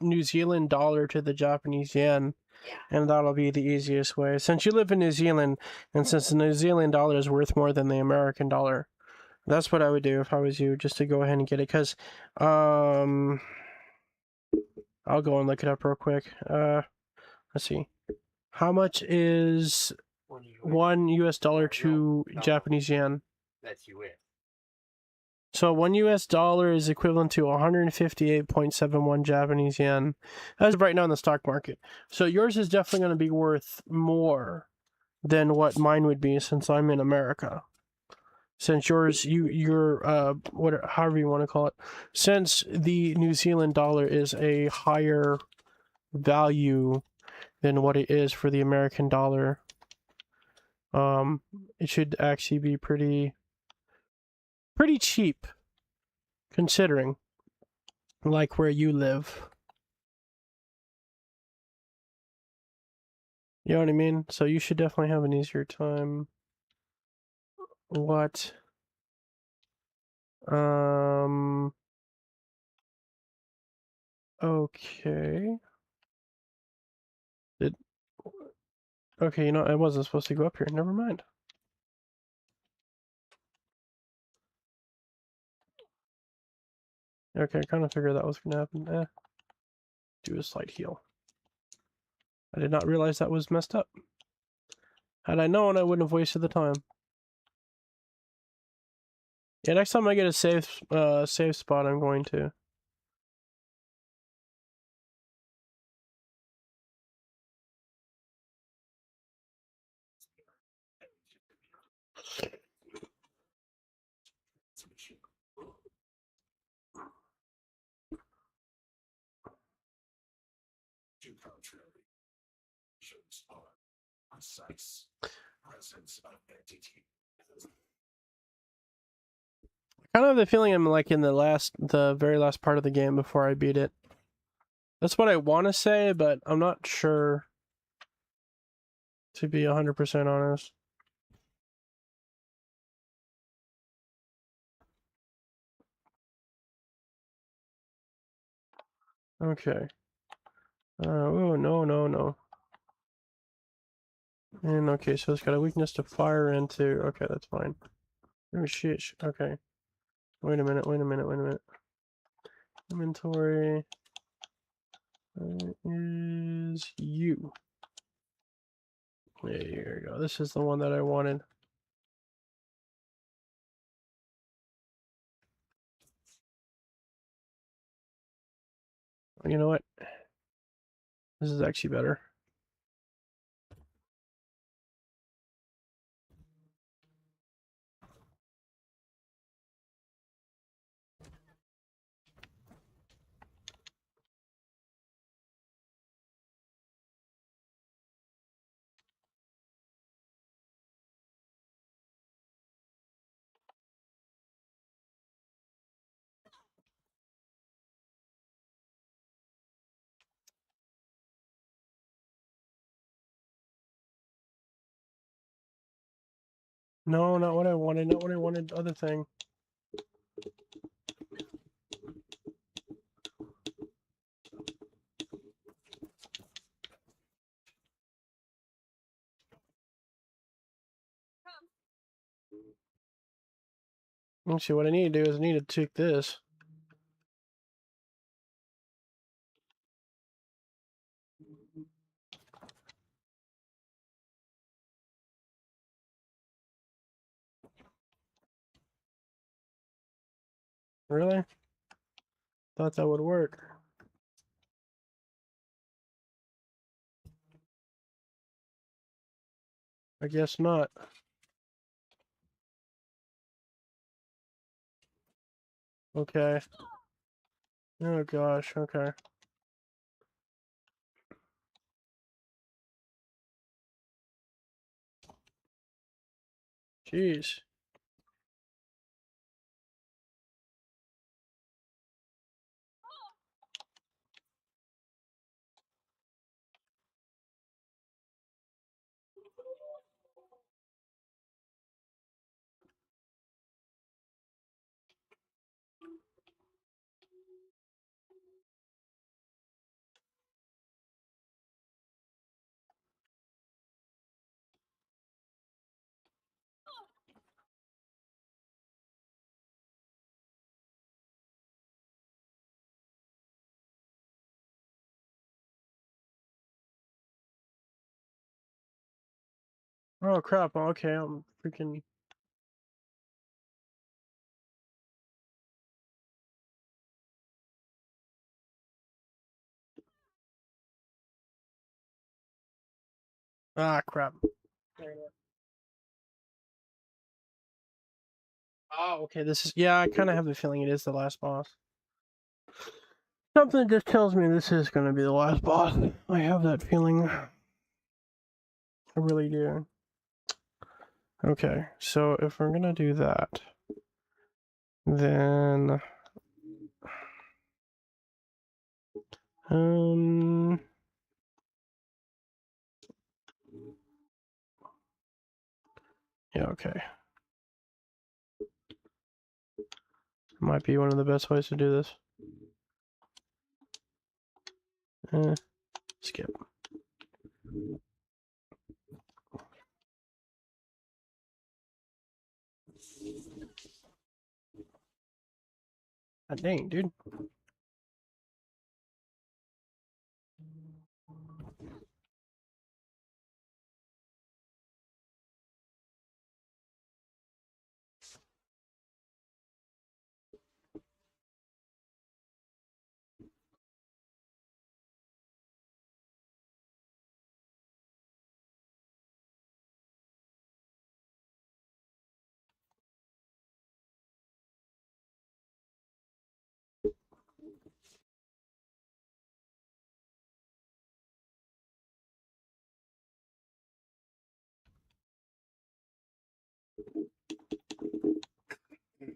New Zealand dollar to the Japanese yen, and that'll be the easiest way. Since you live in New Zealand, and since the New Zealand dollar is worth more than the American dollar, that's what I would do if I was you, just to go ahead and get it. Because, I'll go and look it up real quick. Let's see. How much is $1 to Japanese yen? That's US. So $1 is equivalent to 158.71 Japanese yen, as of right now in the stock market. So yours is definitely going to be worth more than what mine would be, since I'm in America. Since yours, you're however you want to call it, since the New Zealand dollar is a higher value than what it is for the American dollar, it should actually be pretty cheap, considering like where you live. You know what I mean? So you should definitely have an easier time. What? Okay. Okay, you know, I wasn't supposed to go up here. Never mind. Okay, I kind of figured that was going to happen. Do a slight heal. I did not realize that was messed up. Had I known, I wouldn't have wasted the time. Yeah, next time I get a safe spot, I'm going to. Kind of have the feeling I'm like in the very last part of the game before I beat it. That's what I want to say, but I'm not sure, to be 100% honest. Okay. Oh, no, no, no. And okay, so it's got a weakness to fire into. Okay, that's fine. Oh shit. Okay. Wait a minute. Wait a minute. Wait a minute. Inventory is you. There you go. This is the one that I wanted. You know what? This is actually better. No, not what I wanted. Not what I wanted. Other thing. Actually, what I need to do is I need to take this. Really? Thought that would work. I guess not. Okay. Oh gosh, okay. Jeez. Oh crap, okay, I'm freaking... Ah, crap. Oh, okay, this is... Yeah, I kind of have the feeling it is the last boss. Something just tells me this is going to be the last boss. I have that feeling. I really do. Okay, so if we're going to do that, then... Yeah, okay. Might be one of the best ways to do this. Skip. God dang, dude.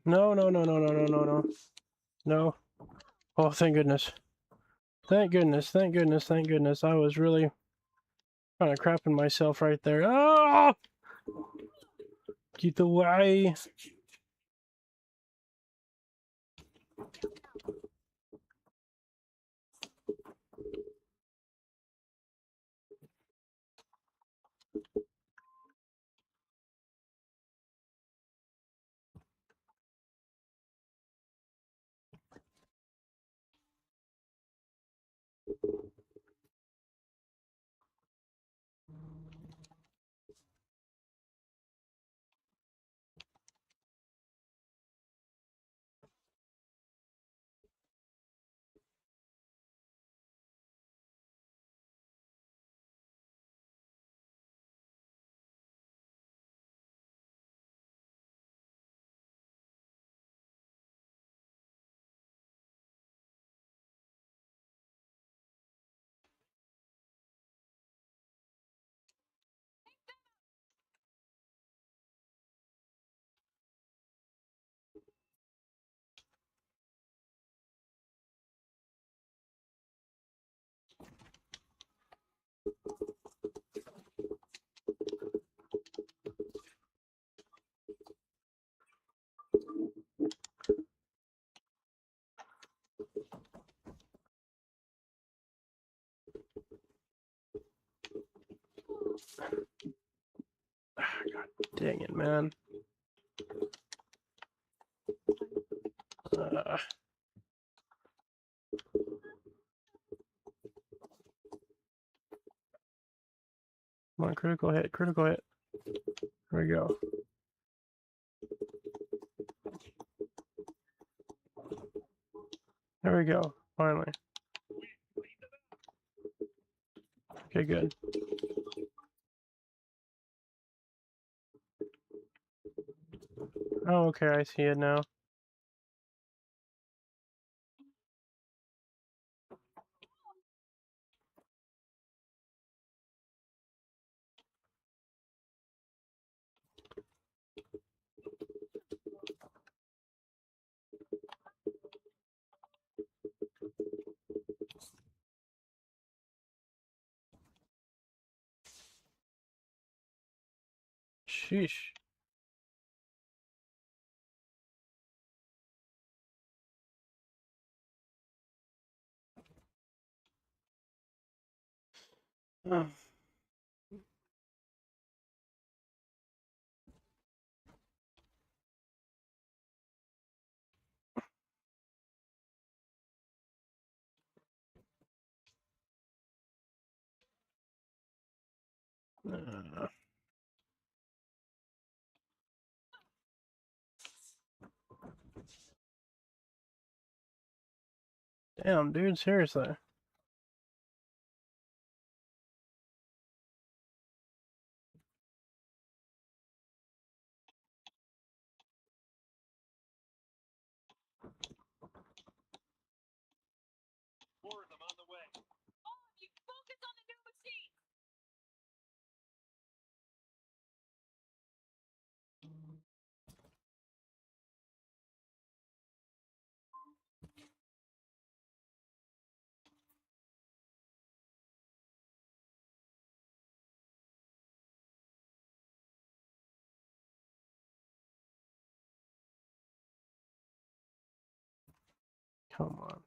No, no, no, no, no, no, no, no. No. Oh, thank goodness. Thank goodness, thank goodness, thank goodness. I was really kind of crapping myself right there. Oh! Get away. Dang it, man. Come on, critical hit, critical hit. There we go. There we go, finally. Okay, good. Oh, okay, I see it now. Sheesh. Oh. Damn, dude, seriously. You focus on the new machine. Come on.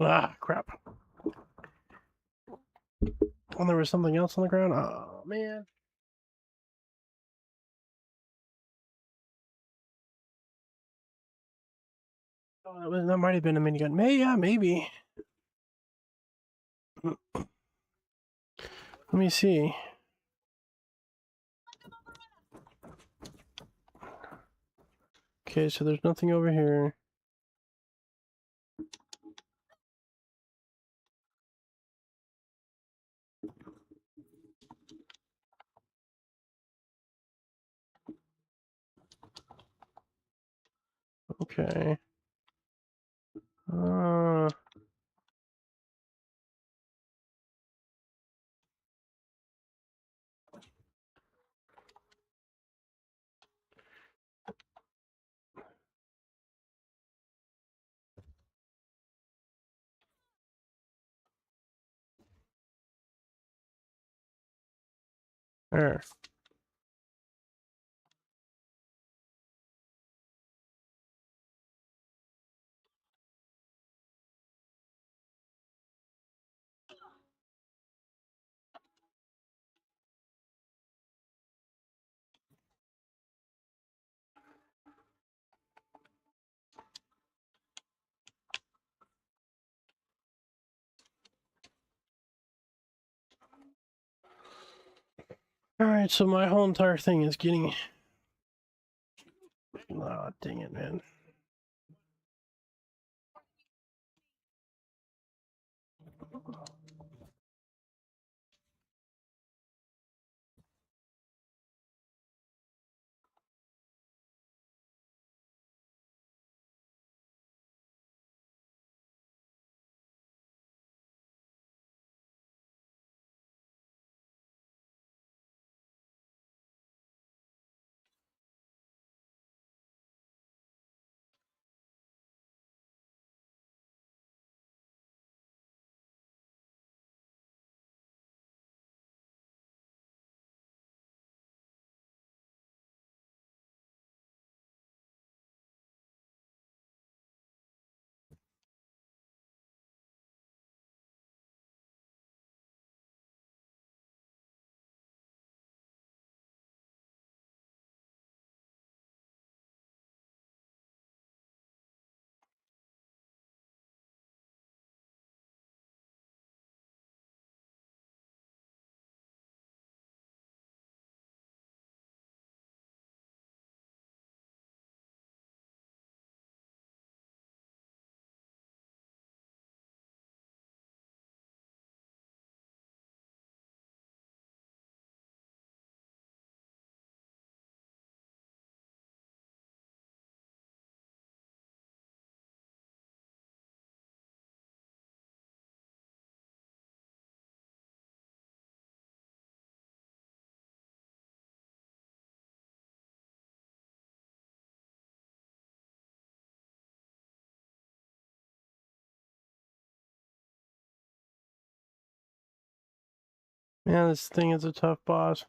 Ah, crap. Oh, there was something else on the ground? Oh, man. Oh, that might have been a minigun. Yeah, maybe. Let me see. Okay, so there's nothing over here. Okay. Uh, there. Alright, so my whole entire thing is getting... Oh, dang it, man. Man, this thing is a tough boss.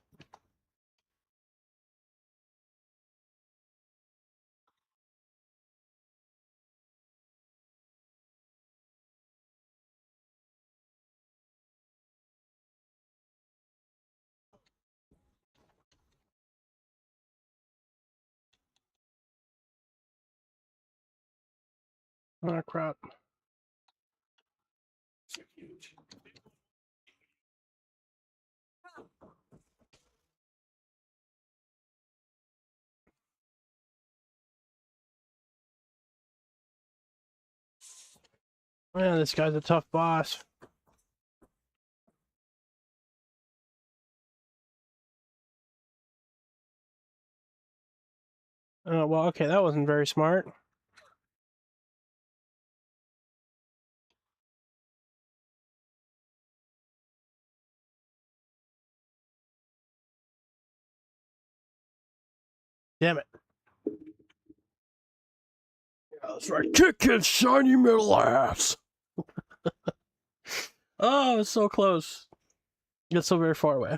Oh crap. Man, this guy's a tough boss. Oh, well, okay, that wasn't very smart. Damn it. Yeah, that's right. Kick his shiny metal ass. Oh, it's so close. It's so very far away.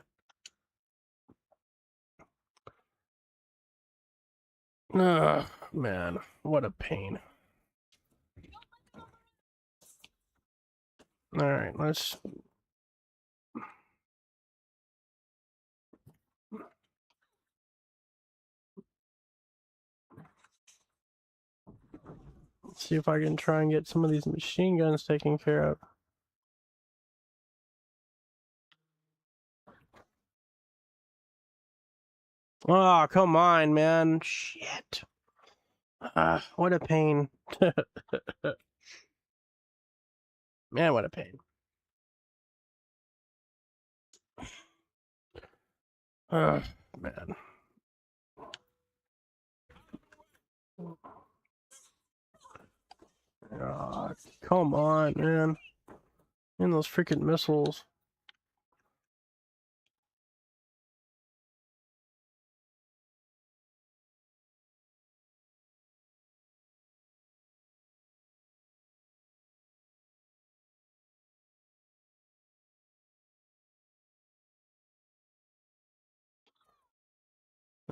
Ugh, man, what a pain. Alright, let's... see if I can try and get some of these machine guns taken care of. Oh, come on, man. Shit. Ah, what a pain. Man, what a pain. Man. Ah, come on, man. And those freaking missiles.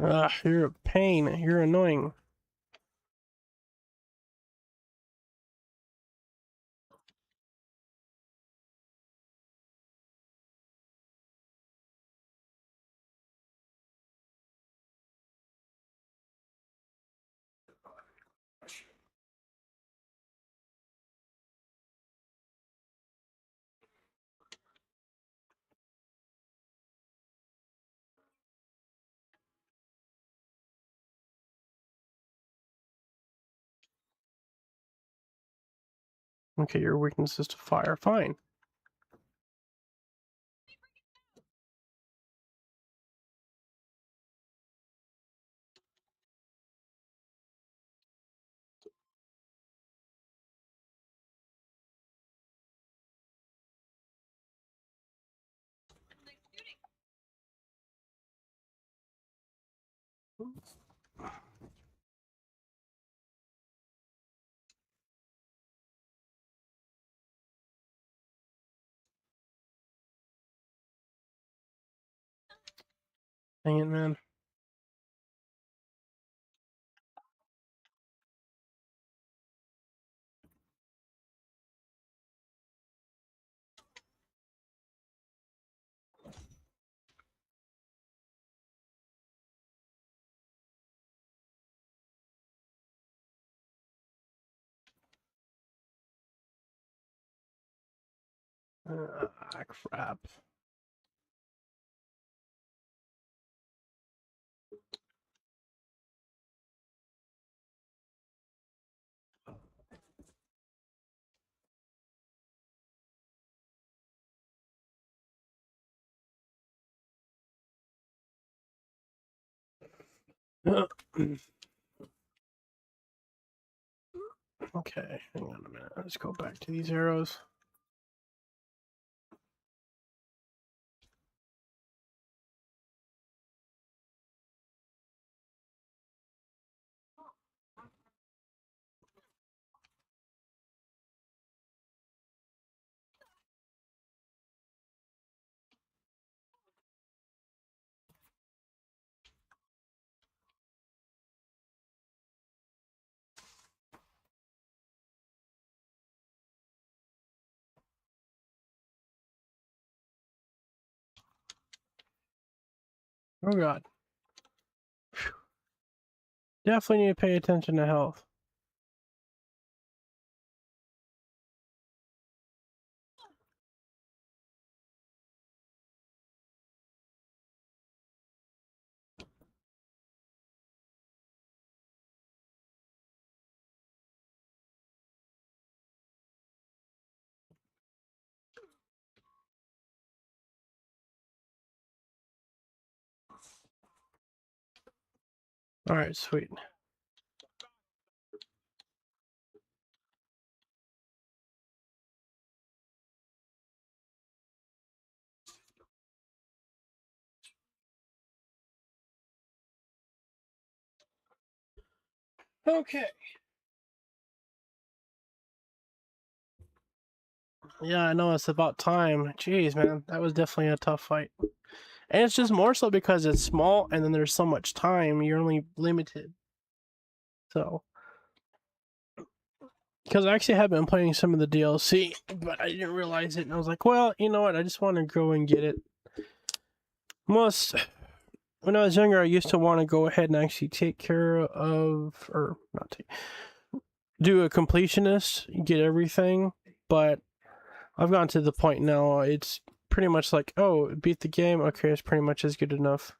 Ah, you're a pain. You're annoying. Okay, your weakness is to fire. Fine. Dang it, man. Ah, crap. Okay, hang on a minute. Let's go back to these arrows. Oh god. Definitely need to pay attention to health. Alright, sweet. Okay. Yeah, I know, it's about time. Jeez, man, that was definitely a tough fight. And it's just more so because it's small and then there's so much time, you're only limited. So, because I actually have been playing some of the DLC, but I didn't realize it, and I was like, well, you know what, I just want to go and get it. When I was younger, I used to want to go ahead and actually take care of, or not take, do a completionist, get everything, but I've gotten to the point now, it's pretty much like, oh, beat the game, okay, it's pretty much as good enough.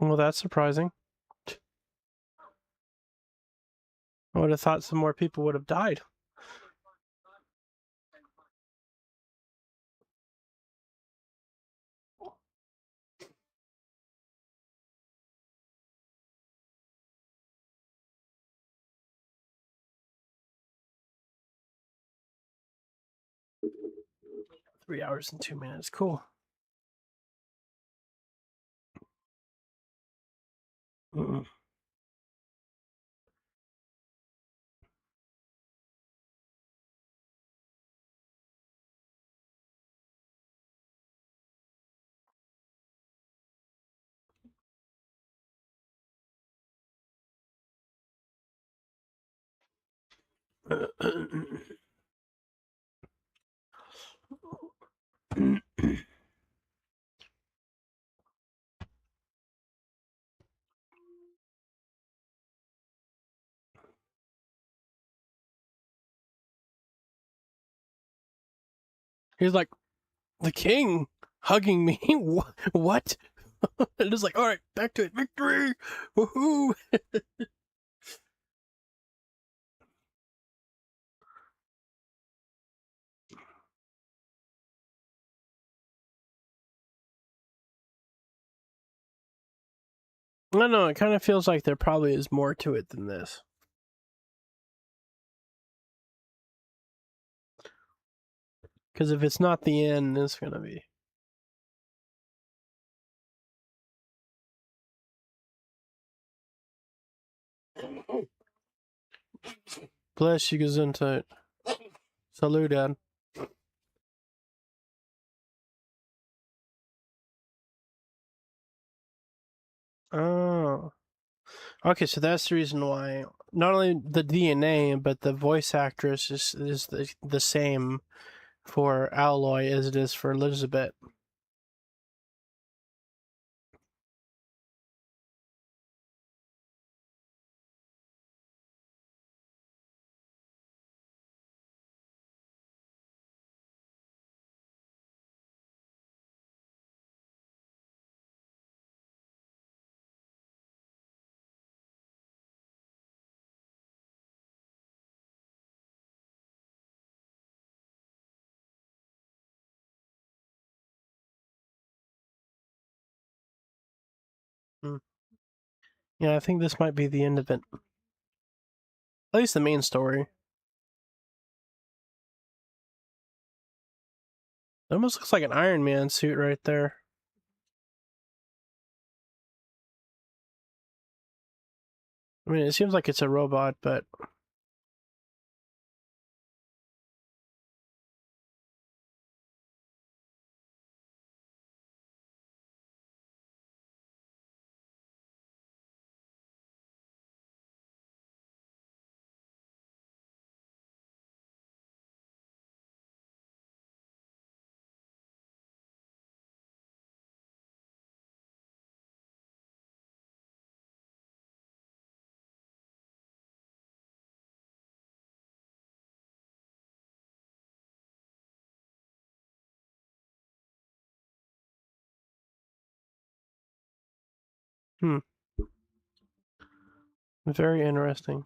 Well, that's surprising. I would have thought some more people would have died. Three hours and 2 minutes, cool. Mm-mm. He's like, the king hugging me? What? And it's like, all right, back to it. Victory! Woohoo! I don't know, it kind of feels like there probably is more to it than this. Because if it's not the end, it's gonna be. Bless you, Gesundheit. Salud, Dad. Oh. Okay, so that's the reason why not only the DNA, but the voice actress is the same for Alloy as it is for Elizabeth. Hmm. Yeah, I think this might be the end of it. At least the main story. It almost looks like an Iron Man suit right there. I mean, it seems like it's a robot, but... Very interesting.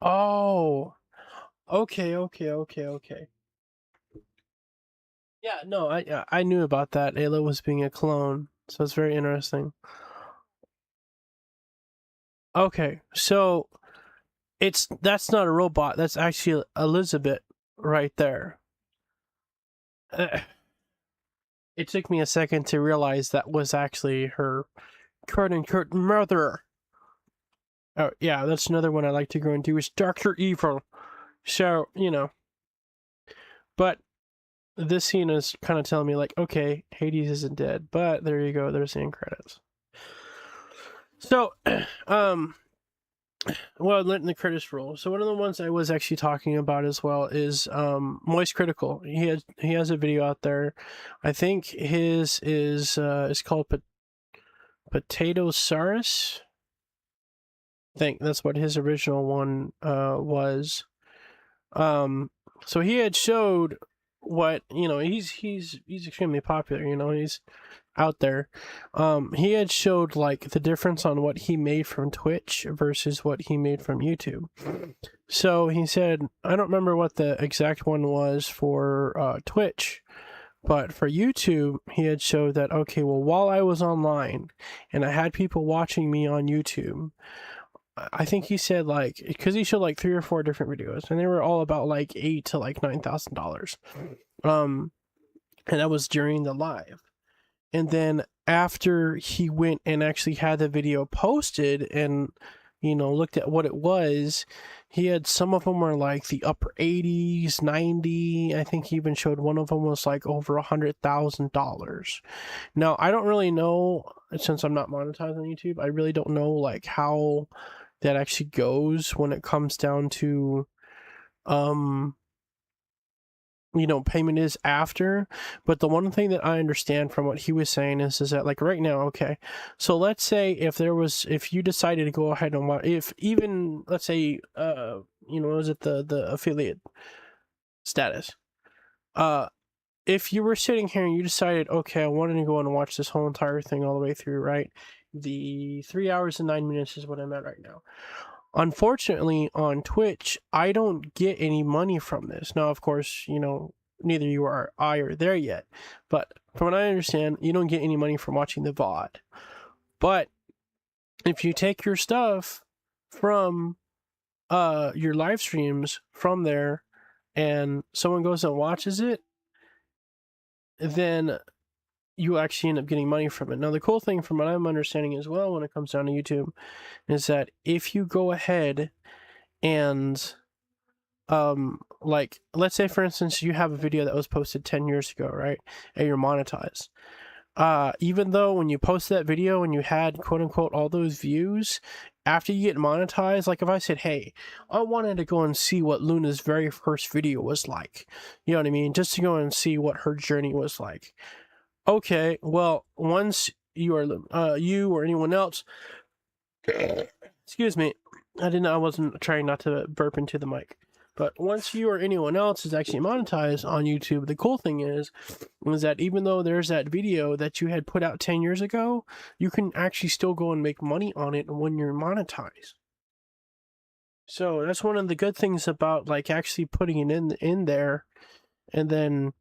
Oh! Okay. Yeah, no, I knew about that. Ayla was being a clone, so it's very interesting. Okay, so that's not a robot. That's actually Elizabeth right there. It took me a second to realize that was actually her quote unquote mother. Oh yeah, that's another one I like to go into is Doctor Evil. So but this scene is kind of telling me like, okay, Hades isn't dead, but there you go. There's the end credits. So, well, letting the credits roll. So one of the ones I was actually talking about as well is Moist Critical. He has a video out there. I think his is called Potato Saurus. I think that's what his original one was. So he had showed what he's extremely popular. He's out there. He had showed like the difference on what he made from Twitch versus what he made from YouTube. So he said, I don't remember what the exact one was for Twitch, but for YouTube, he had showed that, okay, well, while I was online and I had people watching me on YouTube, I think he said like, because he showed like 3 or 4 different videos and they were all about like $8,000 to like $9,000. And that was during the live. And then after he went and actually had the video posted and looked at what it was, he had some of them were like the upper 80s, 90. I think he even showed one of them was like over $100,000. Now I don't really know, since I'm not monetized on YouTube, I really don't know like how that actually goes when it comes down to payment is after. But the one thing that I understand from what he was saying is that like right now, okay, so let's say if you decided to go ahead and watch, if even let's say was it the affiliate status, if you were sitting here and you decided, okay, I wanted to go and watch this whole entire thing all the way through, right? The 3 hours and 9 minutes is what I'm at right now. Unfortunately, on Twitch, I don't get any money from this. Now, of course, neither you or I are there yet. But from what I understand, you don't get any money from watching the VOD. But if you take your stuff from your live streams from there and someone goes and watches it, then you actually end up getting money from it. Now, the cool thing from what I'm understanding as well when it comes down to YouTube is that if you go ahead and like let's say for instance you have a video that was posted 10 years ago, right, and you're monetized, even though when you post that video and you had quote unquote all those views, after you get monetized, like if I said, hey, I wanted to go and see what Luna's very first video was like, you know what I mean, just to go and see what her journey was like, okay, well, once you are you or anyone else excuse me, I wasn't trying not to burp into the mic. But once you or anyone else is actually monetized on YouTube, the cool thing is that even though there's that video that you had put out 10 years ago, you can actually still go and make money on it when you're monetized. So that's one of the good things about like actually putting it in there and then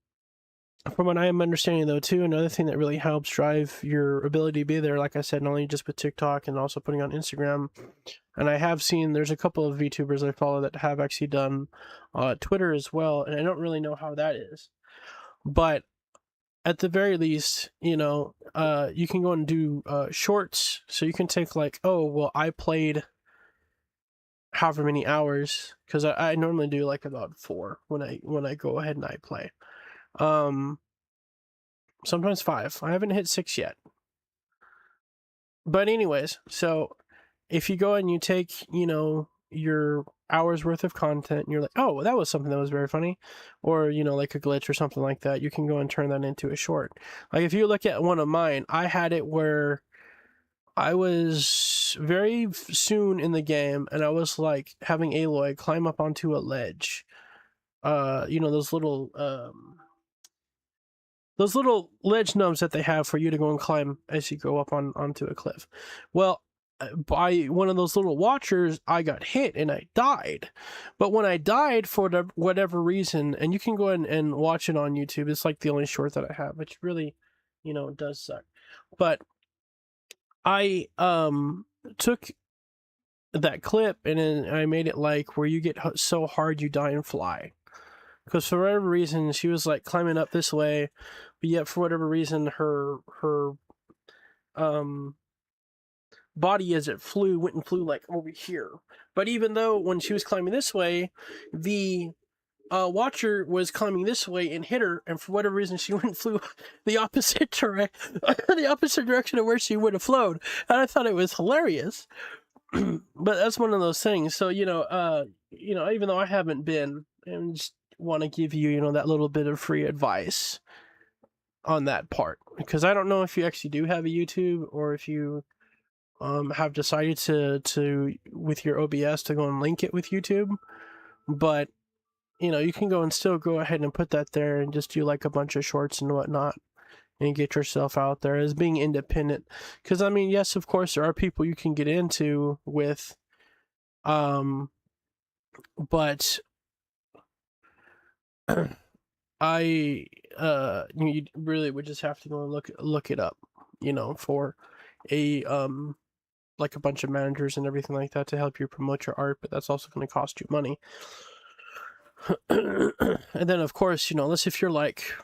from what I am understanding, though, too, another thing that really helps drive your ability to be there, like I said, not only just with TikTok and also putting on Instagram. And I have seen there's a couple of VTubers I follow that have actually done Twitter as well, and I don't really know how that is. But at the very least, you know, you can go and do shorts. So you can take like, oh, well, I played however many hours, because I normally do like about 4 when I go ahead and I play. Sometimes 5. I haven't hit 6 yet. But anyways, so if you go and you take, you know, your hours worth of content and you're like, oh, well, that was something that was very funny, or, you know, like a glitch or something like that, you can go and turn that into a short. Like if you look at one of mine, I had it where I was very soon in the game and I was like having Aloy climb up onto a ledge. You know, those little ledge nubs that they have for you to go and climb as you go up onto a cliff. Well, by one of those little watchers, I got hit and I died. But when I died for whatever reason, and you can go and watch it on YouTube, it's like the only short that I have, which really, you know, does suck. But I took that clip and then I made it like where you get so hard you die and fly. Because for whatever reason, she was like climbing up this way, but yet for whatever reason, her um body as it went and flew like over here. But even though when she was climbing this way, the watcher was climbing this way and hit her, and for whatever reason, she went and flew the opposite the opposite direction of where she would have flown. And I thought it was hilarious. But that's one of those things. So you know, even though I haven't been, and just want to give you, you know, that little bit of free advice on that part, because I don't know if you actually do have a YouTube or if you have decided to with your OBS to go and link it with YouTube, but you know, you can go and still go ahead and put that there and just do like a bunch of shorts and whatnot and get yourself out there as being independent. Because I mean, yes, of course there are people you can get into with, but I you really would just have to go and look it up, you know, for a like a bunch of managers and everything like that to help you promote your art, but that's also going to cost you money. And then of course, you know, unless if you're like,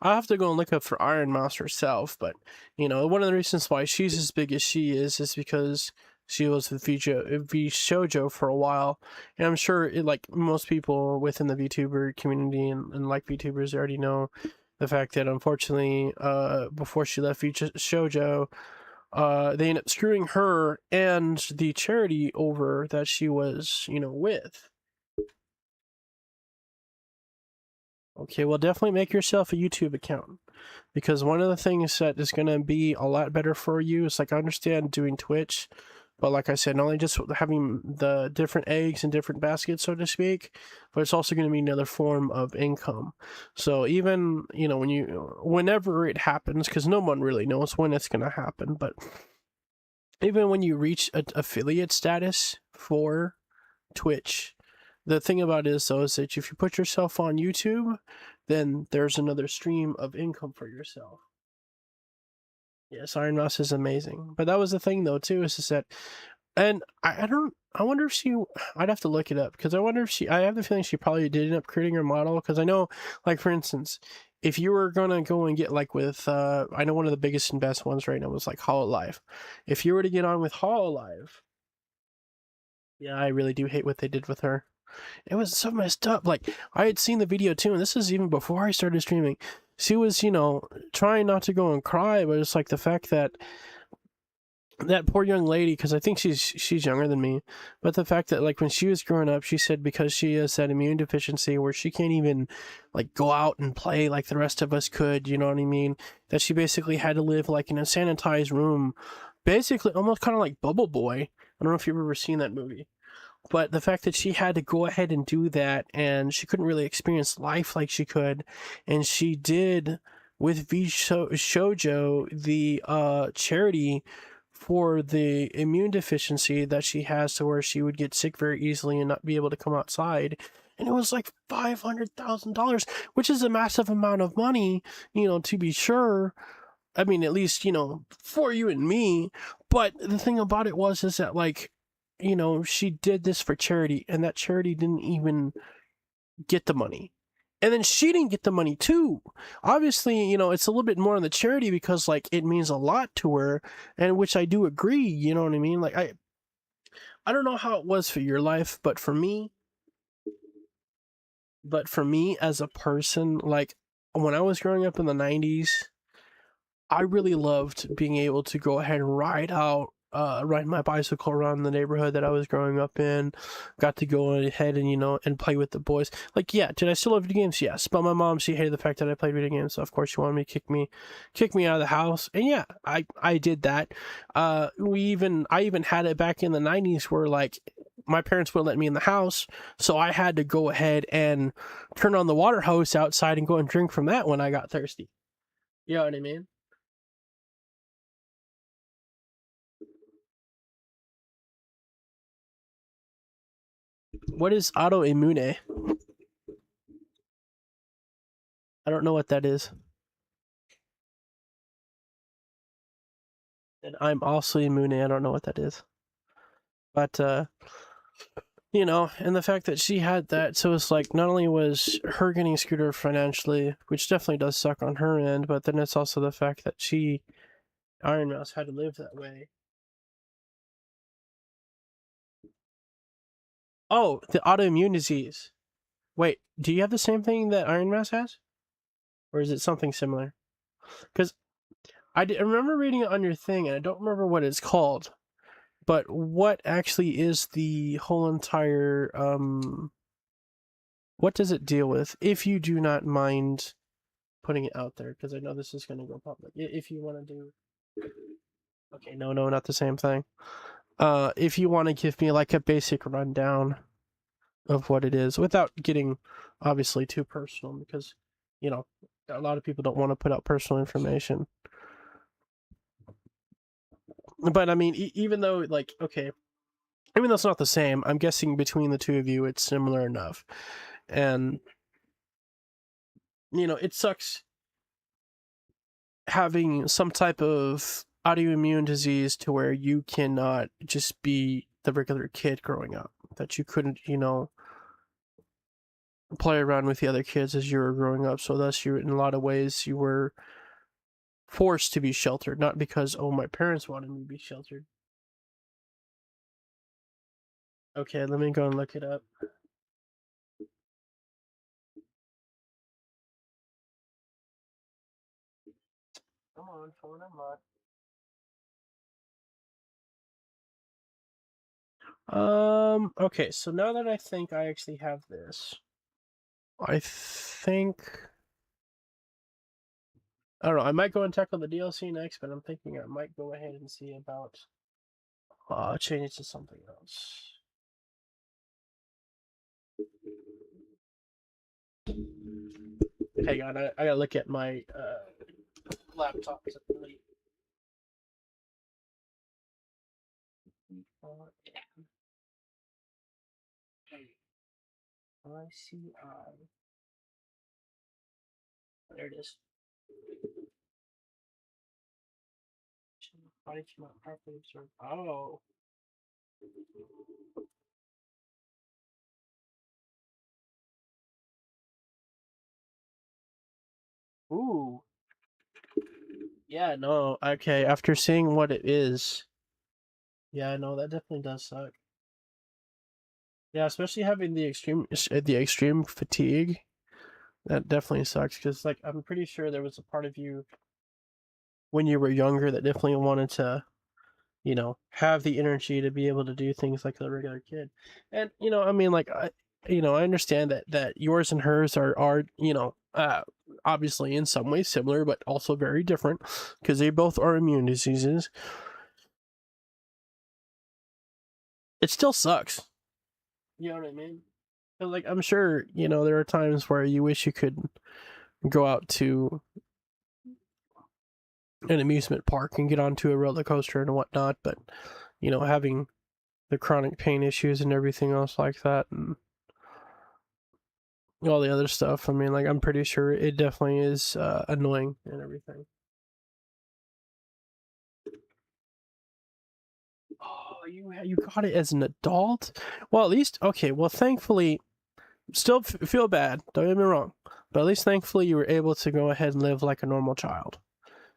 I'll have to go and look up for Iron Mouse herself, but you know, one of the reasons why she's as big as she is because she was with V Shoujo for a while, and I'm sure like most people within the VTuber community and like VTubers already know the fact that unfortunately, before she left V Shoujo, they ended up screwing her and the charity over that she was, you know, with. Okay, well, definitely make yourself a YouTube account, because one of the things that is going to be a lot better for you is, like, I understand doing Twitch, but like I said, not only just having the different eggs and different baskets, so to speak, but it's also going to be another form of income. So even, you know, whenever it happens, because no one really knows when it's going to happen, but even when you reach affiliate status for Twitch, the thing about it is, though, is that if you put yourself on YouTube, then there's another stream of income for yourself. Yes, Iron Mouse is amazing. But that was the thing, though, too, is that, and I wonder if I'd have to look it up, because I wonder if I have the feeling she probably did end up creating her model, because I know, like, for instance, if you were gonna go and get, like, with, I know one of the biggest and best ones right now was, like, Hololive. If you were to get on with Hololive, yeah, I really do hate what they did with her. It was so messed up. Like, I had seen the video too, and this is even before I started streaming. She was, you know, trying not to go and cry, but it's like the fact that that poor young lady, because I think she's younger than me, but the fact that, like, when she was growing up, she said because she has that immune deficiency where she can't even, like, go out and play like the rest of us could, you know what I mean? That she basically had to live, like, in a sanitized room, basically almost kind of like Bubble Boy. I don't know if you've ever seen that movie. But the fact that she had to go ahead and do that, and she couldn't really experience life like she could, and she did with V Shoujo, the charity for the immune deficiency that she has, to where she would get sick very easily and not be able to come outside. and it was like $500,000, which is a massive amount of money, to be sure. I mean, at least, for you and me. But the thing about it is that, like, she did this for charity, and that charity didn't even get the money. And then she didn't get the money too. Obviously, it's a little bit more on the charity because, like, it means a lot to her, and which I do agree, you know what I mean? Like, I don't know how it was for your life, but for me, as a person, like, when I was growing up in the 90s, I really loved being able to go ahead and ride my bicycle around the neighborhood that I was growing up in. Got to go ahead and, and play with the boys. Like, yeah, did I still love video games? Yes. But my mom, she hated the fact that I played video games, so of course she wanted me to kick me out of the house. And yeah, I did that. I even had it back in the 90s where, like, my parents wouldn't let me in the house, so I had to go ahead and turn on the water hose outside and go and drink from that when I got thirsty. You know what I mean? What is autoimmune? I don't know what that is. And I'm also immune. I don't know what that is. But and the fact that she had that, so it's like not only was her getting screwed over financially, which definitely does suck on her end, but then it's also the fact that Iron Mouse, had to live that way. Oh, the autoimmune disease. Wait, do you have the same thing that Iron Mouse has? Or is it something similar? Because I remember reading it on your thing, and I don't remember what it's called. But what actually is the whole entire, what does it deal with? If you do not mind putting it out there, because I know this is going to go public. If you want to do... Okay, no, not the same thing. If you want to give me, like, a basic rundown of what it is, without getting, obviously, too personal, because, a lot of people don't want to put out personal information. But, I mean, even though, like, okay, even though it's not the same, I'm guessing between the two of you, it's similar enough. And, it sucks having some type of autoimmune disease to where you cannot just be the regular kid growing up. That you couldn't, play around with the other kids as you were growing up. So thus, in a lot of ways, you were forced to be sheltered, not because, oh, my parents wanted me to be sheltered. Okay, let me go and look it up. Come on, phone, unlock. Okay, so now that I think I actually have this, I think... I don't know, I might go and tackle the DLC next, but I'm thinking I might go ahead and see about change it to something else. Hang on, I gotta look at my laptop. ICI. There it is. Body cannot properly observe. Oh. Ooh. Yeah, no. Okay, after seeing what it is, yeah, no, that definitely does suck. Yeah, especially having the extreme fatigue. That definitely sucks because, like, I'm pretty sure there was a part of you when you were younger that definitely wanted to, have the energy to be able to do things like a regular kid. And, I mean, like, I understand that yours and hers are obviously in some ways similar, but also very different because they both are immune diseases. It still sucks. You know what I mean? Like, I'm sure, there are times where you wish you could go out to an amusement park and get onto a roller coaster and whatnot, but, having the chronic pain issues and everything else like that, and all the other stuff. I mean, like, I'm pretty sure it definitely is annoying and everything. Oh, you got it as an adult? Well, at least okay. Well, thankfully, still feel bad. Don't get me wrong, but at least thankfully you were able to go ahead and live like a normal child.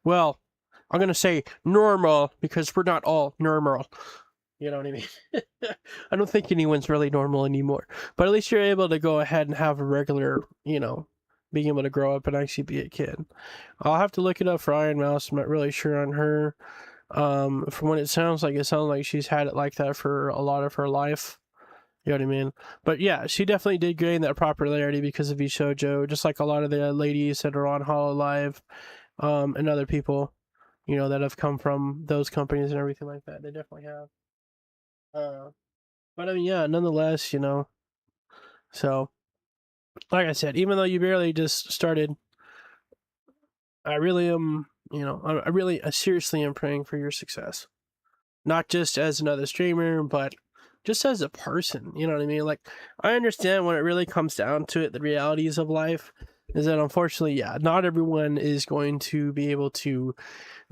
Well, I'm gonna say normal because we're not all normal. You know what I mean? I don't think anyone's really normal anymore. But at least you're able to go ahead and have a regular, being able to grow up and actually be a kid. I'll have to look it up for Iron Mouse. I'm not really sure on her. From what it sounds like she's had it like that for a lot of her life. You know what I mean? But yeah, she definitely did gain that popularity because of Shoujo, just like a lot of the ladies that are on Hololive, and other people, that have come from those companies and everything like that. They definitely have. But I mean, yeah, nonetheless, so like I said, even though you barely just started, I really am, I seriously am praying for your success. Not just as another streamer, but just as a person. You know what I mean? Like, I understand when it really comes down to it, the realities of life is that unfortunately, yeah, not everyone is going to be able to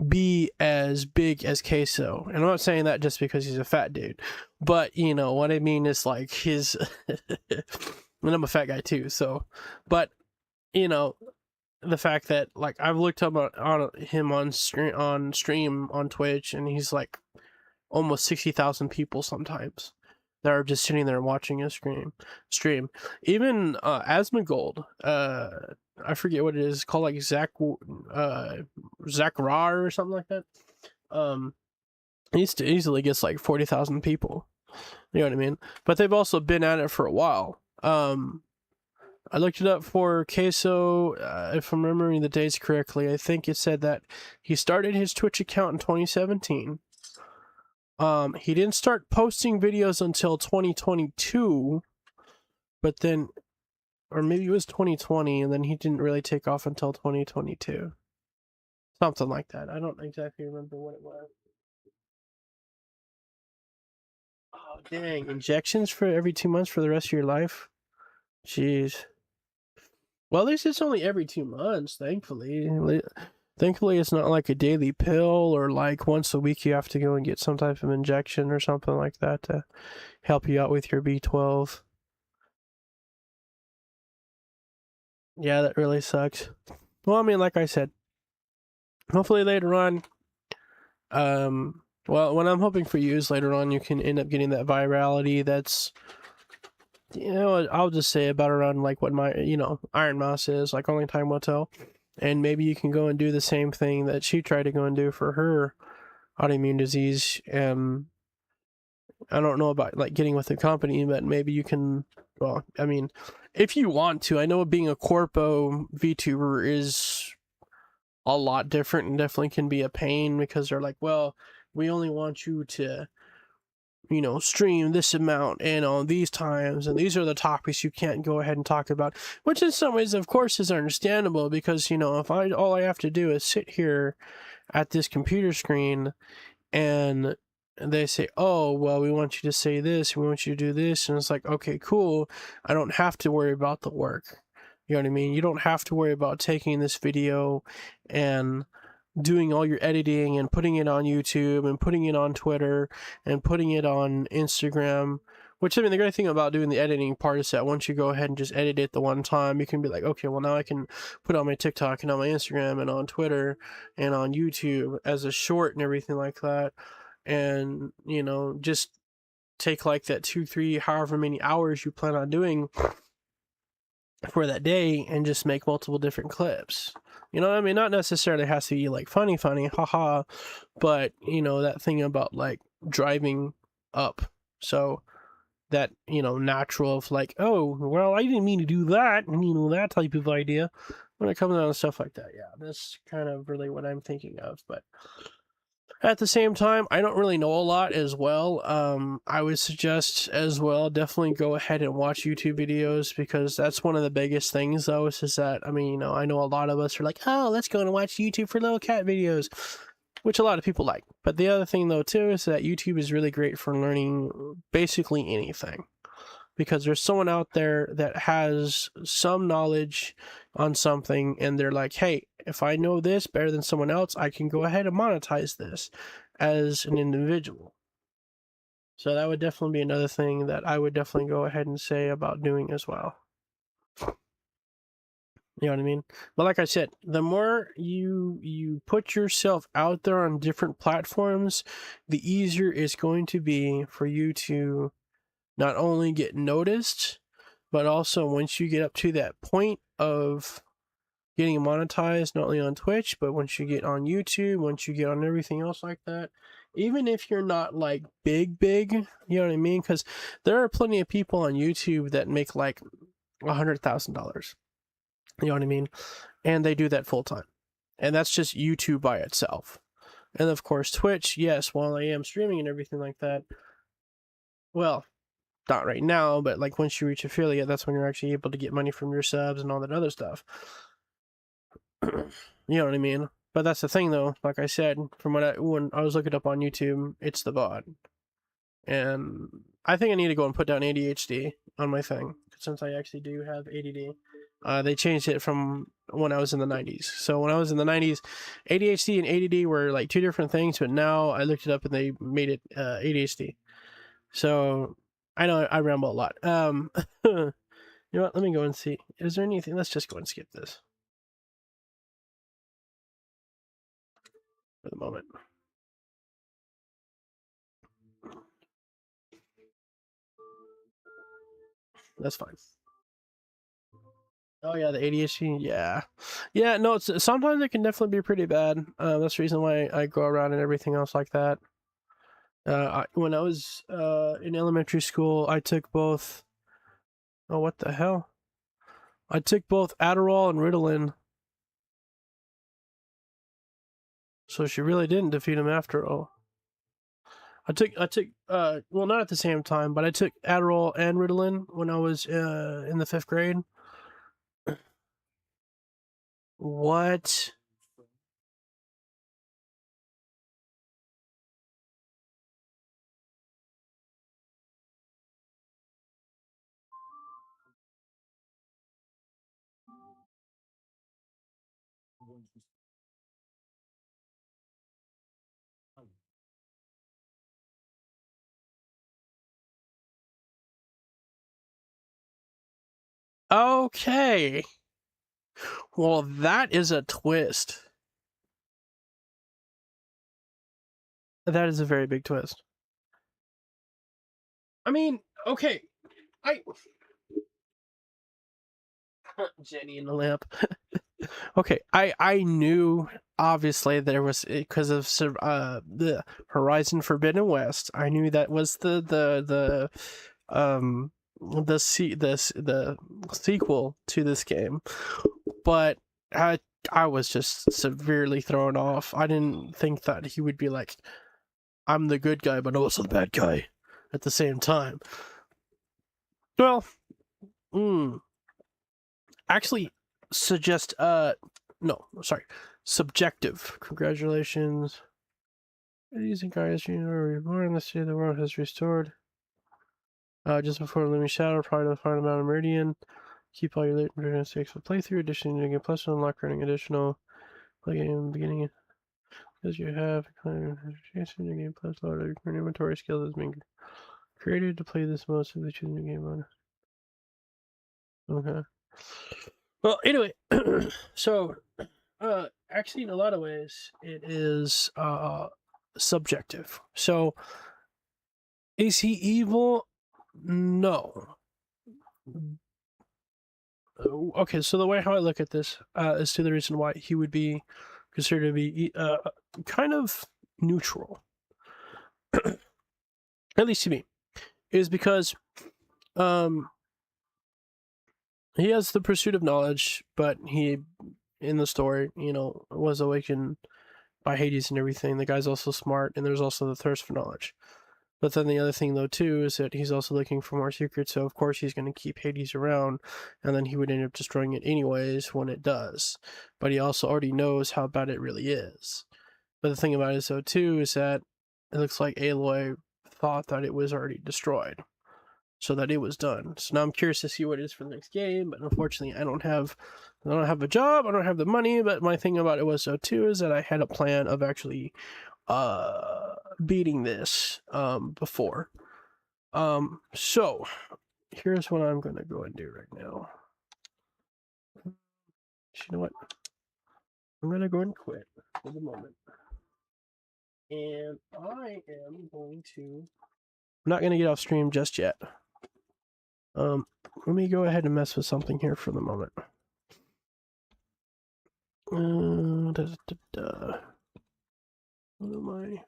be as big as Queso. And I'm not saying that just because he's a fat dude, but what I mean is like his, and I'm a fat guy too. So, but the fact that like I've looked up on him on stream on Twitch, and he's like almost 60,000 people sometimes that are just sitting there watching a stream. Even Asmongold, I forget what it is called, like Zach Rar or something like that. He easily gets like 40,000 people. You know what I mean? But they've also been at it for a while. I looked it up for Queso. If I'm remembering the dates correctly, I think it said that he started his Twitch account in 2017. He didn't start posting videos until 2022, but then, or maybe it was 2020, and then he didn't really take off until 2022. Something like that. I don't exactly remember what it was. Oh, dang. Injections for every 2 months for the rest of your life? Jeez. Well, at least it's only every 2 months, thankfully. Thankfully, it's not like a daily pill or like once a week you have to go and get some type of injection or something like that to help you out with your B12. Yeah, that really sucks. Well, I mean, like I said, hopefully later on, well, what I'm hoping for you is later on you can end up getting that virality that's, I'll just say about around like what my, Iron Mouse is, like only time will tell. And maybe you can go and do the same thing that she tried to go and do for her autoimmune disease. I don't know about like getting with the company, but maybe you can, well, I mean, if you want to. I know being a corpo VTuber is a lot different and definitely can be a pain because they're like, well, we only want you to, stream this amount and on these times, and these are the topics you can't go ahead and talk about, which in some ways, of course, is understandable because, if all I have to do is sit here at this computer screen and they say, oh, well, we want you to say this, we want you to do this, and it's like, okay, cool, I don't have to worry about the work. You know what I mean? You don't have to worry about taking this video and doing all your editing and putting it on YouTube and putting it on Twitter and putting it on Instagram. Which, I mean, the great thing about doing the editing part is that once you go ahead and just edit it the one time, you can be like, okay, well, now I can put it on my TikTok and on my Instagram and on Twitter and on YouTube as a short and everything like that. And, just take like that 2, 3, however many hours you plan on doing for that day and just make multiple different clips. You know what I mean? Not necessarily has to be like funny, haha, but that thing about like driving up. So that, natural of like, oh, well, I didn't mean to do that, and that type of idea. When it comes down to stuff like that, yeah, that's kind of really what I'm thinking of. But at the same time, I don't really know a lot as well. I would suggest as well, definitely go ahead and watch YouTube videos because that's one of the biggest things though, is that, I mean, I know a lot of us are like, oh, let's go and watch YouTube for little cat videos, which a lot of people like. But the other thing though too is that YouTube is really great for learning basically anything. because there's someone out there that has some knowledge on something, and they're like, hey, if I know this better than someone else, I can go ahead and monetize this as an individual. So that would definitely be another thing that I would definitely go ahead and say about doing as well. You know what I mean? But like I said, the more you put yourself out there on different platforms, the easier it's going to be for you to not only get noticed, but also once you get up to that point of getting monetized, not only on Twitch, but once you get on YouTube, once you get on everything else like that, even if you're not like big, you know what I mean? Because there are plenty of people on YouTube that make like $100,000. You know what I mean? And they do that full time. And that's just YouTube by itself. And of course, Twitch, yes, while I am streaming and everything like that, well, not right now, but like once you reach affiliate, that's when you're actually able to get money from your subs and all that other stuff. You know what I mean? But that's the thing, though. Like I said, from when I was looking up on YouTube, it's the bot, and I think I need to go and put down ADHD on my thing since I actually do have ADD. They changed it from when I was in the 90s. So when I was in the 90s, ADHD and ADD were like two different things, but now I looked it up and they made it ADHD. So I know I ramble a lot. You know what? Let me go and see. Is there anything? Let's just go and skip this for the moment. That's fine. Oh yeah, the ADHD. Yeah. No, it's sometimes it can definitely be pretty bad. That's the reason why I go around and everything else like that. When I was in elementary school, I took both. Oh, what the hell? I took both Adderall and Ritalin. So she really didn't defeat him after all. I took well, not at the same time, but I took Adderall and Ritalin when I was in the 5th grade. What? Okay. Well, that is a twist. That is a very big twist. I mean, okay, I Jenny in the lamp. Okay, I knew obviously there was because of the Horizon Forbidden West. I knew that was the sequel to this game, but I was just severely thrown off. I didn't think that he would be like, I'm the good guy, but also the bad guy at the same time. Well, actually, suggest no, sorry, subjective. Congratulations. Using guys, you are reborn. The state of the world has restored. Just before Looming Shadow, prior to the final amount of Meridian. Keep all your late mistakes for playthrough. Addition to game plus unlock running additional play game beginning because you have Jason your game plus loaded. Your inventory skills has been created to play this mode, simply choose new game mode. Okay. Well, anyway, so actually, in a lot of ways, it is subjective. So, is he evil? No. Okay, so the way how I look at this is to the reason why he would be considered to be kind of neutral, at least to me, is because he has the pursuit of knowledge, but he, in the story, was awakened by Hades and everything. The guy's also smart, and there's also the thirst for knowledge. But then the other thing, though, too, is that he's also looking for more secrets, so of course he's going to keep Hades around, and then he would end up destroying it anyways when it does. But he also already knows how bad it really is. But the thing about it, though, too, is that it looks like Aloy thought that it was already destroyed. so that it was done. So now I'm curious to see what it is for the next game, but unfortunately I don't have a job, I don't have the money. But my thing about it was too is that I had a plan of actually beating this before. So here's what I'm gonna go and do right now. You know what? I'm gonna go and quit for the moment. And I am going to I'm not gonna get off stream just yet. Let me go ahead and mess with something here for the moment. What am I?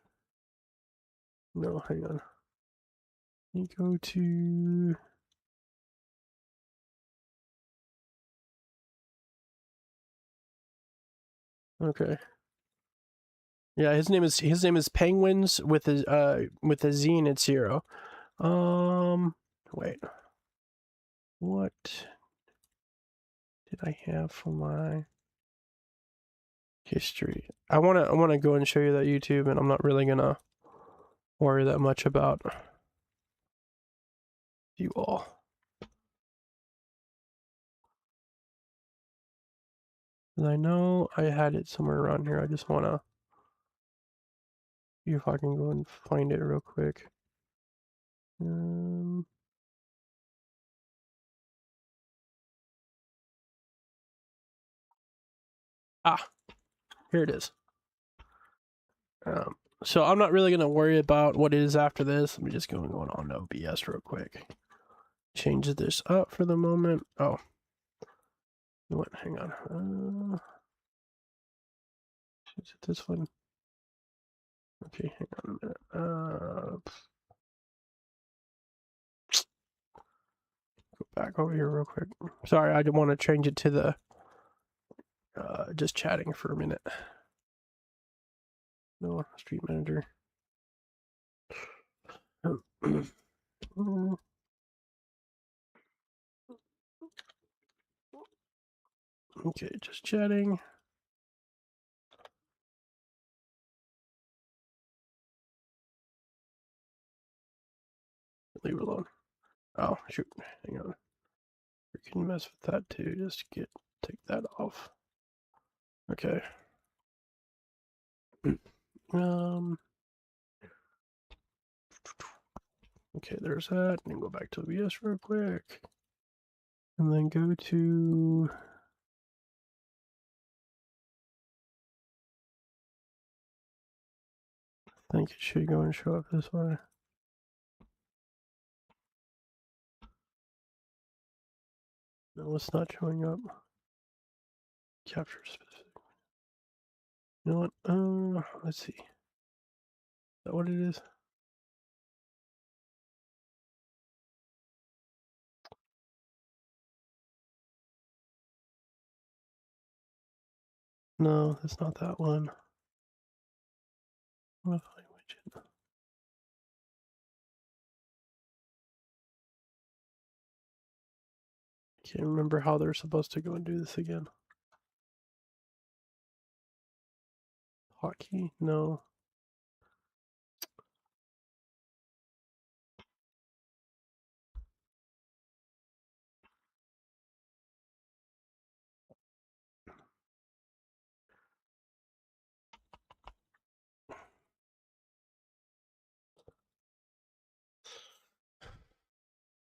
No, hang on. Let me go to. Okay. Yeah, his name is Penguins with a Z and it's 0. Wait. What did I have for my history? I wanna go and show you that YouTube, and I'm not really gonna worry that much about you all. And I know I had it somewhere around here. I just wanna see if I can go and find it real quick. Here it is. So I'm not really gonna worry about what it is after this. Let me just go on OBS real quick. Change this up for the moment. Oh, you know what? Hang on. Is it this one? Okay, hang on a minute. Go back over here real quick. Sorry, I didn't want to change it to the just chatting for a minute. No, Street Manager. Okay, just chatting. Leave it alone. Oh, shoot. Hang on. We can mess with that too. Just take that off. Okay. Okay, there's that. And then go back to OBS real quick. And then go to. I think it should go and show up this way. No, it's not showing up. Capture specific. You know what? Let's see. Is that what it is? No, that's not that one. Modify widget. I can't remember how they're supposed to go and do this again. Hotkey? No.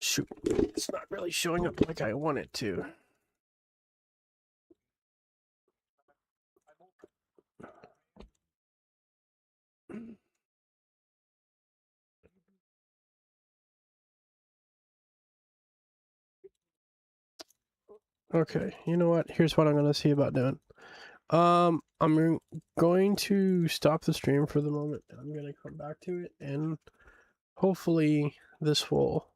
Shoot, it's not really showing up like I want it to. Okay, you know what? Here's what I'm gonna see about doing. I'm going to stop the stream for the moment. I'm gonna come back to it, and hopefully this will